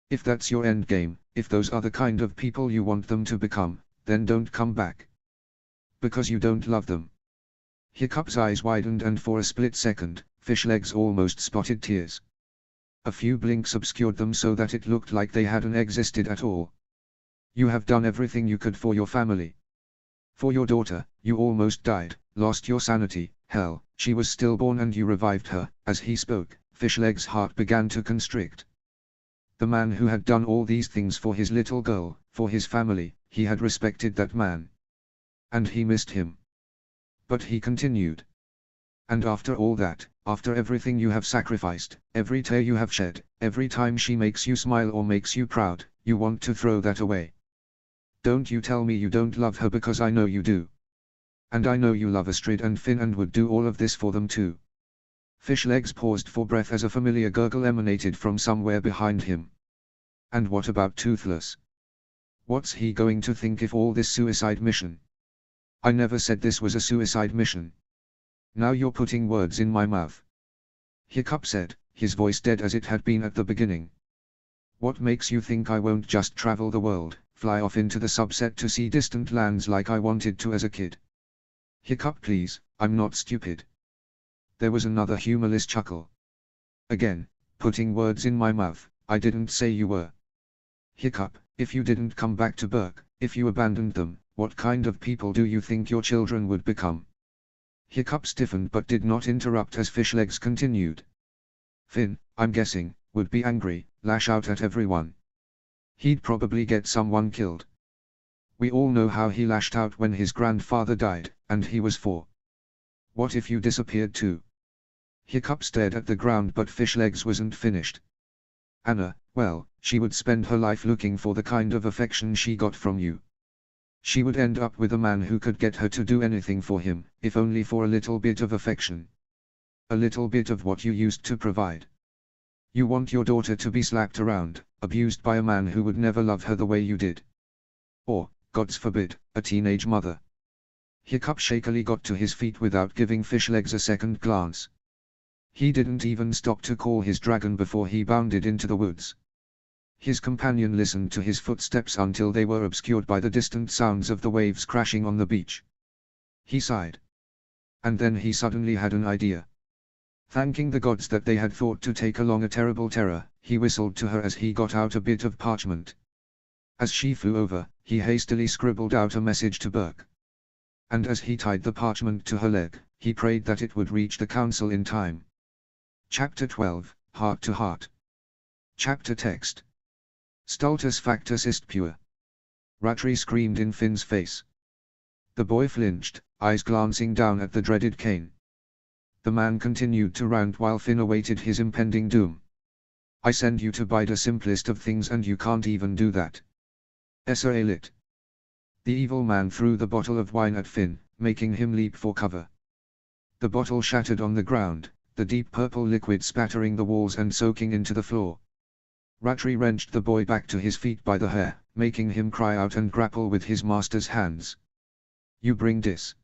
If that's your endgame, if those are the kind of people you want them to become, then don't come back. Because you don't love them. Hiccup's eyes widened and for a split second, Fishlegs almost spotted tears. A few blinks obscured them so that it looked like they hadn't existed at all. You have done everything you could for your family. For your daughter, you almost died, lost your sanity, hell, she was stillborn and you revived her. As he spoke, Fishlegs' heart began to constrict. The man who had done all these things for his little girl, for his family, he had respected that man. And he missed him. But he continued. And after all that, after everything you have sacrificed, every tear you have shed, every time she makes you smile or makes you proud, you want to throw that away. Don't you tell me you don't love her, because I know you do. And I know you love Astrid and Finn and would do all of this for them too. Fishlegs paused for breath as a familiar gurgle emanated from somewhere behind him. And what about Toothless? What's he going to think if all this suicide mission? I never said this was a suicide mission. Now you're putting words in my mouth. Hiccup said, his voice dead as it had been at the beginning. What makes you think I won't just travel the world, fly off into the subset to see distant lands like I wanted to as a kid? Hiccup, please, I'm not stupid. There was another humorless chuckle. Again, putting words in my mouth, I didn't say you were. Hiccup, if you didn't come back to Berk, if you abandoned them, what kind of people do you think your children would become? Hiccup stiffened but did not interrupt as Fishlegs continued. Finn, I'm guessing, would be angry, lash out at everyone. He'd probably get someone killed. We all know how he lashed out when his grandfather died, and he was 4. What if you disappeared too? Hiccup stared at the ground but Fishlegs wasn't finished. Anna, well, she would spend her life looking for the kind of affection she got from you. She would end up with a man who could get her to do anything for him, if only for a little bit of affection. A little bit of what you used to provide. You want your daughter to be slapped around, abused by a man who would never love her the way you did. Or, God's forbid, a teenage mother. Hiccup shakily got to his feet without giving Fishlegs a second glance. He didn't even stop to call his dragon before he bounded into the woods. His companion listened to his footsteps until they were obscured by the distant sounds of the waves crashing on the beach. He sighed. And then he suddenly had an idea. Thanking the gods that they had thought to take along a terrible terror, he whistled to her as he got out a bit of parchment. As she flew over, he hastily scribbled out a message to Berk. And as he tied the parchment to her leg, he prayed that it would reach the council in time. Chapter 12, Heart to Heart. Chapter text. Stultus factus ist pure. Rattray screamed in Finn's face. The boy flinched, eyes glancing down at the dreaded cane. The man continued to rant while Finn awaited his impending doom. I send you to buy the simplest of things and you can't even do that. Essa lit. The evil man threw the bottle of wine at Finn, making him leap for cover. The bottle shattered on the ground, the deep purple liquid spattering the walls and soaking into the floor. Rattray wrenched the boy back to his feet by the hair, making him cry out and grapple with his master's hands. You bring this.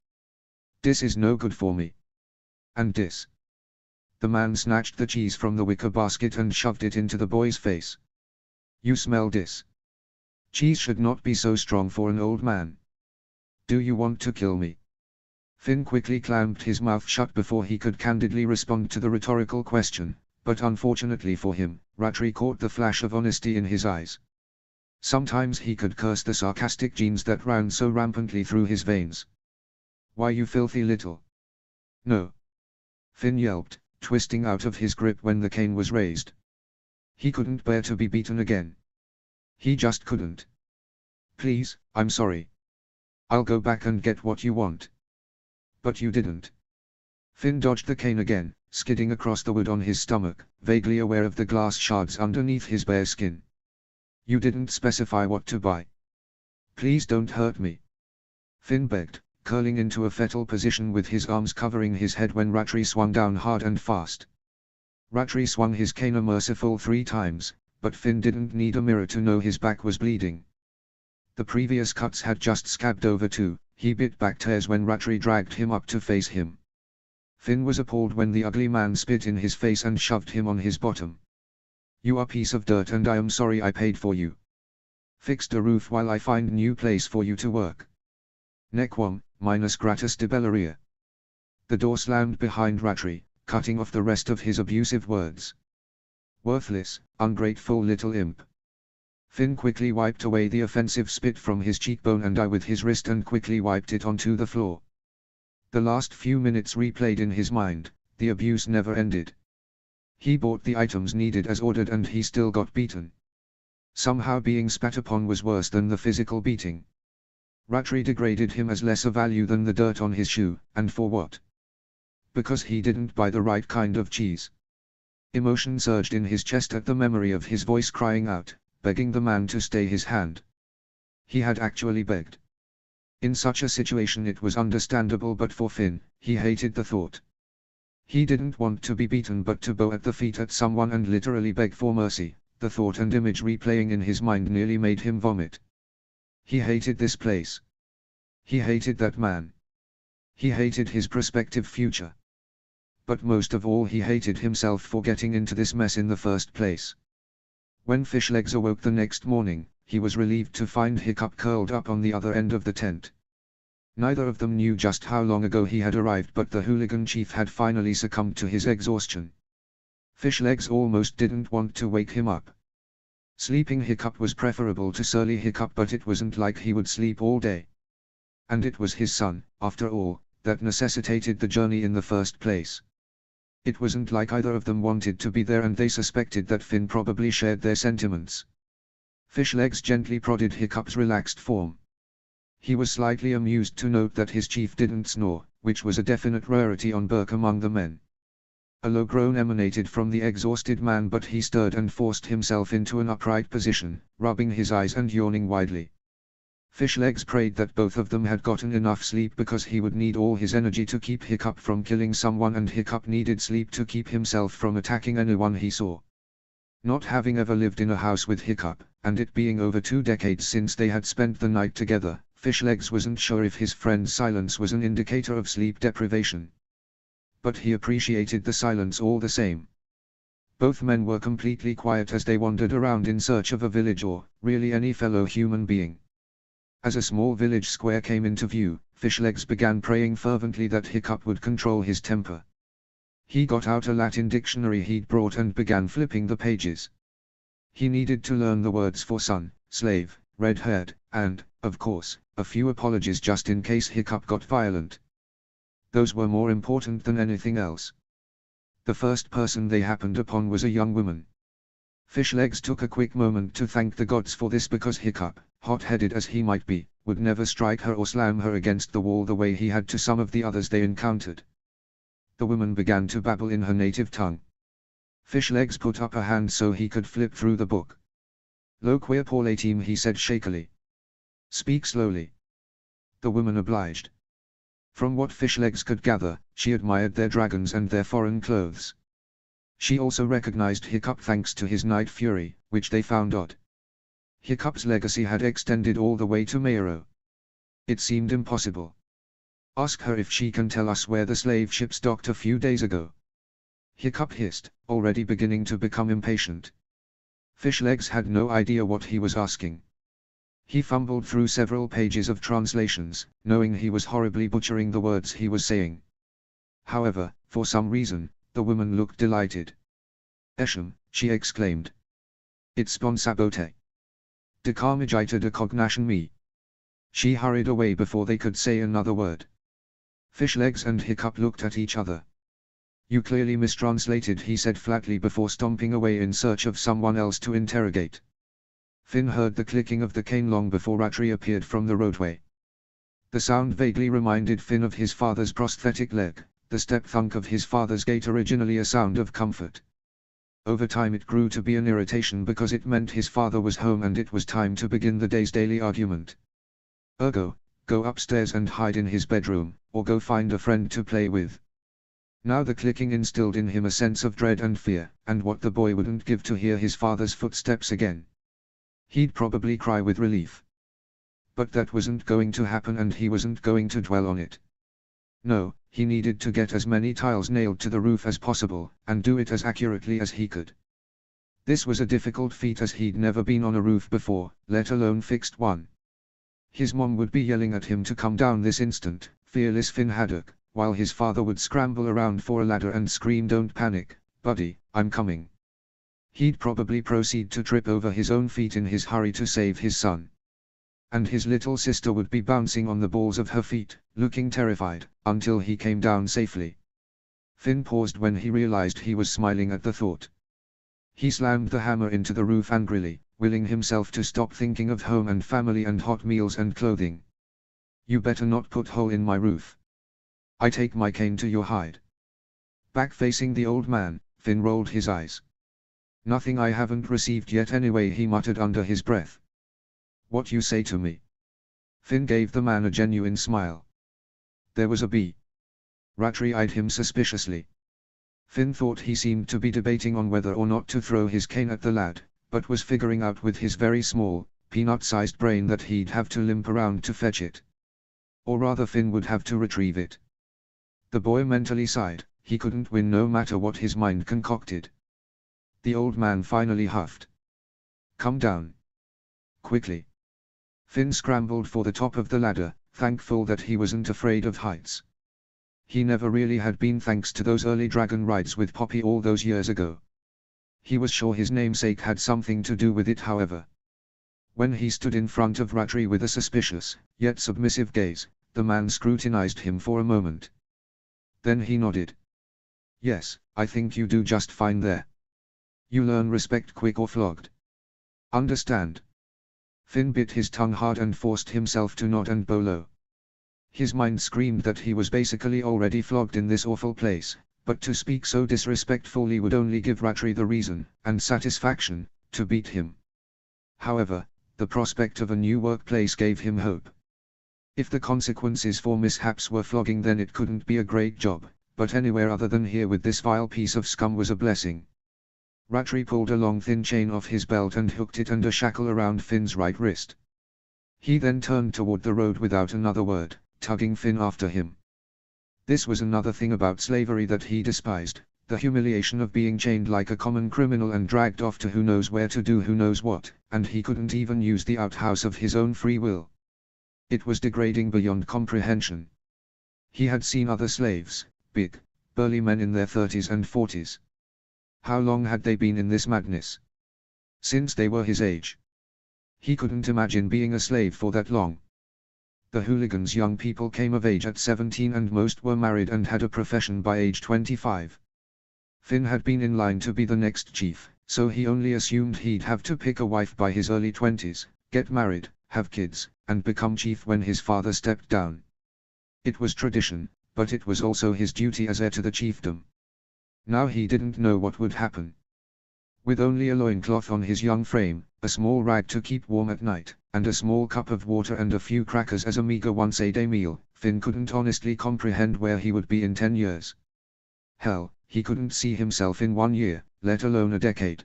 This is no good for me. And this. The man snatched the cheese from the wicker basket and shoved it into the boy's face. You smell this. Cheese should not be so strong for an old man. Do you want to kill me? Finn quickly clamped his mouth shut before he could candidly respond to the rhetorical question, but unfortunately for him, Rattray caught the flash of honesty in his eyes. Sometimes he could curse the sarcastic genes that ran so rampantly through his veins. Why, you filthy little. No. Finn yelped, twisting out of his grip when the cane was raised. He couldn't bear to be beaten again. He just couldn't. Please, I'm sorry. I'll go back and get what you want. But you didn't. Finn dodged the cane again, skidding across the wood on his stomach, vaguely aware of the glass shards underneath his bare skin. You didn't specify what to buy. Please don't hurt me. Finn begged, curling into a fetal position with his arms covering his head when Rattray swung down hard and fast. Rattray swung his cane a merciful 3 times, but Finn didn't need a mirror to know his back was bleeding. The previous cuts had just scabbed over too. He bit back tears when Rattray dragged him up to face him. Finn was appalled when the ugly man spit in his face and shoved him on his bottom. You are a piece of dirt and I am sorry I paid for you. Fixed a roof while I find new place for you to work. Nequam, minus gratis debelleria. The door slammed behind Rattray, cutting off the rest of his abusive words. Worthless, ungrateful little imp. Finn quickly wiped away the offensive spit from his cheekbone and eye with his wrist and quickly wiped it onto the floor. The last few minutes replayed in his mind, the abuse never ended. He bought the items needed as ordered and he still got beaten. Somehow being spat upon was worse than the physical beating. Rattray degraded him as lesser value than the dirt on his shoe, and for what? Because he didn't buy the right kind of cheese. Emotion surged in his chest at the memory of his voice crying out, begging the man to stay his hand. He had actually begged. In such a situation it was understandable, but for Finn, he hated the thought. He didn't want to be beaten but to bow at the feet at someone and literally beg for mercy. The thought and image replaying in his mind nearly made him vomit. He hated this place. He hated that man. He hated his prospective future. But most of all he hated himself for getting into this mess in the first place. When Fishlegs awoke the next morning, he was relieved to find Hiccup curled up on the other end of the tent. Neither of them knew just how long ago he had arrived, but the hooligan chief had finally succumbed to his exhaustion. Fishlegs almost didn't want to wake him up. Sleeping Hiccup was preferable to surly Hiccup, but it wasn't like he would sleep all day. And it was his son, after all, that necessitated the journey in the first place. It wasn't like either of them wanted to be there, and they suspected that Finn probably shared their sentiments. Fishlegs gently prodded Hiccup's relaxed form. He was slightly amused to note that his chief didn't snore, which was a definite rarity on Burke among the men. A low groan emanated from the exhausted man, but he stirred and forced himself into an upright position, rubbing his eyes and yawning widely. Fishlegs prayed that both of them had gotten enough sleep, because he would need all his energy to keep Hiccup from killing someone, and Hiccup needed sleep to keep himself from attacking anyone he saw. Not having ever lived in a house with Hiccup, and it being over 2 decades since they had spent the night together, Fishlegs wasn't sure if his friend's silence was an indicator of sleep deprivation. But he appreciated the silence all the same. Both men were completely quiet as they wandered around in search of a village or, really, any fellow human being. As a small village square came into view, Fishlegs began praying fervently that Hiccup would control his temper. He got out a Latin dictionary he'd brought and began flipping the pages. He needed to learn the words for son, slave, red-haired, and, of course, a few apologies just in case Hiccup got violent. Those were more important than anything else. The first person they happened upon was a young woman. Fishlegs took a quick moment to thank the gods for this, because Hiccup, hot-headed as he might be, would never strike her or slam her against the wall the way he had to some of the others they encountered. The woman began to babble in her native tongue. Fishlegs put up a hand so he could flip through the book. "Lo queer Paulatim," he said shakily. Speak slowly. The woman obliged. From what Fishlegs could gather, she admired their dragons and their foreign clothes. She also recognized Hiccup thanks to his night fury, which they found odd. Hiccup's legacy had extended all the way to Mayro. It seemed impossible. Ask her if she can tell us where the slave ships docked a few days ago. Hiccup hissed, already beginning to become impatient. Fishlegs had no idea what he was asking. He fumbled through several pages of translations, knowing he was horribly butchering the words he was saying. However, for some reason, the woman looked delighted. Esham, she exclaimed. It's Bonsabote. De Carmagita de Cognation me. She hurried away before they could say another word. Fishlegs and Hiccup looked at each other. You clearly mistranslated, he said flatly before stomping away in search of someone else to interrogate. Finn heard the clicking of the cane long before Rattray appeared from the roadway. The sound vaguely reminded Finn of his father's prosthetic leg, the step thunk of his father's gait, originally a sound of comfort. Over time it grew to be an irritation because it meant his father was home and it was time to begin the day's daily argument. Ergo, go upstairs and hide in his bedroom, or go find a friend to play with. Now the clicking instilled in him a sense of dread and fear, and what the boy wouldn't give to hear his father's footsteps again. He'd probably cry with relief. But that wasn't going to happen and he wasn't going to dwell on it. No, he needed to get as many tiles nailed to the roof as possible, and do it as accurately as he could. This was a difficult feat as he'd never been on a roof before, let alone fixed one. His mom would be yelling at him to come down this instant, fearless Finn Haddock, while his father would scramble around for a ladder and scream, "Don't panic, buddy, I'm coming." He'd probably proceed to trip over his own feet in his hurry to save his son. And his little sister would be bouncing on the balls of her feet, looking terrified, until he came down safely. Finn paused when he realized he was smiling at the thought. He slammed the hammer into the roof angrily, willing himself to stop thinking of home and family and hot meals and clothing. You better not put hole in my roof. I take my cane to your hide. Back facing the old man, Finn rolled his eyes. Nothing I haven't received yet anyway, he muttered under his breath. What you say to me? Finn gave the man a genuine smile. There was a bee. Rattray eyed him suspiciously. Finn thought he seemed to be debating on whether or not to throw his cane at the lad, but was figuring out with his very small, peanut-sized brain that he'd have to limp around to fetch it. Or rather Finn would have to retrieve it. The boy mentally sighed, he couldn't win no matter what his mind concocted. The old man finally huffed. Come down. Quickly. Finn scrambled for the top of the ladder, thankful that he wasn't afraid of heights. He never really had been, thanks to those early dragon rides with Poppy all those years ago. He was sure his namesake had something to do with it, however. When he stood in front of Rattray with a suspicious, yet submissive gaze, the man scrutinized him for a moment. Then he nodded. Yes, I think you do just fine there. You learn respect quick or flogged. Understand? Finn bit his tongue hard and forced himself to nod and bow low. His mind screamed that he was basically already flogged in this awful place, but to speak so disrespectfully would only give Rattray the reason, and satisfaction, to beat him. However, the prospect of a new workplace gave him hope. If the consequences for mishaps were flogging, then it couldn't be a great job, but anywhere other than here with this vile piece of scum was a blessing. Rattray pulled a long thin chain off his belt and hooked it and a shackle around Finn's right wrist. He then turned toward the road without another word, tugging Finn after him. This was another thing about slavery that he despised, the humiliation of being chained like a common criminal and dragged off to who knows where to do who knows what, and he couldn't even use the outhouse of his own free will. It was degrading beyond comprehension. He had seen other slaves, big, burly men in their 30s and 40s. How long had they been in this madness? Since they were his age. He couldn't imagine being a slave for that long. The hooligans' young people came of age at 17 and most were married and had a profession by age 25. Finn had been in line to be the next chief, so he only assumed he'd have to pick a wife by his early 20s, get married, have kids, and become chief when his father stepped down. It was tradition, but it was also his duty as heir to the chiefdom. Now he didn't know what would happen. With only a loincloth on his young frame, a small rag to keep warm at night, and a small cup of water and a few crackers as a meager once-a-day meal, Finn couldn't honestly comprehend where he would be in 10 years. Hell, he couldn't see himself in 1 year, let alone a decade.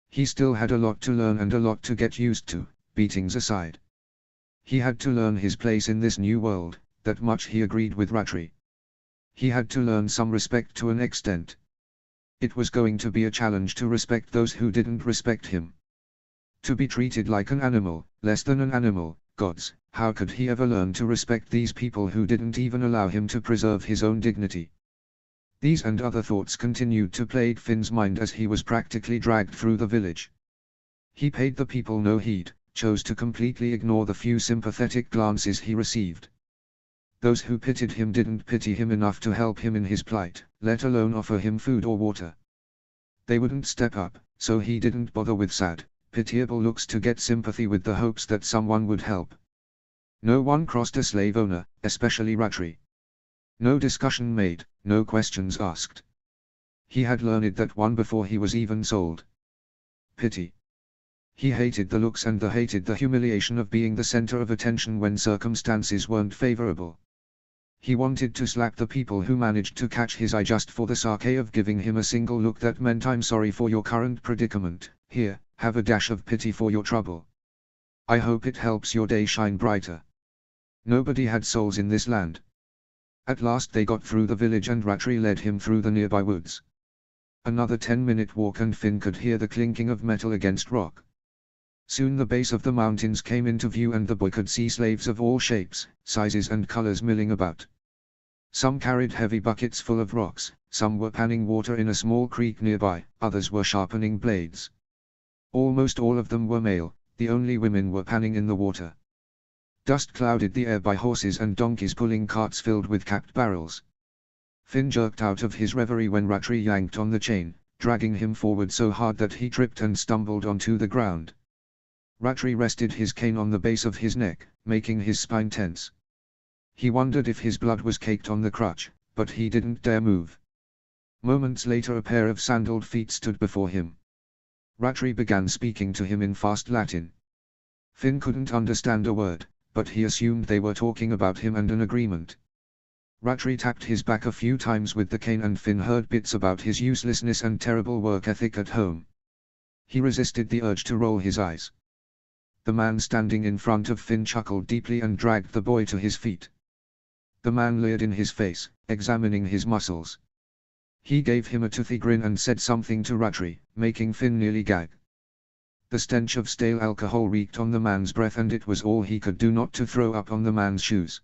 He still had a lot to learn and a lot to get used to, beatings aside. He had to learn his place in this new world, that much he agreed with Rattray. He had to learn some respect to an extent. It was going to be a challenge to respect those who didn't respect him. To be treated like an animal, less than an animal, gods, how could he ever learn to respect these people who didn't even allow him to preserve his own dignity? These and other thoughts continued to plague Finn's mind as he was practically dragged through the village. He paid the people no heed, chose to completely ignore the few sympathetic glances he received. Those who pitied him didn't pity him enough to help him in his plight, let alone offer him food or water. They wouldn't step up, so he didn't bother with sad, pitiable looks to get sympathy with the hopes that someone would help. No one crossed a slave owner, especially Rattray. No discussion made, no questions asked. He had learned that one before he was even sold. Pity. He hated the looks and hated the humiliation of being the center of attention when circumstances weren't favorable. He wanted to slap the people who managed to catch his eye just for the sake of giving him a single look that meant "I'm sorry for your current predicament, here, have a dash of pity for your trouble. I hope it helps your day shine brighter." Nobody had souls in this land. At last they got through the village and Rattray led him through the nearby woods. Another 10-minute walk and Finn could hear the clinking of metal against rock. Soon the base of the mountains came into view and the boy could see slaves of all shapes, sizes and colors milling about. Some carried heavy buckets full of rocks, some were panning water in a small creek nearby, others were sharpening blades. Almost all of them were male, the only women were panning in the water. Dust clouded the air by horses and donkeys pulling carts filled with capped barrels. Finn jerked out of his reverie when Rattray yanked on the chain, dragging him forward so hard that he tripped and stumbled onto the ground. Rattray rested his cane on the base of his neck, making his spine tense. He wondered if his blood was caked on the crutch, but he didn't dare move. Moments later a pair of sandaled feet stood before him. Rattray began speaking to him in fast Latin. Finn couldn't understand a word, but he assumed they were talking about him and an agreement. Rattray tapped his back a few times with the cane and Finn heard bits about his uselessness and terrible work ethic at home. He resisted the urge to roll his eyes. The man standing in front of Finn chuckled deeply and dragged the boy to his feet. The man leered in his face, examining his muscles. He gave him a toothy grin and said something to Rattray, making Finn nearly gag. The stench of stale alcohol reeked on the man's breath and it was all he could do not to throw up on the man's shoes.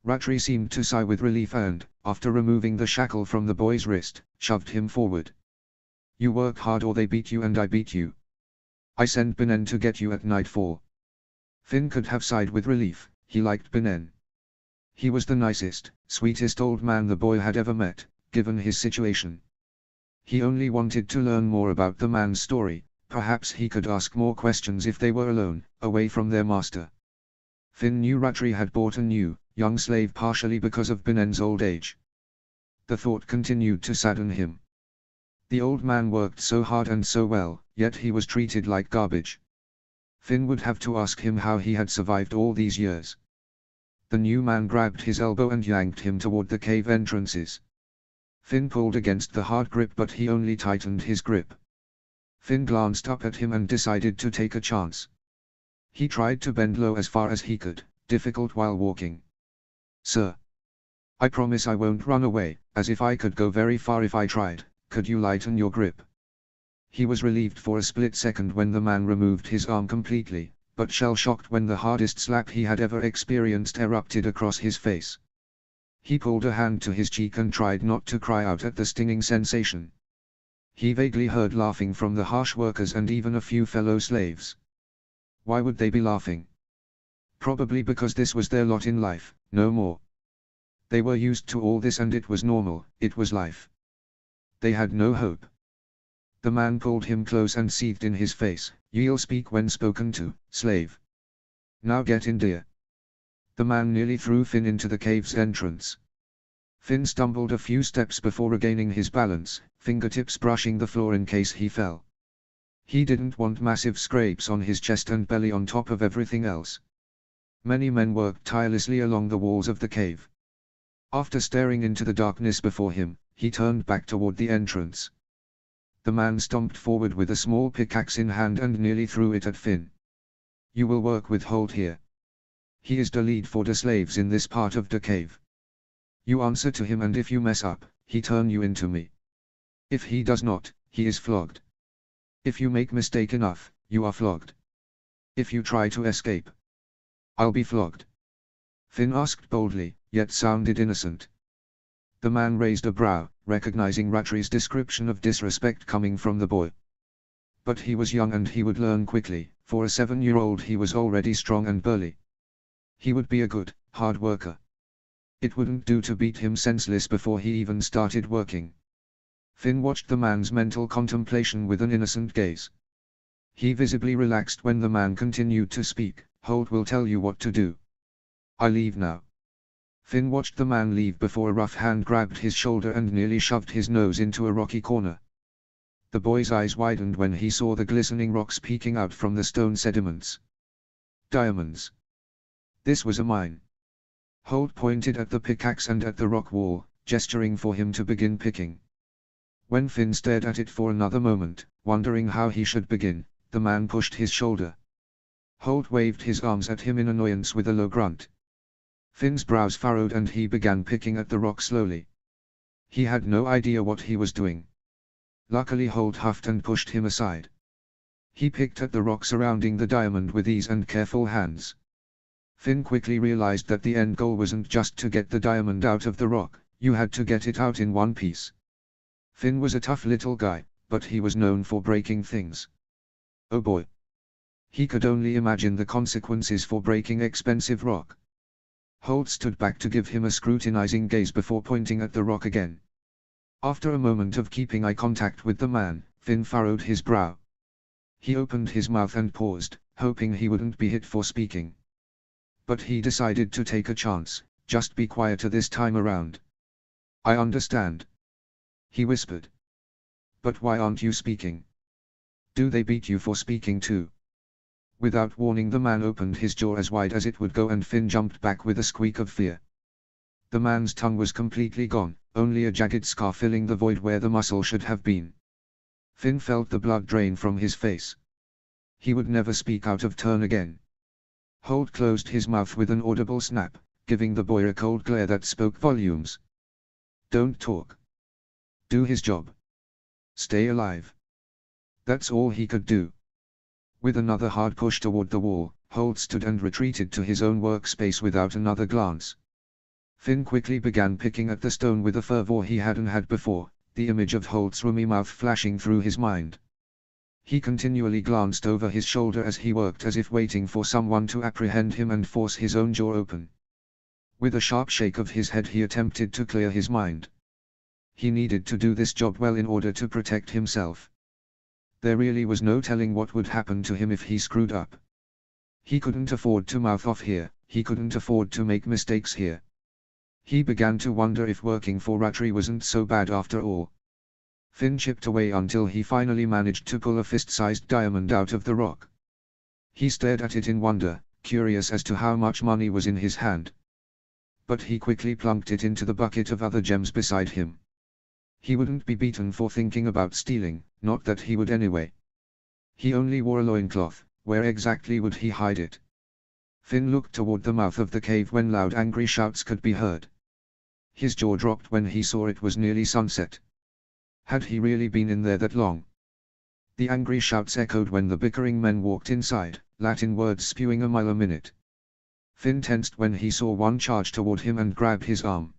Rattray seemed to sigh with relief and, after removing the shackle from the boy's wrist, shoved him forward. "You work hard or they beat you and I beat you. I sent Binnen to get you at nightfall." Finn could have sighed with relief, he liked Binnen. He was the nicest, sweetest old man the boy had ever met, given his situation. He only wanted to learn more about the man's story, perhaps he could ask more questions if they were alone, away from their master. Finn knew Rattray had bought a new, young slave partially because of Binnen's old age. The thought continued to sadden him. The old man worked so hard and so well, yet he was treated like garbage. Finn would have to ask him how he had survived all these years. The new man grabbed his elbow and yanked him toward the cave entrances. Finn pulled against the hard grip but he only tightened his grip. Finn glanced up at him and decided to take a chance. He tried to bend low as far as he could, difficult while walking. "Sir. I promise I won't run away," as if I could go very far if I tried. "Could you lighten your grip?" He was relieved for a split second when the man removed his arm completely, but shell-shocked when the hardest slap he had ever experienced erupted across his face. He pulled a hand to his cheek and tried not to cry out at the stinging sensation. He vaguely heard laughing from the harsh workers and even a few fellow slaves. Why would they be laughing? Probably because this was their lot in life, no more. They were used to all this and it was normal, it was life. They had no hope. The man pulled him close and seethed in his face, "You'll speak when spoken to, slave. Now get in, dear." The man nearly threw Finn into the cave's entrance. Finn stumbled a few steps before regaining his balance, fingertips brushing the floor in case he fell. He didn't want massive scrapes on his chest and belly on top of everything else. Many men worked tirelessly along the walls of the cave. After staring into the darkness before him, he turned back toward the entrance. The man stomped forward with a small pickaxe in hand and nearly threw it at Finn. "You will work with Holt here. He is the lead for the slaves in this part of the cave. You answer to him, and if you mess up, he turn you into me. If he does not, he is flogged. If you make mistake enough, you are flogged. If you try to escape, I'll be flogged." Finn asked boldly, yet sounded innocent. The man raised a brow, recognizing Rattri's description of disrespect coming from the boy. But he was young and he would learn quickly. For a 7-year-old he was already strong and burly. He would be a good, hard worker. It wouldn't do to beat him senseless before he even started working. Finn watched the man's mental contemplation with an innocent gaze. He visibly relaxed when the man continued to speak. "Holt will tell you what to do. I leave now." Finn watched the man leave before a rough hand grabbed his shoulder and nearly shoved his nose into a rocky corner. The boy's eyes widened when he saw the glistening rocks peeking out from the stone sediments. Diamonds. This was a mine. Holt pointed at the pickaxe and at the rock wall, gesturing for him to begin picking. When Finn stared at it for another moment, wondering how he should begin, the man pushed his shoulder. Holt waved his arms at him in annoyance with a low grunt. Finn's brows furrowed and he began picking at the rock slowly. He had no idea what he was doing. Luckily Holt huffed and pushed him aside. He picked at the rock surrounding the diamond with ease and careful hands. Finn quickly realized that the end goal wasn't just to get the diamond out of the rock, you had to get it out in one piece. Finn was a tough little guy, but he was known for breaking things. Oh boy! He could only imagine the consequences for breaking expensive rock. Holt stood back to give him a scrutinizing gaze before pointing at the rock again. After a moment of keeping eye contact with the man, Finn furrowed his brow. He opened his mouth and paused, hoping he wouldn't be hit for speaking. But he decided to take a chance. "Just be quieter this time around." "I understand," he whispered. "But why aren't you speaking? Do they beat you for speaking too?" Without warning, the man opened his jaw as wide as it would go and Finn jumped back with a squeak of fear. The man's tongue was completely gone, only a jagged scar filling the void where the muscle should have been. Finn felt the blood drain from his face. He would never speak out of turn again. Holt closed his mouth with an audible snap, giving the boy a cold glare that spoke volumes. Don't talk. Do his job. Stay alive. That's all he could do. With another hard push toward the wall, Holt stood and retreated to his own workspace without another glance. Finn quickly began picking at the stone with a fervor he hadn't had before, the image of Holt's roomy mouth flashing through his mind. He continually glanced over his shoulder as he worked, as if waiting for someone to apprehend him and force his own jaw open. With a sharp shake of his head he attempted to clear his mind. He needed to do this job well in order to protect himself. There really was no telling what would happen to him if he screwed up. He couldn't afford to mouth off here, he couldn't afford to make mistakes here. He began to wonder if working for Rattray wasn't so bad after all. Finn chipped away until he finally managed to pull a fist-sized diamond out of the rock. He stared at it in wonder, curious as to how much money was in his hand. But he quickly plunked it into the bucket of other gems beside him. He wouldn't be beaten for thinking about stealing, not that he would anyway. He only wore a loincloth, where exactly would he hide it? Finn looked toward the mouth of the cave when loud angry shouts could be heard. His jaw dropped when he saw it was nearly sunset. Had he really been in there that long? The angry shouts echoed when the bickering men walked inside, Latin words spewing a mile a minute. Finn tensed when he saw one charge toward him and grabbed his arm.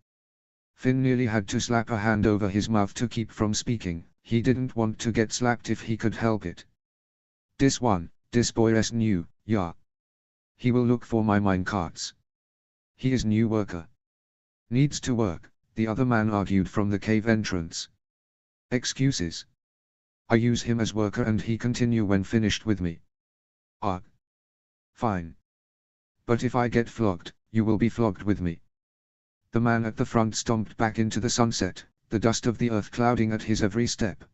Finn nearly had to slap a hand over his mouth to keep from speaking. He didn't want to get slapped if he could help it. This boy is new, yeah. He will look for my mine carts. He is new worker. Needs to work, the other man argued from the cave entrance. Excuses. I use him as worker and he continue when finished with me. Ah. Fine. But if I get flogged, you will be flogged with me. The man at the front stomped back into the sunset, the dust of the earth clouding at his every step.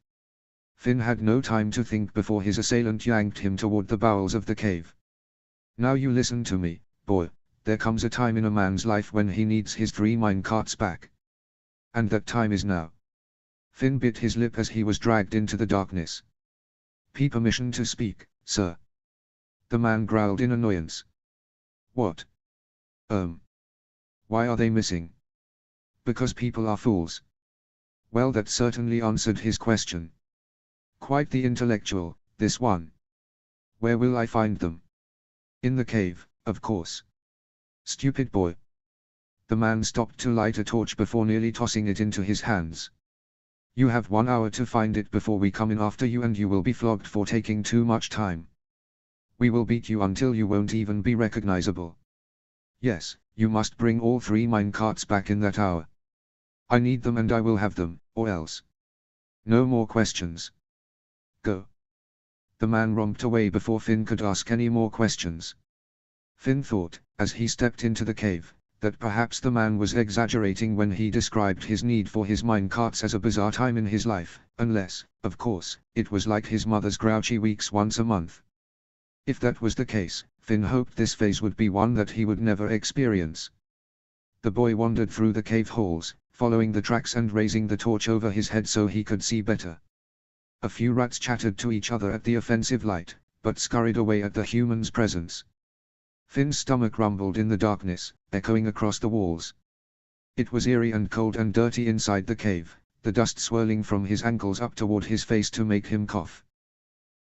Finn had no time to think before his assailant yanked him toward the bowels of the cave. Now you listen to me, boy. There comes a time in a man's life when he needs his 3 minecarts back. And that time is now. Finn bit his lip as he was dragged into the darkness. Permission to speak, sir. The man growled in annoyance. What? Why are they missing? Because people are fools. Well, that certainly answered his question. Quite the intellectual, this one. Where will I find them? In the cave, of course. Stupid boy. The man stopped to light a torch before nearly tossing it into his hands. You have 1 hour to find it before we come in after you, and you will be flogged for taking too much time. We will beat you until you won't even be recognizable. Yes, you must bring all 3 minecarts back in that hour. I need them and I will have them, or else. No more questions. Go. The man romped away before Finn could ask any more questions. Finn thought, as he stepped into the cave, that perhaps the man was exaggerating when he described his need for his minecarts as a bizarre time in his life, unless, of course, it was like his mother's grouchy weeks once a month. If that was the case, Finn hoped this phase would be one that he would never experience. The boy wandered through the cave halls, following the tracks and raising the torch over his head so he could see better. A few rats chattered to each other at the offensive light, but scurried away at the human's presence. Finn's stomach rumbled in the darkness, echoing across the walls. It was eerie and cold and dirty inside the cave, the dust swirling from his ankles up toward his face to make him cough.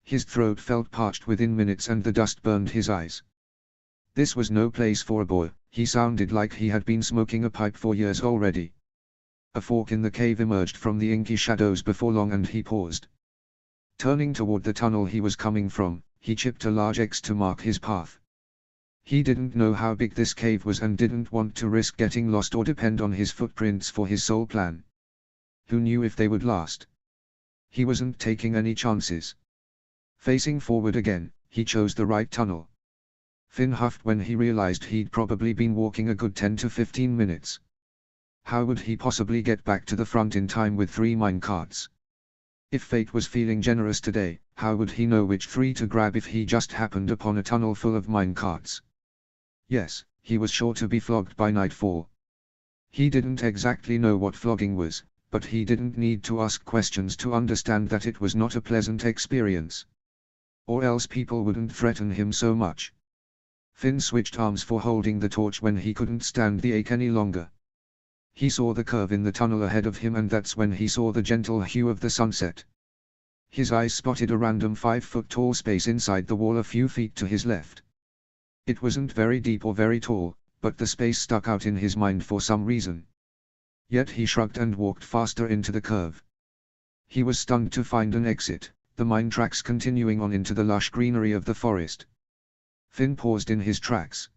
His throat felt parched within minutes and the dust burned his eyes. This was no place for a boy. He sounded like he had been smoking a pipe for years already. A fork in the cave emerged from the inky shadows before long and he paused. Turning toward the tunnel he was coming from, he chipped a large X to mark his path. He didn't know how big this cave was and didn't want to risk getting lost or depend on his footprints for his sole plan. Who knew if they would last? He wasn't taking any chances. Facing forward again, he chose the right tunnel. Finn huffed when he realized he'd probably been walking a good 10 to 15 minutes. How would he possibly get back to the front in time with 3 minecarts? If fate was feeling generous today, how would he know which 3 to grab if he just happened upon a tunnel full of minecarts? Yes, he was sure to be flogged by nightfall. He didn't exactly know what flogging was, but he didn't need to ask questions to understand that it was not a pleasant experience. Or else people wouldn't threaten him so much. Finn switched arms for holding the torch when he couldn't stand the ache any longer. He saw the curve in the tunnel ahead of him and that's when he saw the gentle hue of the sunset. His eyes spotted a random 5-foot-tall space inside the wall a few feet to his left. It wasn't very deep or very tall, but the space stuck out in his mind for some reason. Yet he shrugged and walked faster into the curve. He was stunned to find an exit, the mine tracks continuing on into the lush greenery of the forest. Finn paused in his tracks.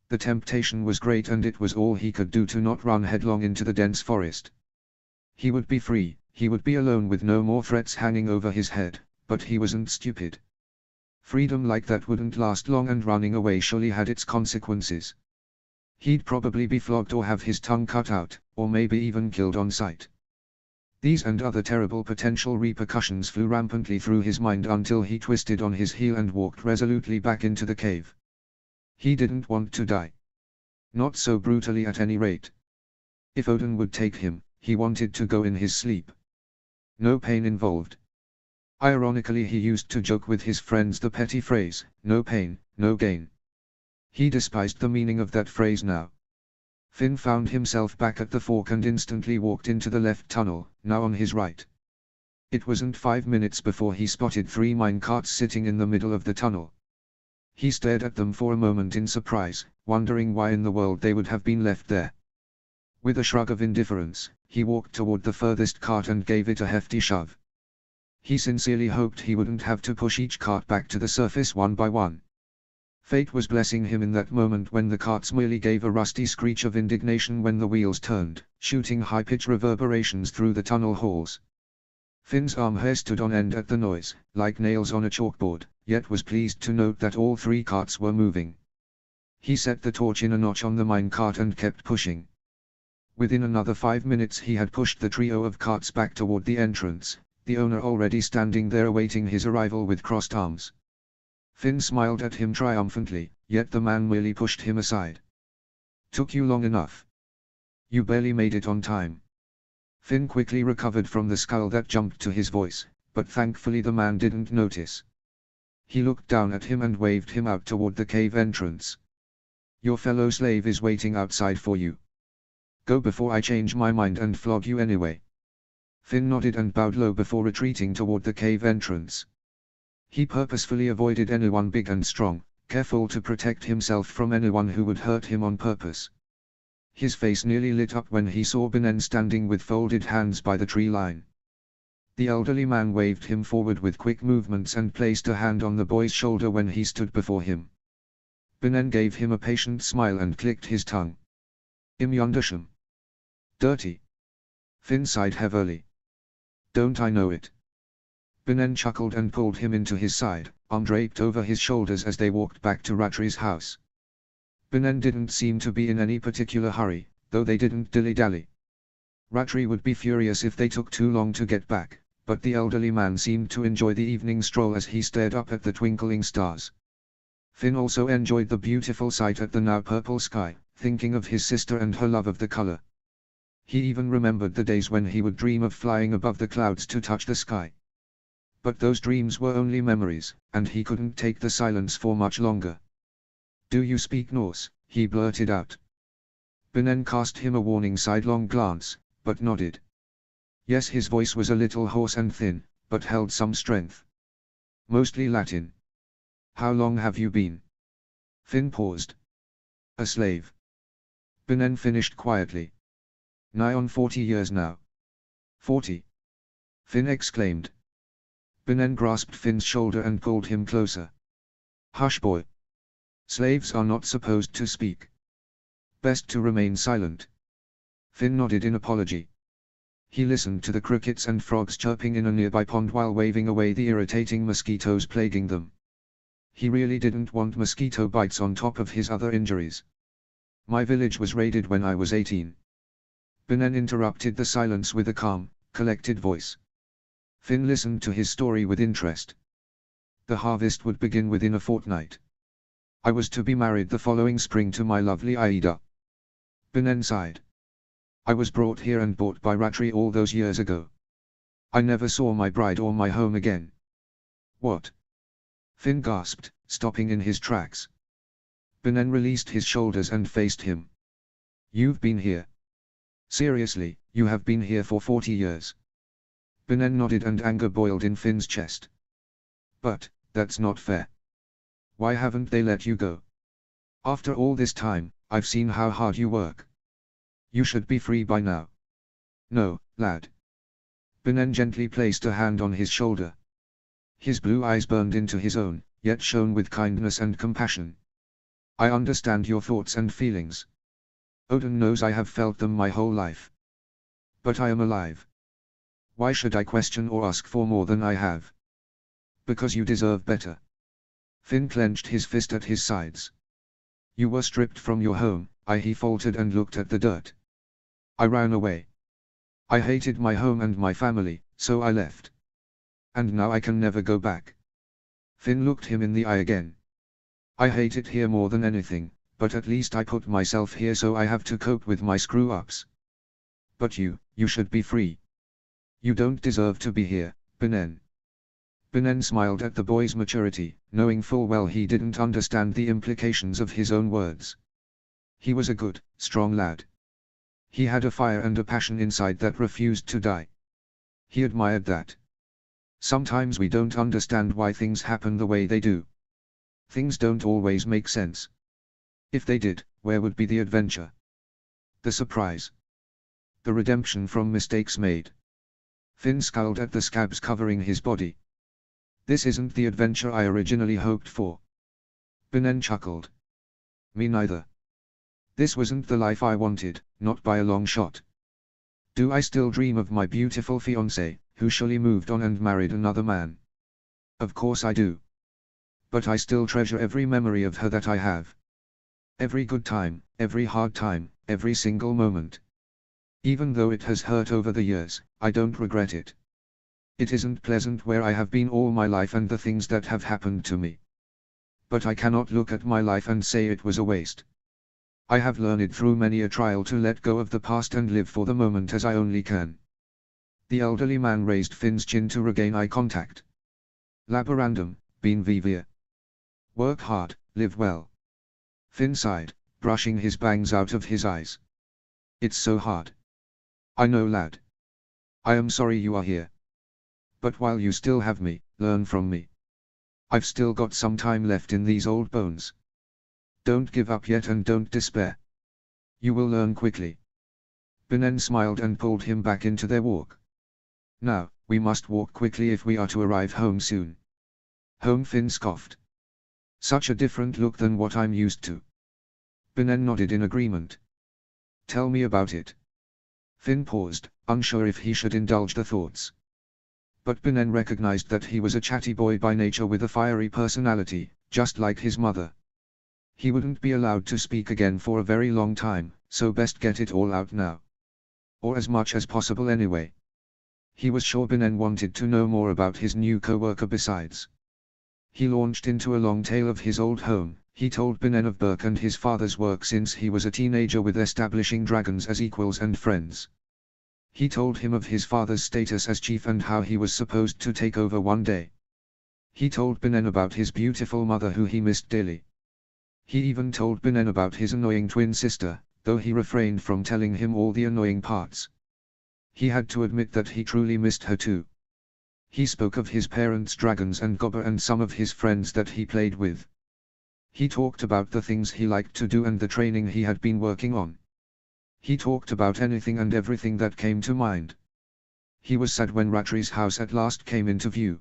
The temptation was great and it was all he could do to not run headlong into the dense forest. He would be free, he would be alone with no more threats hanging over his head, but he wasn't stupid. Freedom like that wouldn't last long and running away surely had its consequences. He'd probably be flogged or have his tongue cut out, or maybe even killed on sight. These and other terrible potential repercussions flew rampantly through his mind until he twisted on his heel and walked resolutely back into the cave. He didn't want to die. Not so brutally at any rate. If Odin would take him, he wanted to go in his sleep. No pain involved. Ironically he used to joke with his friends the petty phrase, no pain, no gain. He despised the meaning of that phrase now. Finn found himself back at the fork and instantly walked into the left tunnel, now on his right. It wasn't 5 minutes before he spotted 3 minecarts sitting in the middle of the tunnel. He stared at them for a moment in surprise, wondering why in the world they would have been left there. With a shrug of indifference, he walked toward the furthest cart and gave it a hefty shove. He sincerely hoped he wouldn't have to push each cart back to the surface one by one. Fate was blessing him in that moment when the carts merely gave a rusty screech of indignation when the wheels turned, shooting high-pitched reverberations through the tunnel halls. Finn's arm hair stood on end at the noise, like nails on a chalkboard, yet was pleased to note that all 3 carts were moving. He set the torch in a notch on the minecart and kept pushing. Within another 5 minutes he had pushed the trio of carts back toward the entrance, the owner already standing there awaiting his arrival with crossed arms. Finn smiled at him triumphantly, yet the man merely pushed him aside. "Took you long enough. You barely made it on time." Finn quickly recovered from the scowl that jumped to his voice, but thankfully the man didn't notice. He looked down at him and waved him out toward the cave entrance. "Your fellow slave is waiting outside for you. Go before I change my mind and flog you anyway." Finn nodded and bowed low before retreating toward the cave entrance. He purposefully avoided anyone big and strong, careful to protect himself from anyone who would hurt him on purpose. His face nearly lit up when he saw Binnen standing with folded hands by the tree line. The elderly man waved him forward with quick movements and placed a hand on the boy's shoulder when he stood before him. Binnen gave him a patient smile and clicked his tongue. "Imyundasham. Dirty." Finn sighed heavily. "Don't I know it?" Binnen chuckled and pulled him into his side, arm draped over his shoulders as they walked back to Ratri's house. Binnen didn't seem to be in any particular hurry, though they didn't dilly-dally. Ratri would be furious if they took too long to get back, but the elderly man seemed to enjoy the evening stroll as he stared up at the twinkling stars. Finn also enjoyed the beautiful sight at the now purple sky, thinking of his sister and her love of the color. He even remembered the days when he would dream of flying above the clouds to touch the sky. But those dreams were only memories, and he couldn't take the silence for much longer. "Do you speak Norse?" he blurted out. Binnen cast him a warning sidelong glance, but nodded. Yes, his voice was a little hoarse and thin, but held some strength. "Mostly Latin." "How long have you been?" Finn paused. "A slave." Binnen finished quietly. "Nigh on 40 years now." 40? Finn exclaimed. Binnen grasped Finn's shoulder and pulled him closer. "Hush, boy. Slaves are not supposed to speak. Best to remain silent." Finn nodded in apology. He listened to the crickets and frogs chirping in a nearby pond while waving away the irritating mosquitoes plaguing them. He really didn't want mosquito bites on top of his other injuries. "My village was raided when I was 18. Binnen interrupted the silence with a calm, collected voice. Finn listened to his story with interest. "The harvest would begin within a fortnight. I was to be married the following spring to my lovely Aida." Binnen sighed. "I was brought here and bought by Ratri all those years ago. I never saw my bride or my home again." "What?" Finn gasped, stopping in his tracks. Binnen released his shoulders and faced him. "You've been here? Seriously, you have been here for 40 years?" Binnen nodded and anger boiled in Finn's chest. "But, that's not fair. Why haven't they let you go? After all this time, I've seen how hard you work. You should be free by now." "No, lad." Binnen gently placed a hand on his shoulder. His blue eyes burned into his own, yet shone with kindness and compassion. "I understand your thoughts and feelings. Odin knows I have felt them my whole life. But I am alive. Why should I question or ask for more than I have? Because you deserve better." Finn clenched his fist at his sides. "You were stripped from your home," he faltered and looked at the dirt. "I ran away. I hated my home and my family, so I left. And now I can never go back." Finn looked him in the eye again. "I hate it here more than anything, but at least I put myself here so I have to cope with my screw-ups. But you should be free. You don't deserve to be here, Binnen." Binnen smiled at the boy's maturity, knowing full well he didn't understand the implications of his own words. He was a good, strong lad. He had a fire and a passion inside that refused to die. He admired that. Sometimes we don't understand why things happen the way they do. Things don't always make sense. If they did, where would be the adventure? The surprise? The redemption from mistakes made? Finn scowled at the scabs covering his body. "This isn't the adventure I originally hoped for." Binnen chuckled. "Me neither. This wasn't the life I wanted, not by a long shot. Do I still dream of my beautiful fiancée, who surely moved on and married another man? Of course I do. But I still treasure every memory of her that I have. Every good time, every hard time, every single moment. Even though it has hurt over the years, I don't regret it. It isn't pleasant where I have been all my life and the things that have happened to me. But I cannot look at my life and say it was a waste. I have learned through many a trial to let go of the past and live for the moment as I only can. The elderly man raised Finn's chin to regain eye contact. Laborandum, bin vivir. Work hard, live well. Finn sighed, brushing his bangs out of his eyes. It's so hard. I know, lad. I am sorry you are here. But while you still have me, learn from me. I've still got some time left in these old bones. Don't give up yet and don't despair. You will learn quickly. Binnen smiled and pulled him back into their walk. Now, we must walk quickly if we are to arrive home soon. Home, Finn scoffed. Such a different look than what I'm used to. Binnen nodded in agreement. Tell me about it. Finn paused, unsure if he should indulge the thoughts. But Binnen recognized that he was a chatty boy by nature with a fiery personality, just like his mother. He wouldn't be allowed to speak again for a very long time, so best get it all out now. Or as much as possible anyway. He was sure Binnen wanted to know more about his new co-worker besides. He launched into a long tale of his old home. He told Binnen of Burke and his father's work since he was a teenager with establishing dragons as equals and friends. He told him of his father's status as chief and how he was supposed to take over one day. He told Binnen about his beautiful mother who he missed dearly. He even told Binnen about his annoying twin sister, though he refrained from telling him all the annoying parts. He had to admit that he truly missed her too. He spoke of his parents' dragons and Gobber and some of his friends that he played with. He talked about the things he liked to do and the training he had been working on. He talked about anything and everything that came to mind. He was sad when Rattri's house at last came into view.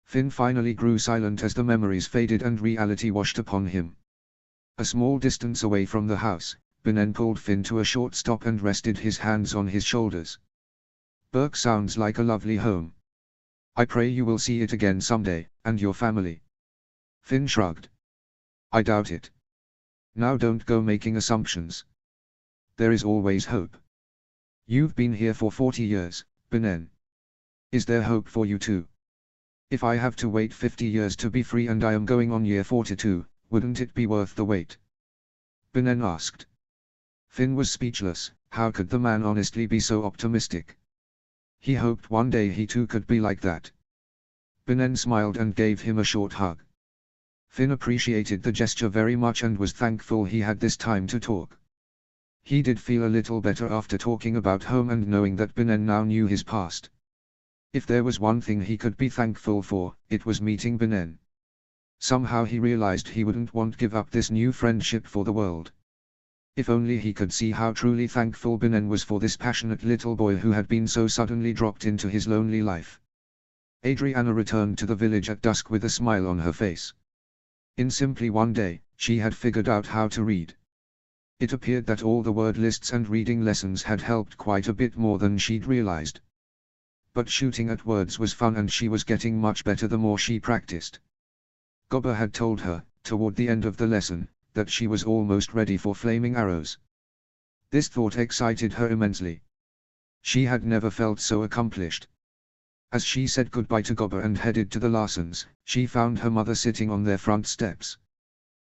Finn finally grew silent as the memories faded and reality washed upon him. A small distance away from the house, Binnen pulled Finn to a short stop and rested his hands on his shoulders. Burke sounds like a lovely home. I pray you will see it again someday, and your family. Finn shrugged. I doubt it. Now don't go making assumptions. There is always hope. You've been here for 40 years, Binnen. Is there hope for you too? If I have to wait 50 years to be free and I am going on year 42, wouldn't it be worth the wait? Binnen asked. Finn was speechless. How could the man honestly be so optimistic? He hoped one day he too could be like that. Binnen smiled and gave him a short hug. Finn appreciated the gesture very much and was thankful he had this time to talk. He did feel a little better after talking about home and knowing that Binnen now knew his past. If there was one thing he could be thankful for, it was meeting Binnen. Somehow he realized he wouldn't want to give up this new friendship for the world. If only he could see how truly thankful Binnen was for this passionate little boy who had been so suddenly dropped into his lonely life. Adriana returned to the village at dusk with a smile on her face. In simply one day, she had figured out how to read. It appeared that all the word lists and reading lessons had helped quite a bit more than she'd realized. But shooting at words was fun and she was getting much better the more she practiced. Gobber had told her, toward the end of the lesson, that she was almost ready for flaming arrows. This thought excited her immensely. She had never felt so accomplished. As she said goodbye to Gobber and headed to the Larsons, she found her mother sitting on their front steps.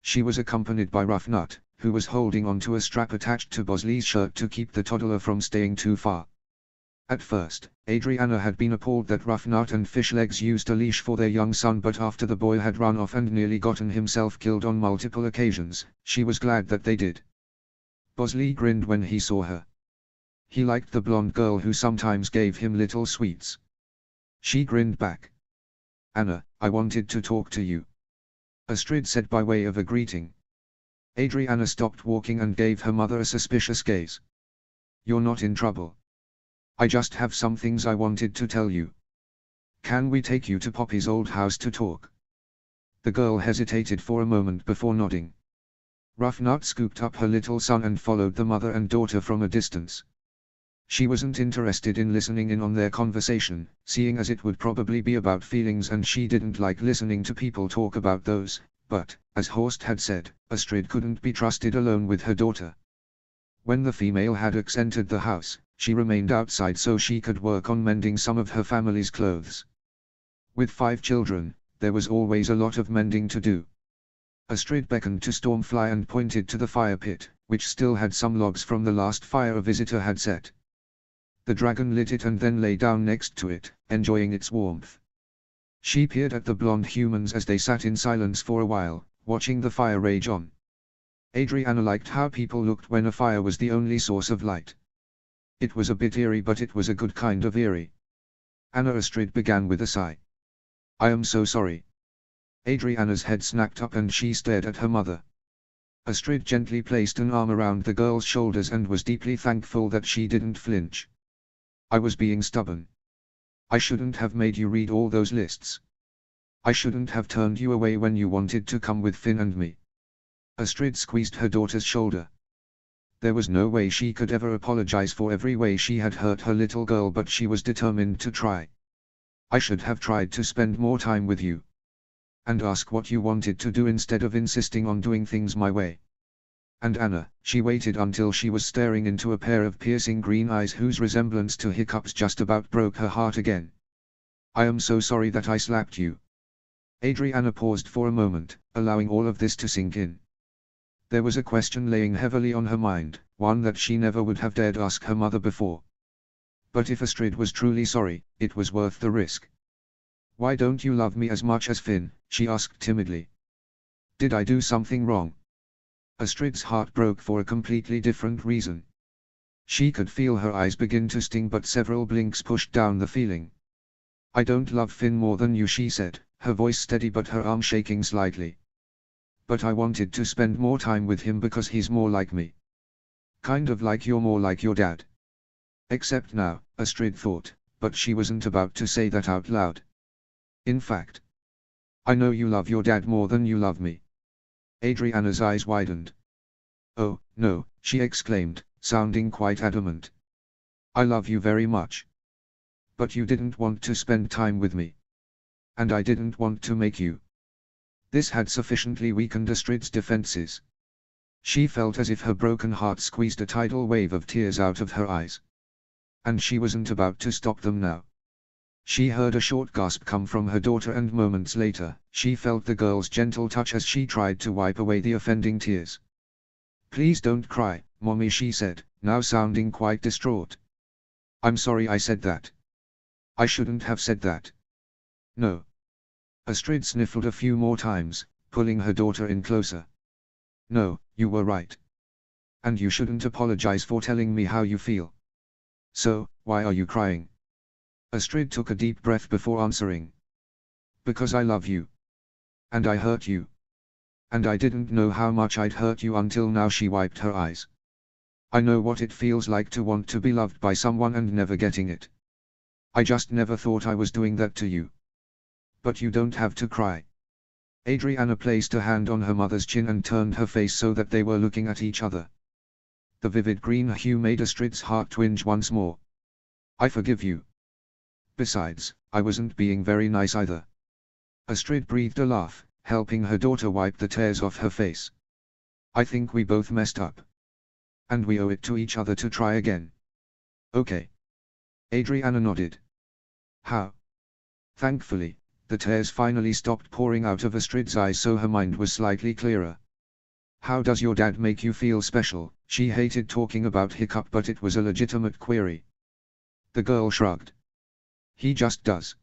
She was accompanied by Rough Nut, who was holding onto a strap attached to Bosley's shirt to keep the toddler from staying too far. At first, Adriana had been appalled that Rough Nut and Fishlegs used a leash for their young son, but after the boy had run off and nearly gotten himself killed on multiple occasions, she was glad that they did. Bosley grinned when he saw her. He liked the blonde girl who sometimes gave him little sweets. She grinned back. Anna, I wanted to talk to you. Astrid said by way of a greeting. Adriana stopped walking and gave her mother a suspicious gaze. You're not in trouble. I just have some things I wanted to tell you. Can we take you to Poppy's old house to talk? The girl hesitated for a moment before nodding. Rough Nut scooped up her little son and followed the mother and daughter from a distance. She wasn't interested in listening in on their conversation, seeing as it would probably be about feelings and she didn't like listening to people talk about those, but, as Horst had said, Astrid couldn't be trusted alone with her daughter. When the female haddocks entered the house, she remained outside so she could work on mending some of her family's clothes. With 5 children, there was always a lot of mending to do. Astrid beckoned to Stormfly and pointed to the fire pit, which still had some logs from the last fire a visitor had set. The dragon lit it and then lay down next to it, enjoying its warmth. She peered at the blonde humans as they sat in silence for a while, watching the fire rage on. Adriana liked how people looked when a fire was the only source of light. It was a bit eerie, but it was a good kind of eerie. Astrid began with a sigh. "I am so sorry." Adriana's head snapped up and she stared at her mother. Astrid gently placed an arm around the girl's shoulders and was deeply thankful that she didn't flinch. "I was being stubborn. I shouldn't have made you read all those lists. I shouldn't have turned you away when you wanted to come with Finn and me." Astrid squeezed her daughter's shoulder. There was no way she could ever apologize for every way she had hurt her little girl, but she was determined to try. "I should have tried to spend more time with you. And ask what you wanted to do instead of insisting on doing things my way." And Anna, she waited until she was staring into a pair of piercing green eyes whose resemblance to hiccups just about broke her heart again. "I am so sorry that I slapped you." Adriana paused for a moment, allowing all of this to sink in. There was a question laying heavily on her mind, one that she never would have dared ask her mother before. But if Astrid was truly sorry, it was worth the risk. "Why don't you love me as much as Finn?" she asked timidly. "Did I do something wrong?" Astrid's heart broke for a completely different reason. She could feel her eyes begin to sting, but several blinks pushed down the feeling. "I don't love Finn more than you," she said, her voice steady but her arm shaking slightly. "But I wanted to spend more time with him because he's more like me. Kind of like you're more like your dad." Except now, Astrid thought, but she wasn't about to say that out loud. "In fact, I know you love your dad more than you love me." Adriana's eyes widened. "Oh, no," she exclaimed, sounding quite adamant. "I love you very much. But you didn't want to spend time with me. And I didn't want to make you." This had sufficiently weakened Astrid's defenses. She felt as if her broken heart squeezed a tidal wave of tears out of her eyes. And she wasn't about to stop them now. She heard a short gasp come from her daughter, and moments later, she felt the girl's gentle touch as she tried to wipe away the offending tears. "Please don't cry, Mommy," she said, now sounding quite distraught. "I'm sorry I said that. I shouldn't have said that." "No." Astrid sniffled a few more times, pulling her daughter in closer. "No, you were right. And you shouldn't apologize for telling me how you feel. So, why are you crying?" Astrid took a deep breath before answering. "Because I love you. And I hurt you. And I didn't know how much I'd hurt you until now." She wiped her eyes. "I know what it feels like to want to be loved by someone and never getting it. I just never thought I was doing that to you. But you don't have to cry." Adriana placed a hand on her mother's chin and turned her face so that they were looking at each other. The vivid green hue made Astrid's heart twinge once more. "I forgive you. Besides, I wasn't being very nice either." Astrid breathed a laugh, helping her daughter wipe the tears off her face. "I think we both messed up. And we owe it to each other to try again. Okay?" Adriana nodded. "How?" Thankfully, the tears finally stopped pouring out of Astrid's eyes, so her mind was slightly clearer. "How does your dad make you feel special?" She hated talking about Hiccup, but it was a legitimate query. The girl shrugged. "He just does.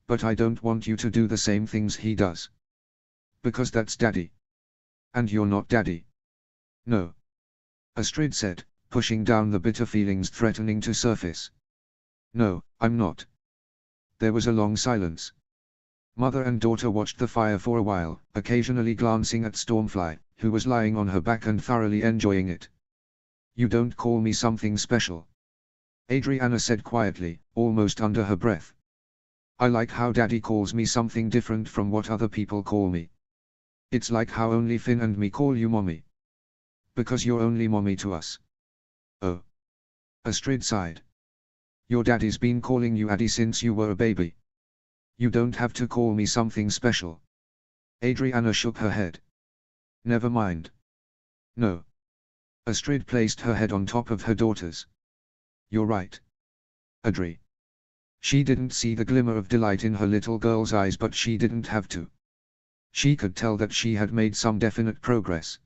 But I don't want you to do the same things he does. Because that's Daddy. And you're not Daddy." "No." Astrid said, pushing down the bitter feelings threatening to surface. "No, I'm not." There was a long silence. Mother and daughter watched the fire for a while, occasionally glancing at Stormfly, who was lying on her back and thoroughly enjoying it. "You don't call me something special," Adriana said quietly, almost under her breath. "I like how Daddy calls me something different from what other people call me. It's like how only Finn and me call you Mommy. Because you're only Mommy to us." "Oh." Astrid sighed. "Your daddy's been calling you Addy since you were a baby. You don't have to call me something special." Adriana shook her head. "Never mind." "No." Astrid placed her head on top of her daughter's. You're right. Audrey. She didn't see the glimmer of delight in her little girl's eyes, but she didn't have to. She could tell that she had made some definite progress.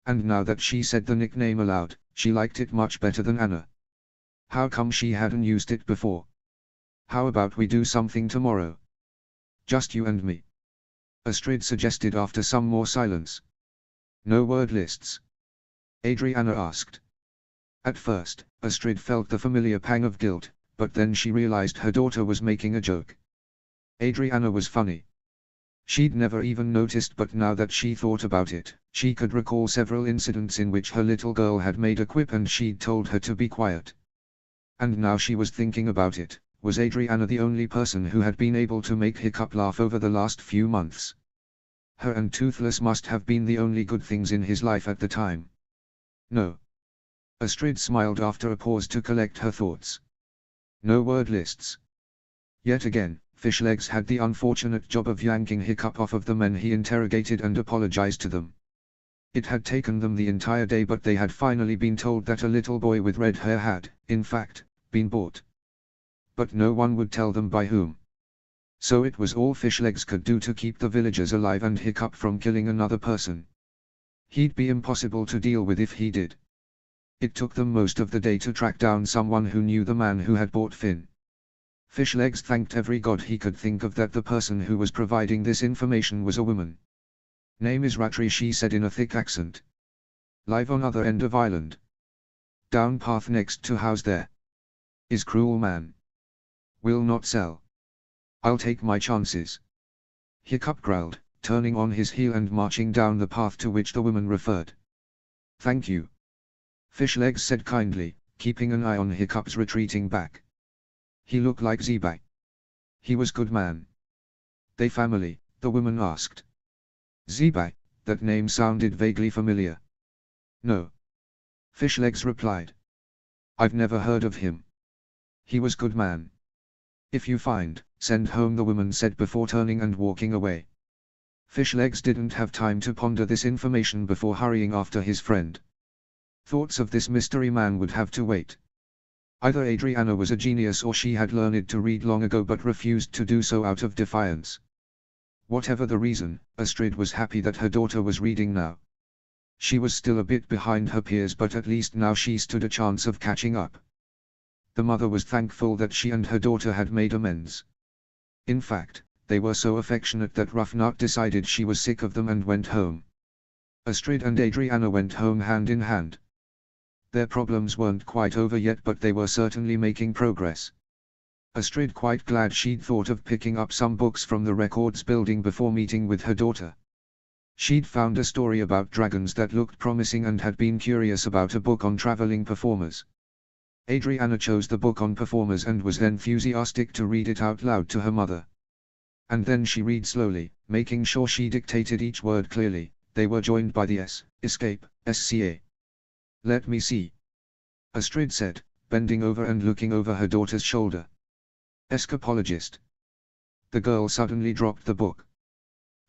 And now that she said the nickname aloud, she liked it much better than Anna. How come she hadn't used it before? How about we do something tomorrow? Just you and me. Astrid suggested after some more silence. No word lists? Adriana asked. At first, Astrid felt the familiar pang of guilt, but then she realized her daughter was making a joke. Adriana was funny. She'd never even noticed, but now that she thought about it, she could recall several incidents in which her little girl had made a quip and she'd told her to be quiet. And now she was thinking about it, was Adriana the only person who had been able to make Hiccup laugh over the last few months? Her and Toothless must have been the only good things in his life at the time. No. Astrid smiled after a pause to collect her thoughts. No word lists. Yet again, Fishlegs had the unfortunate job of yanking Hiccup off of the men he interrogated and apologized to them. It had taken them the entire day, but they had finally been told that a little boy with red hair had, in fact, been bought. But no one would tell them by whom. So it was all Fishlegs could do to keep the villagers alive and Hiccup from killing another person. He'd be impossible to deal with if he did. It took them most of the day to track down someone who knew the man who had bought Finn. Fishlegs thanked every god he could think of that the person who was providing this information was a woman. Name is Ratri, she said in a thick accent. Live on other end of island. Down path next to house there. Is cruel man. Will not sell. I'll take my chances. Hiccup growled, turning on his heel and marching down the path to which the woman referred. Thank you. Fishlegs said kindly, keeping an eye on Hiccup's retreating back. He looked like Zebai. He was good man. They family, the woman asked. Zebai, that name sounded vaguely familiar. No. Fishlegs replied. I've never heard of him. He was good man. If you find, send home, the woman said before turning and walking away. Fishlegs didn't have time to ponder this information before hurrying after his friend. Thoughts of this mystery man would have to wait. Either Adriana was a genius or she had learned to read long ago but refused to do so out of defiance. Whatever the reason, Astrid was happy that her daughter was reading now. She was still a bit behind her peers, but at least now she stood a chance of catching up. The mother was thankful that she and her daughter had made amends. In fact, they were so affectionate that Ruffnut decided she was sick of them and went home. Astrid and Adriana went home hand in hand. Their problems weren't quite over yet, but they were certainly making progress. Astrid quite glad she'd thought of picking up some books from the records building before meeting with her daughter. She'd found a story about dragons that looked promising and had been curious about a book on traveling performers. Adriana chose the book on performers and was enthusiastic to read it out loud to her mother. And then she read slowly, making sure she dictated each word clearly. They were joined by the S, escape, SCA. Let me see. Astrid said, bending over and looking over her daughter's shoulder. Escapologist. The girl suddenly dropped the book.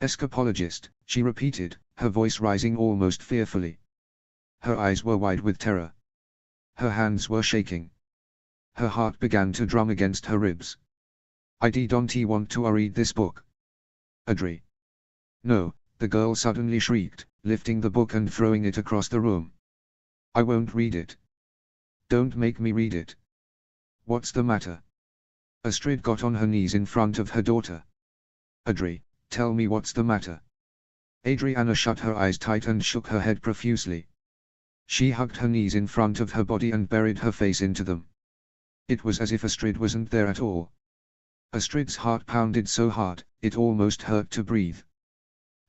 Escapologist, she repeated, her voice rising almost fearfully. Her eyes were wide with terror. Her hands were shaking. Her heart began to drum against her ribs. I don't want to read this book. Audrey. No, the girl suddenly shrieked, lifting the book and throwing it across the room. I won't read it. Don't make me read it. What's the matter? Astrid got on her knees in front of her daughter. Audrey, tell me what's the matter. Adriana shut her eyes tight and shook her head profusely. She hugged her knees in front of her body and buried her face into them. It was as if Astrid wasn't there at all. Astrid's heart pounded so hard, it almost hurt to breathe.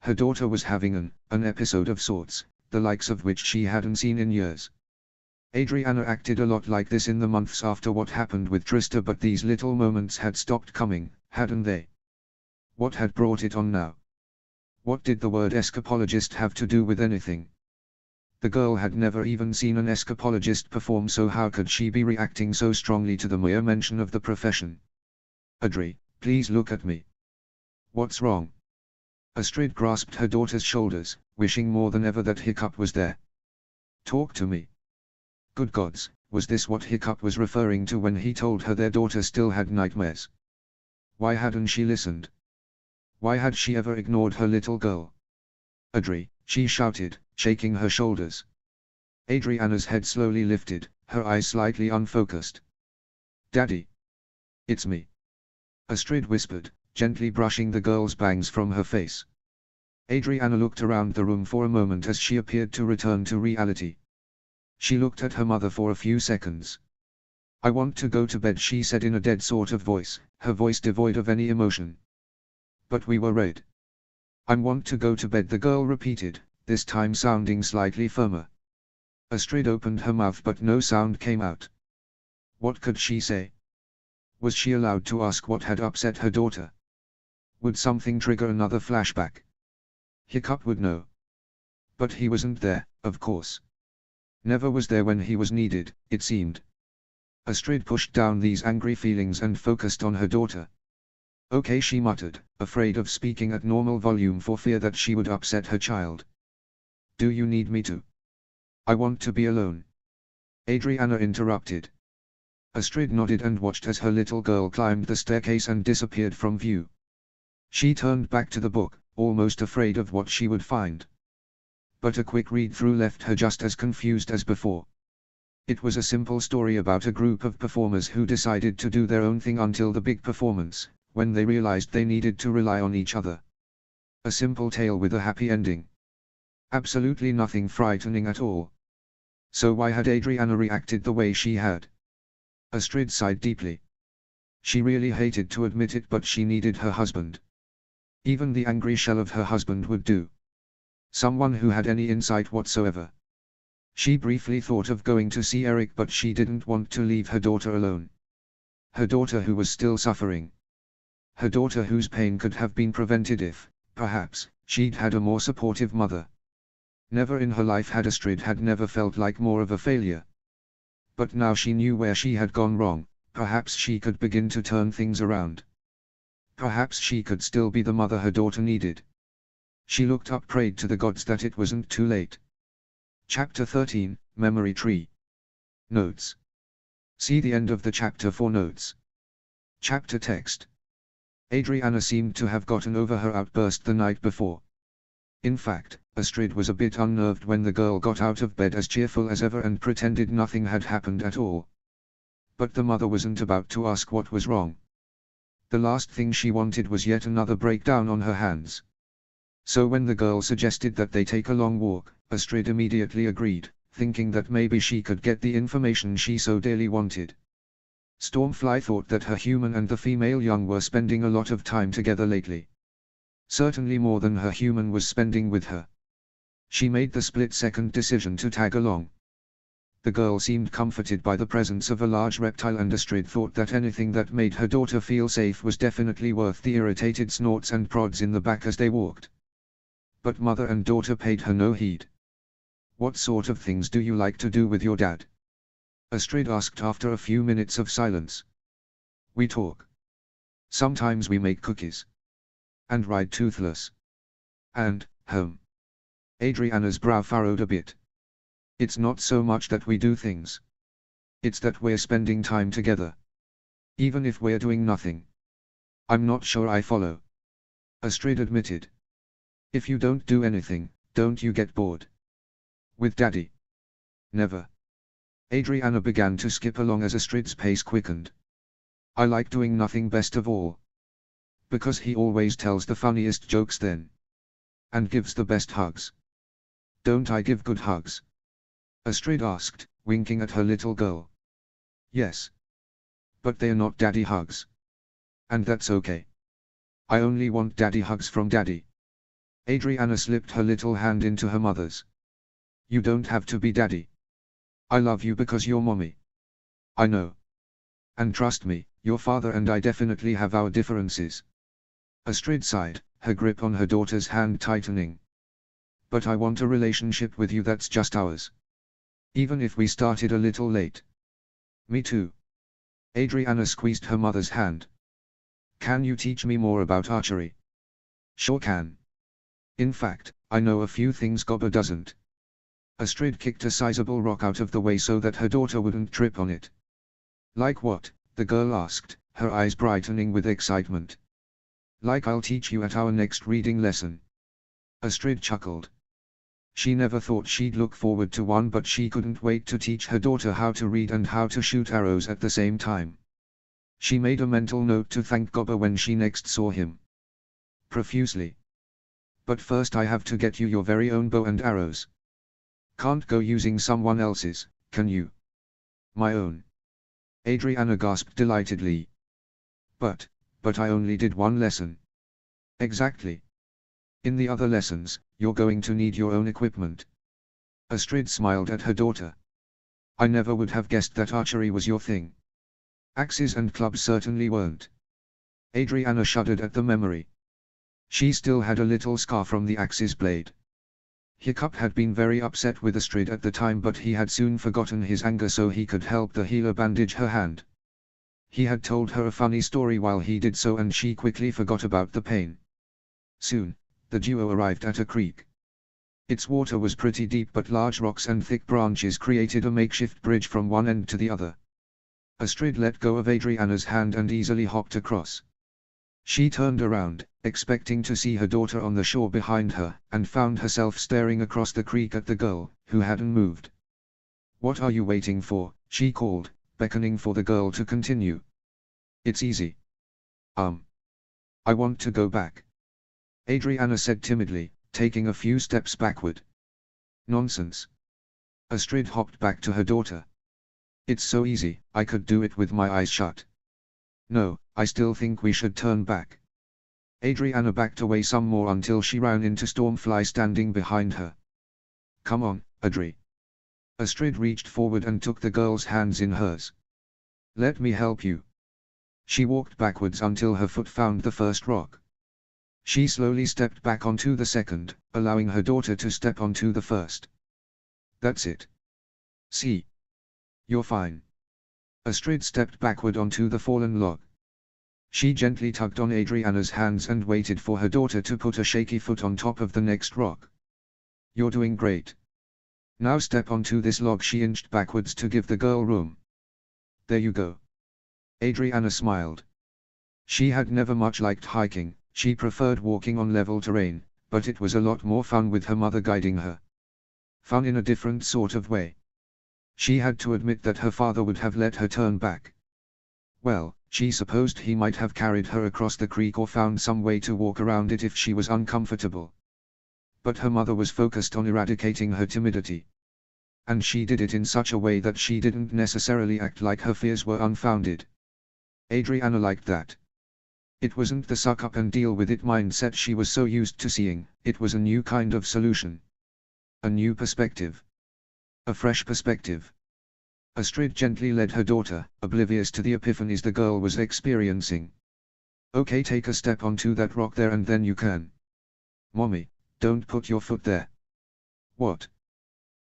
Her daughter was having an episode of sorts, the likes of which she hadn't seen in years. Adriana acted a lot like this in the months after what happened with Trista, but these little moments had stopped coming, hadn't they? What had brought it on now? What did the word escapologist have to do with anything? The girl had never even seen an escapologist perform, so how could she be reacting so strongly to the mere mention of the profession? Audrey, please look at me. What's wrong? Astrid grasped her daughter's shoulders, wishing more than ever that Hiccup was there. Talk to me. Good gods, was this what Hiccup was referring to when he told her their daughter still had nightmares? Why hadn't she listened? Why had she ever ignored her little girl? Audrey, she shouted, shaking her shoulders. Adriana's head slowly lifted, her eyes slightly unfocused. Daddy. It's me. Astrid whispered, gently brushing the girl's bangs from her face. Adriana looked around the room for a moment as she appeared to return to reality. She looked at her mother for a few seconds. I want to go to bed, she said in a dead sort of voice, her voice devoid of any emotion. But we were red. I want to go to bed, the girl repeated, this time sounding slightly firmer. Astrid opened her mouth but no sound came out. What could she say? Was she allowed to ask what had upset her daughter? Would something trigger another flashback? Hiccup would know. But he wasn't there, of course. Never was there when he was needed, it seemed. Astrid pushed down these angry feelings and focused on her daughter. Okay, she muttered, afraid of speaking at normal volume for fear that she would upset her child. Do you need me to? I want to be alone. Adriana interrupted. Astrid nodded and watched as her little girl climbed the staircase and disappeared from view. She turned back to the book, almost afraid of what she would find. But a quick read-through left her just as confused as before. It was a simple story about a group of performers who decided to do their own thing until the big performance, when they realized they needed to rely on each other. A simple tale with a happy ending. Absolutely nothing frightening at all. So why had Adriana reacted the way she had? Astrid sighed deeply. She really hated to admit it, but she needed her husband. Even the angry shell of her husband would do. Someone who had any insight whatsoever. She briefly thought of going to see Eric, but she didn't want to leave her daughter alone. Her daughter who was still suffering. Her daughter whose pain could have been prevented if, perhaps, she'd had a more supportive mother. Never in her life had Astrid had never felt like more of a failure. But now she knew where she had gone wrong, perhaps she could begin to turn things around. Perhaps she could still be the mother her daughter needed. She looked up, prayed to the gods that it wasn't too late. Chapter 13, Memory Tree. Notes. See the end of the chapter for notes. Chapter text. Adriana seemed to have gotten over her outburst the night before. In fact, Astrid was a bit unnerved when the girl got out of bed as cheerful as ever and pretended nothing had happened at all. But the mother wasn't about to ask what was wrong. The last thing she wanted was yet another breakdown on her hands. So when the girl suggested that they take a long walk, Astrid immediately agreed, thinking that maybe she could get the information she so dearly wanted. Stormfly thought that her human and the female young were spending a lot of time together lately. Certainly more than her human was spending with her. She made the split-second decision to tag along. The girl seemed comforted by the presence of a large reptile, and Astrid thought that anything that made her daughter feel safe was definitely worth the irritated snorts and prods in the back as they walked. But mother and daughter paid her no heed. What sort of things do you like to do with your dad? Astrid asked after a few minutes of silence. We talk. Sometimes we make cookies. And ride Toothless. And, Adriana's brow furrowed a bit. It's not so much that we do things. It's that we're spending time together. Even if we're doing nothing. I'm not sure I follow. Astrid admitted. If you don't do anything, don't you get bored? With Daddy? Never. Adriana began to skip along as Astrid's pace quickened. I like doing nothing best of all. Because he always tells the funniest jokes then. And gives the best hugs. Don't I give good hugs? Astrid asked, winking at her little girl. Yes. But they're not daddy hugs. And that's okay. I only want daddy hugs from Daddy. Adriana slipped her little hand into her mother's. You don't have to be Daddy. I love you because you're Mommy. I know. And trust me, your father and I definitely have our differences. Astrid sighed, her grip on her daughter's hand tightening. But I want a relationship with you that's just ours. Even if we started a little late. Me too. Adriana squeezed her mother's hand. Can you teach me more about archery? Sure can. In fact, I know a few things Gobba doesn't. Astrid kicked a sizable rock out of the way so that her daughter wouldn't trip on it. Like what? The girl asked, her eyes brightening with excitement. Like I'll teach you at our next reading lesson. Astrid chuckled. She never thought she'd look forward to one, but she couldn't wait to teach her daughter how to read and how to shoot arrows at the same time. She made a mental note to thank Gobber when she next saw him. Profusely. But first I have to get you your very own bow and arrows. Can't go using someone else's, can you? My own. Adriana gasped delightedly. But I only did one lesson. Exactly. In the other lessons, you're going to need your own equipment. Astrid smiled at her daughter. I never would have guessed that archery was your thing. Axes and clubs certainly weren't. Adriana shuddered at the memory. She still had a little scar from the axe's blade. Hiccup had been very upset with Astrid at the time, but he had soon forgotten his anger so he could help the healer bandage her hand. He had told her a funny story while he did so and she quickly forgot about the pain. Soon, the duo arrived at a creek. Its water was pretty deep, but large rocks and thick branches created a makeshift bridge from one end to the other. Astrid let go of Adriana's hand and easily hopped across. She turned around, expecting to see her daughter on the shore behind her, and found herself staring across the creek at the girl, who hadn't moved. What are you waiting for? She called, beckoning for the girl to continue. It's easy. I want to go back. Adriana said timidly, taking a few steps backward. Nonsense. Astrid hopped back to her daughter. It's so easy, I could do it with my eyes shut. No, I still think we should turn back. Adriana backed away some more until she ran into Stormfly standing behind her. Come on, Adri. Astrid reached forward and took the girl's hands in hers. Let me help you. She walked backwards until her foot found the first rock. She slowly stepped back onto the second, allowing her daughter to step onto the first. That's it. See? You're fine. Astrid stepped backward onto the fallen log. She gently tugged on Adriana's hands and waited for her daughter to put a shaky foot on top of the next rock. You're doing great. Now step onto this log. She inched backwards to give the girl room. There you go. Adriana smiled. She had never much liked hiking, she preferred walking on level terrain, but it was a lot more fun with her mother guiding her. Fun in a different sort of way. She had to admit that her father would have let her turn back. Well, she supposed he might have carried her across the creek or found some way to walk around it if she was uncomfortable. But her mother was focused on eradicating her timidity. And she did it in such a way that she didn't necessarily act like her fears were unfounded. Adriana liked that. It wasn't the suck up and deal with it mindset she was so used to seeing, it was a new kind of solution. A new perspective. A fresh perspective. Astrid gently led her daughter, oblivious to the epiphanies the girl was experiencing. Okay, take a step onto that rock there and then you can. Mommy, don't put your foot there. What?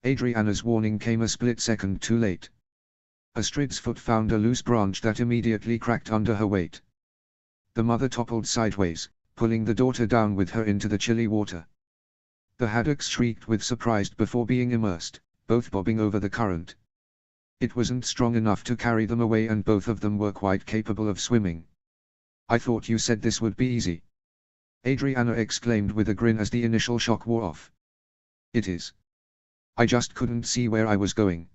Adriana's warning came a split second too late. Astrid's foot found a loose branch that immediately cracked under her weight. The mother toppled sideways, pulling the daughter down with her into the chilly water. The haddocks shrieked with surprise before being immersed, both bobbing over the current. It wasn't strong enough to carry them away and both of them were quite capable of swimming. I thought you said this would be easy. Adriana exclaimed with a grin as the initial shock wore off. It is. I just couldn't see where I was going.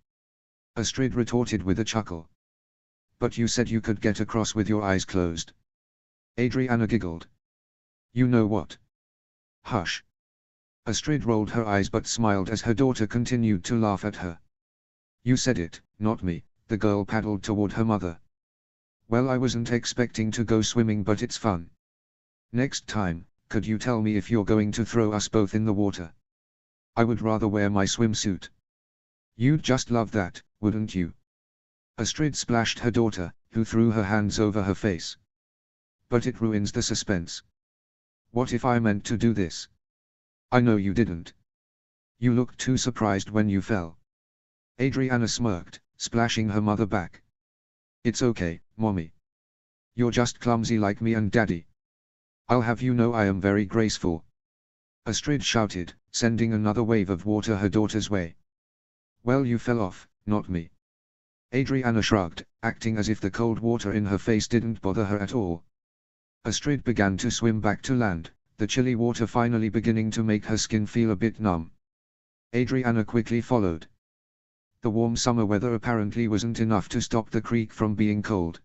Astrid retorted with a chuckle. But you said you could get across with your eyes closed. Adriana giggled. You know what? Hush. Astrid rolled her eyes but smiled as her daughter continued to laugh at her. You said it, not me, the girl paddled toward her mother. Well, I wasn't expecting to go swimming, but it's fun. Next time, could you tell me if you're going to throw us both in the water? I would rather wear my swimsuit. You'd just love that, wouldn't you? Astrid splashed her daughter, who threw her hands over her face. But it ruins the suspense. What if I meant to do this? I know you didn't. You looked too surprised when you fell. Adriana smirked, splashing her mother back. It's okay, Mommy. You're just clumsy like me and Daddy. I'll have you know I am very graceful. Astrid shouted, sending another wave of water her daughter's way. Well, you fell off, not me. Adriana shrugged, acting as if the cold water in her face didn't bother her at all. Astrid began to swim back to land, the chilly water finally beginning to make her skin feel a bit numb. Adriana quickly followed. The warm summer weather apparently wasn't enough to stop the creek from being cold.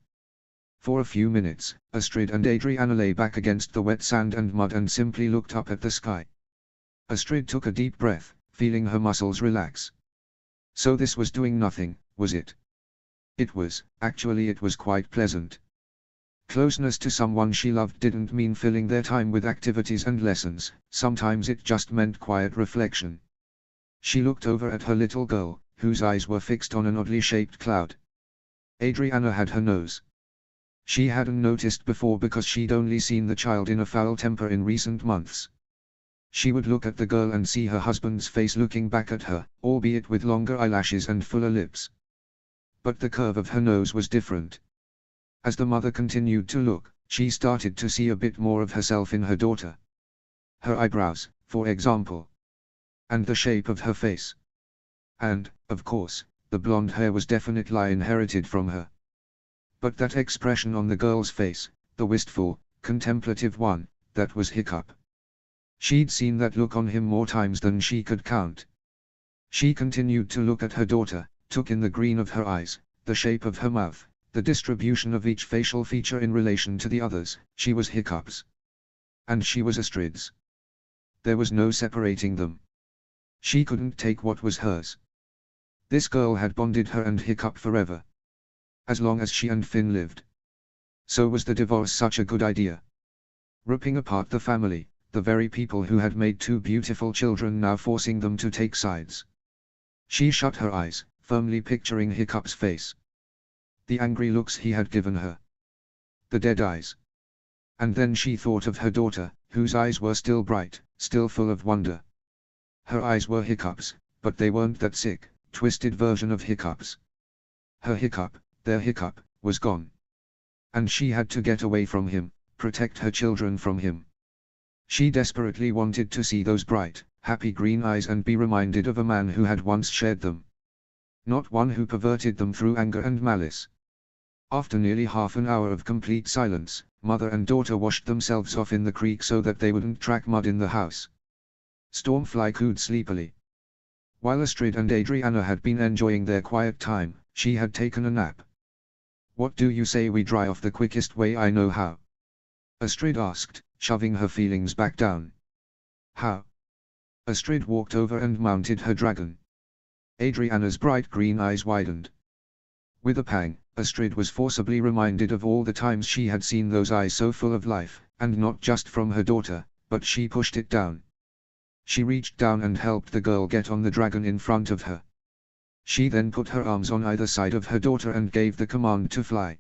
For a few minutes, Astrid and Adriana lay back against the wet sand and mud and simply looked up at the sky. Astrid took a deep breath, feeling her muscles relax. So this was doing nothing, was it? It was, actually it was quite pleasant. Closeness to someone she loved didn't mean filling their time with activities and lessons, sometimes it just meant quiet reflection. She looked over at her little girl, whose eyes were fixed on an oddly shaped cloud. Adriana had her nose. She hadn't noticed before because she'd only seen the child in a foul temper in recent months. She would look at the girl and see her husband's face looking back at her, albeit with longer eyelashes and fuller lips. But the curve of her nose was different. As the mother continued to look, she started to see a bit more of herself in her daughter. Her eyebrows, for example. And the shape of her face. And, of course, the blonde hair was definitely inherited from her. But that expression on the girl's face, the wistful, contemplative one, that was Hiccup. She'd seen that look on him more times than she could count. She continued to look at her daughter, took in the green of her eyes, the shape of her mouth, the distribution of each facial feature in relation to the others. She was Hiccup's. And she was Astrid's. There was no separating them. She couldn't take what was hers. This girl had bonded her and Hiccup forever. As long as she and Finn lived. So was the divorce such a good idea? Ripping apart the family, the very people who had made two beautiful children now forcing them to take sides. She shut her eyes, firmly picturing Hiccup's face. The angry looks he had given her. The dead eyes. And then she thought of her daughter, whose eyes were still bright, still full of wonder. Her eyes were Hiccup's, but they weren't that sick, twisted version of Hiccup's. Her Hiccup, their Hiccup, was gone. And she had to get away from him, protect her children from him. She desperately wanted to see those bright, happy green eyes and be reminded of a man who had once shared them. Not one who perverted them through anger and malice. After nearly half an hour of complete silence, mother and daughter washed themselves off in the creek so that they wouldn't track mud in the house. Stormfly cooed sleepily. While Astrid and Adriana had been enjoying their quiet time, she had taken a nap. "What do you say we dry off the quickest way I know how?" Astrid asked, shoving her feelings back down. "How?" Astrid walked over and mounted her dragon. Adriana's bright green eyes widened. With a pang, Astrid was forcibly reminded of all the times she had seen those eyes so full of life, and not just from her daughter, but she pushed it down. She reached down and helped the girl get on the dragon in front of her. She then put her arms on either side of her daughter and gave the command to fly.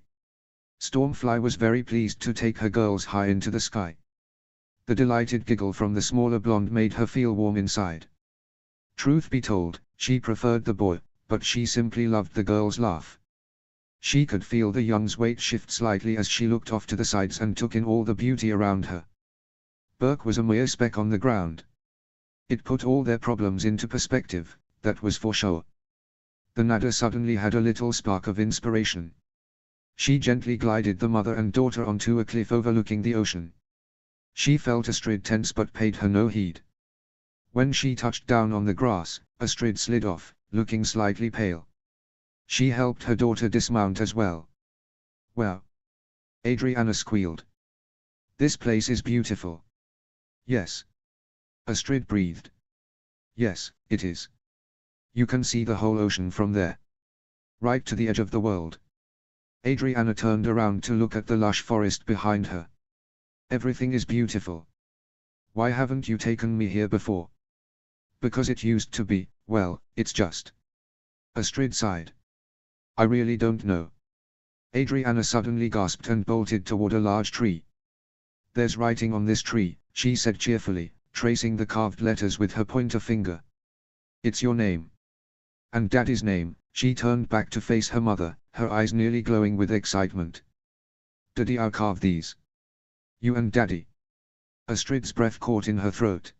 Stormfly was very pleased to take her girls high into the sky. The delighted giggle from the smaller blonde made her feel warm inside. Truth be told, she preferred the boy, but she simply loved the girl's laugh. She could feel the young's weight shift slightly as she looked off to the sides and took in all the beauty around her. Burke was a mere speck on the ground. It put all their problems into perspective, that was for sure. The Nada suddenly had a little spark of inspiration. She gently glided the mother and daughter onto a cliff overlooking the ocean. She felt Astrid tense but paid her no heed. When she touched down on the grass, Astrid slid off, looking slightly pale. She helped her daughter dismount as well. "Wow!" Adriana squealed. "This place is beautiful." "Yes." Astrid breathed. "Yes, it is. You can see the whole ocean from there. Right to the edge of the world." Adriana turned around to look at the lush forest behind her. "Everything is beautiful. Why haven't you taken me here before?" "Because it used to be, well, it's just." Astrid sighed. "I really don't know." Adriana suddenly gasped and bolted toward a large tree. "There's writing on this tree," she said cheerfully, tracing the carved letters with her pointer finger. "It's your name. And Daddy's name." She turned back to face her mother, her eyes nearly glowing with excitement. "Daddy, I'll carve these." "You and Daddy?" Astrid's breath caught in her throat.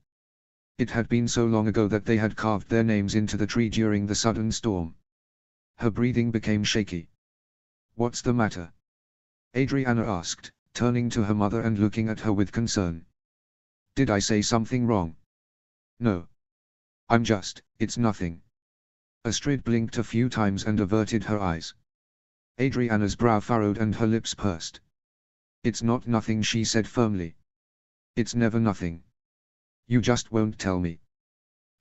It had been so long ago that they had carved their names into the tree during the sudden storm. Her breathing became shaky. "What's the matter?" Adriana asked, turning to her mother and looking at her with concern. "Did I say something wrong?" "No. It's nothing." Astrid blinked a few times and averted her eyes. Adriana's brow furrowed and her lips pursed. "It's not nothing," she said firmly. "It's never nothing. You just won't tell me."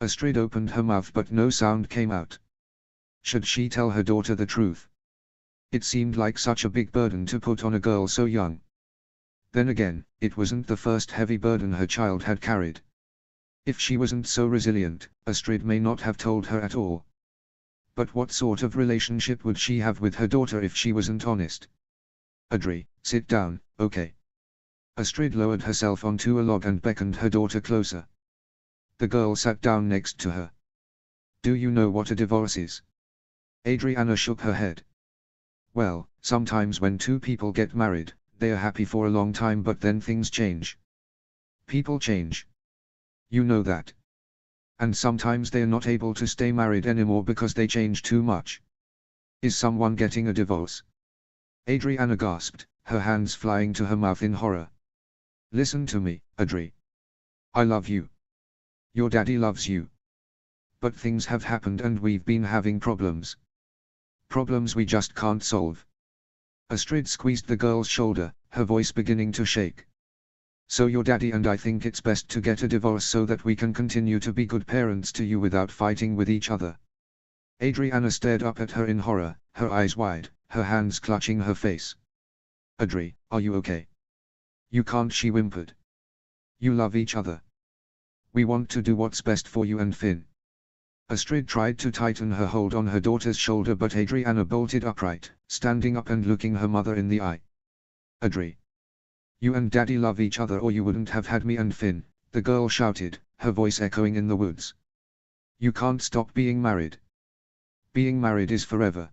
Astrid opened her mouth but no sound came out. Should she tell her daughter the truth? It seemed like such a big burden to put on a girl so young. Then again, it wasn't the first heavy burden her child had carried. If she wasn't so resilient, Astrid may not have told her at all. But what sort of relationship would she have with her daughter if she wasn't honest? "Adri, sit down, okay?" Astrid lowered herself onto a log and beckoned her daughter closer. The girl sat down next to her. "Do you know what a divorce is?" Adriana shook her head. "Well, sometimes when two people get married, they are happy for a long time but then things change. People change. You know that. And sometimes they are not able to stay married anymore because they change too much. Is someone getting a divorce?" Adriana gasped, her hands flying to her mouth in horror. "Listen to me, Adri. I love you. Your daddy loves you. But things have happened and we've been having problems. Problems we just can't solve." Astrid squeezed the girl's shoulder, her voice beginning to shake. "So your daddy and I think it's best to get a divorce so that we can continue to be good parents to you without fighting with each other." Adriana stared up at her in horror, her eyes wide, her hands clutching her face. "Adri, are you okay? You can't," she whimpered. "You love each other. We want to do what's best for you and Finn." Astrid tried to tighten her hold on her daughter's shoulder but Adriana bolted upright, standing up and looking her mother in the eye. "Adri. You and Daddy love each other or you wouldn't have had me and Finn," the girl shouted, her voice echoing in the woods. "You can't stop being married. Being married is forever.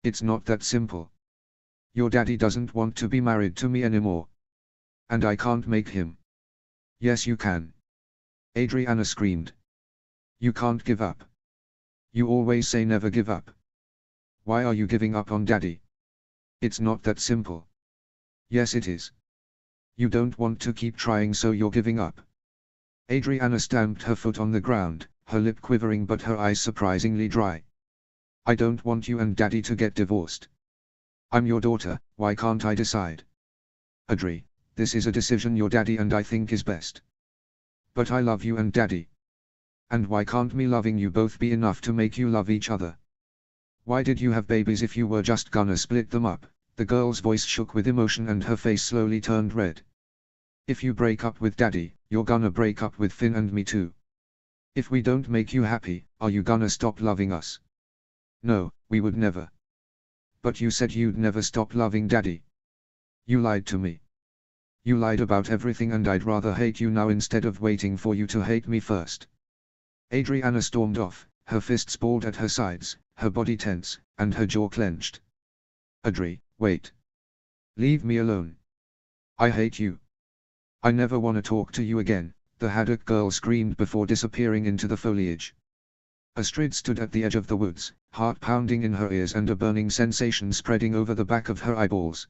It's not that simple. Your daddy doesn't want to be married to me anymore. And I can't make him." "Yes you can." Adriana screamed. "You can't give up. You always say never give up. Why are you giving up on Daddy? It's not that simple." "Yes it is. You don't want to keep trying so you're giving up." Adriana stamped her foot on the ground, her lip quivering but her eyes surprisingly dry. "I don't want you and Daddy to get divorced. I'm your daughter, why can't I decide? Adri, this is a decision your daddy and I think is best. But I love you and Daddy. And why can't me loving you both be enough to make you love each other? Why did you have babies if you were just gonna split them up?" The girl's voice shook with emotion and her face slowly turned red. "If you break up with Daddy, you're gonna break up with Finn and me too. If we don't make you happy, are you gonna stop loving us?" "No, we would never." "But you said you'd never stop loving Daddy. You lied to me. You lied about everything and I'd rather hate you now instead of waiting for you to hate me first." Adriana stormed off, her fists balled at her sides, her body tense, and her jaw clenched. "Adri, wait. Leave me alone. I hate you. I never wanna talk to you again," the haddock girl screamed before disappearing into the foliage. Astrid stood at the edge of the woods, heart pounding in her ears and a burning sensation spreading over the back of her eyeballs.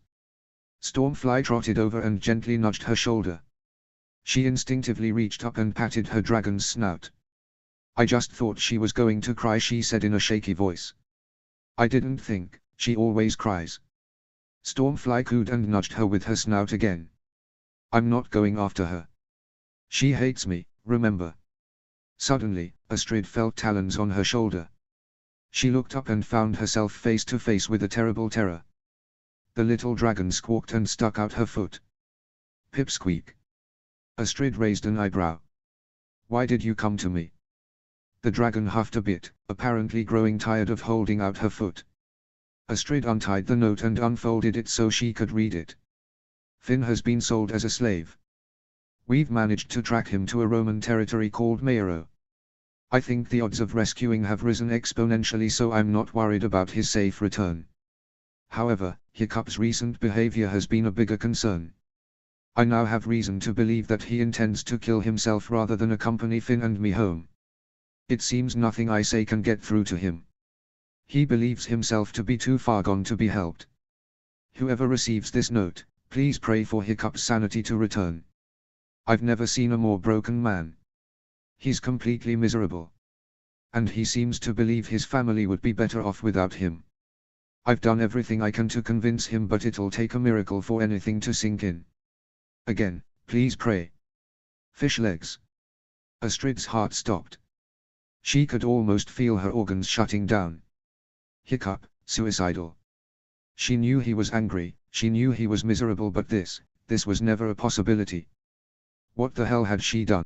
Stormfly trotted over and gently nudged her shoulder. She instinctively reached up and patted her dragon's snout. "I just thought she was going to cry," she said in a shaky voice. "I didn't think, she always cries." Stormfly cooed and nudged her with her snout again. "I'm not going after her. She hates me, remember." Suddenly, Astrid felt talons on her shoulder. She looked up and found herself face to face with a terrible terror. The little dragon squawked and stuck out her foot. Pipsqueak. Astrid raised an eyebrow. "Why did you come to me?" The dragon huffed a bit, apparently growing tired of holding out her foot. Astrid untied the note and unfolded it so she could read it. "Finn has been sold as a slave. We've managed to track him to a Roman territory called Maero. I think the odds of rescuing have risen exponentially so I'm not worried about his safe return. However, Hiccup's recent behavior has been a bigger concern. I now have reason to believe that he intends to kill himself rather than accompany Finn and me home. It seems nothing I say can get through to him. He believes himself to be too far gone to be helped. Whoever receives this note, please pray for Hiccup's sanity to return. I've never seen a more broken man. He's completely miserable. And he seems to believe his family would be better off without him. I've done everything I can to convince him, but it'll take a miracle for anything to sink in. Again, please pray. Fish legs. Astrid's heart stopped. She could almost feel her organs shutting down. Hiccup, suicidal. She knew he was angry, she knew he was miserable, but this was never a possibility. What the hell had she done?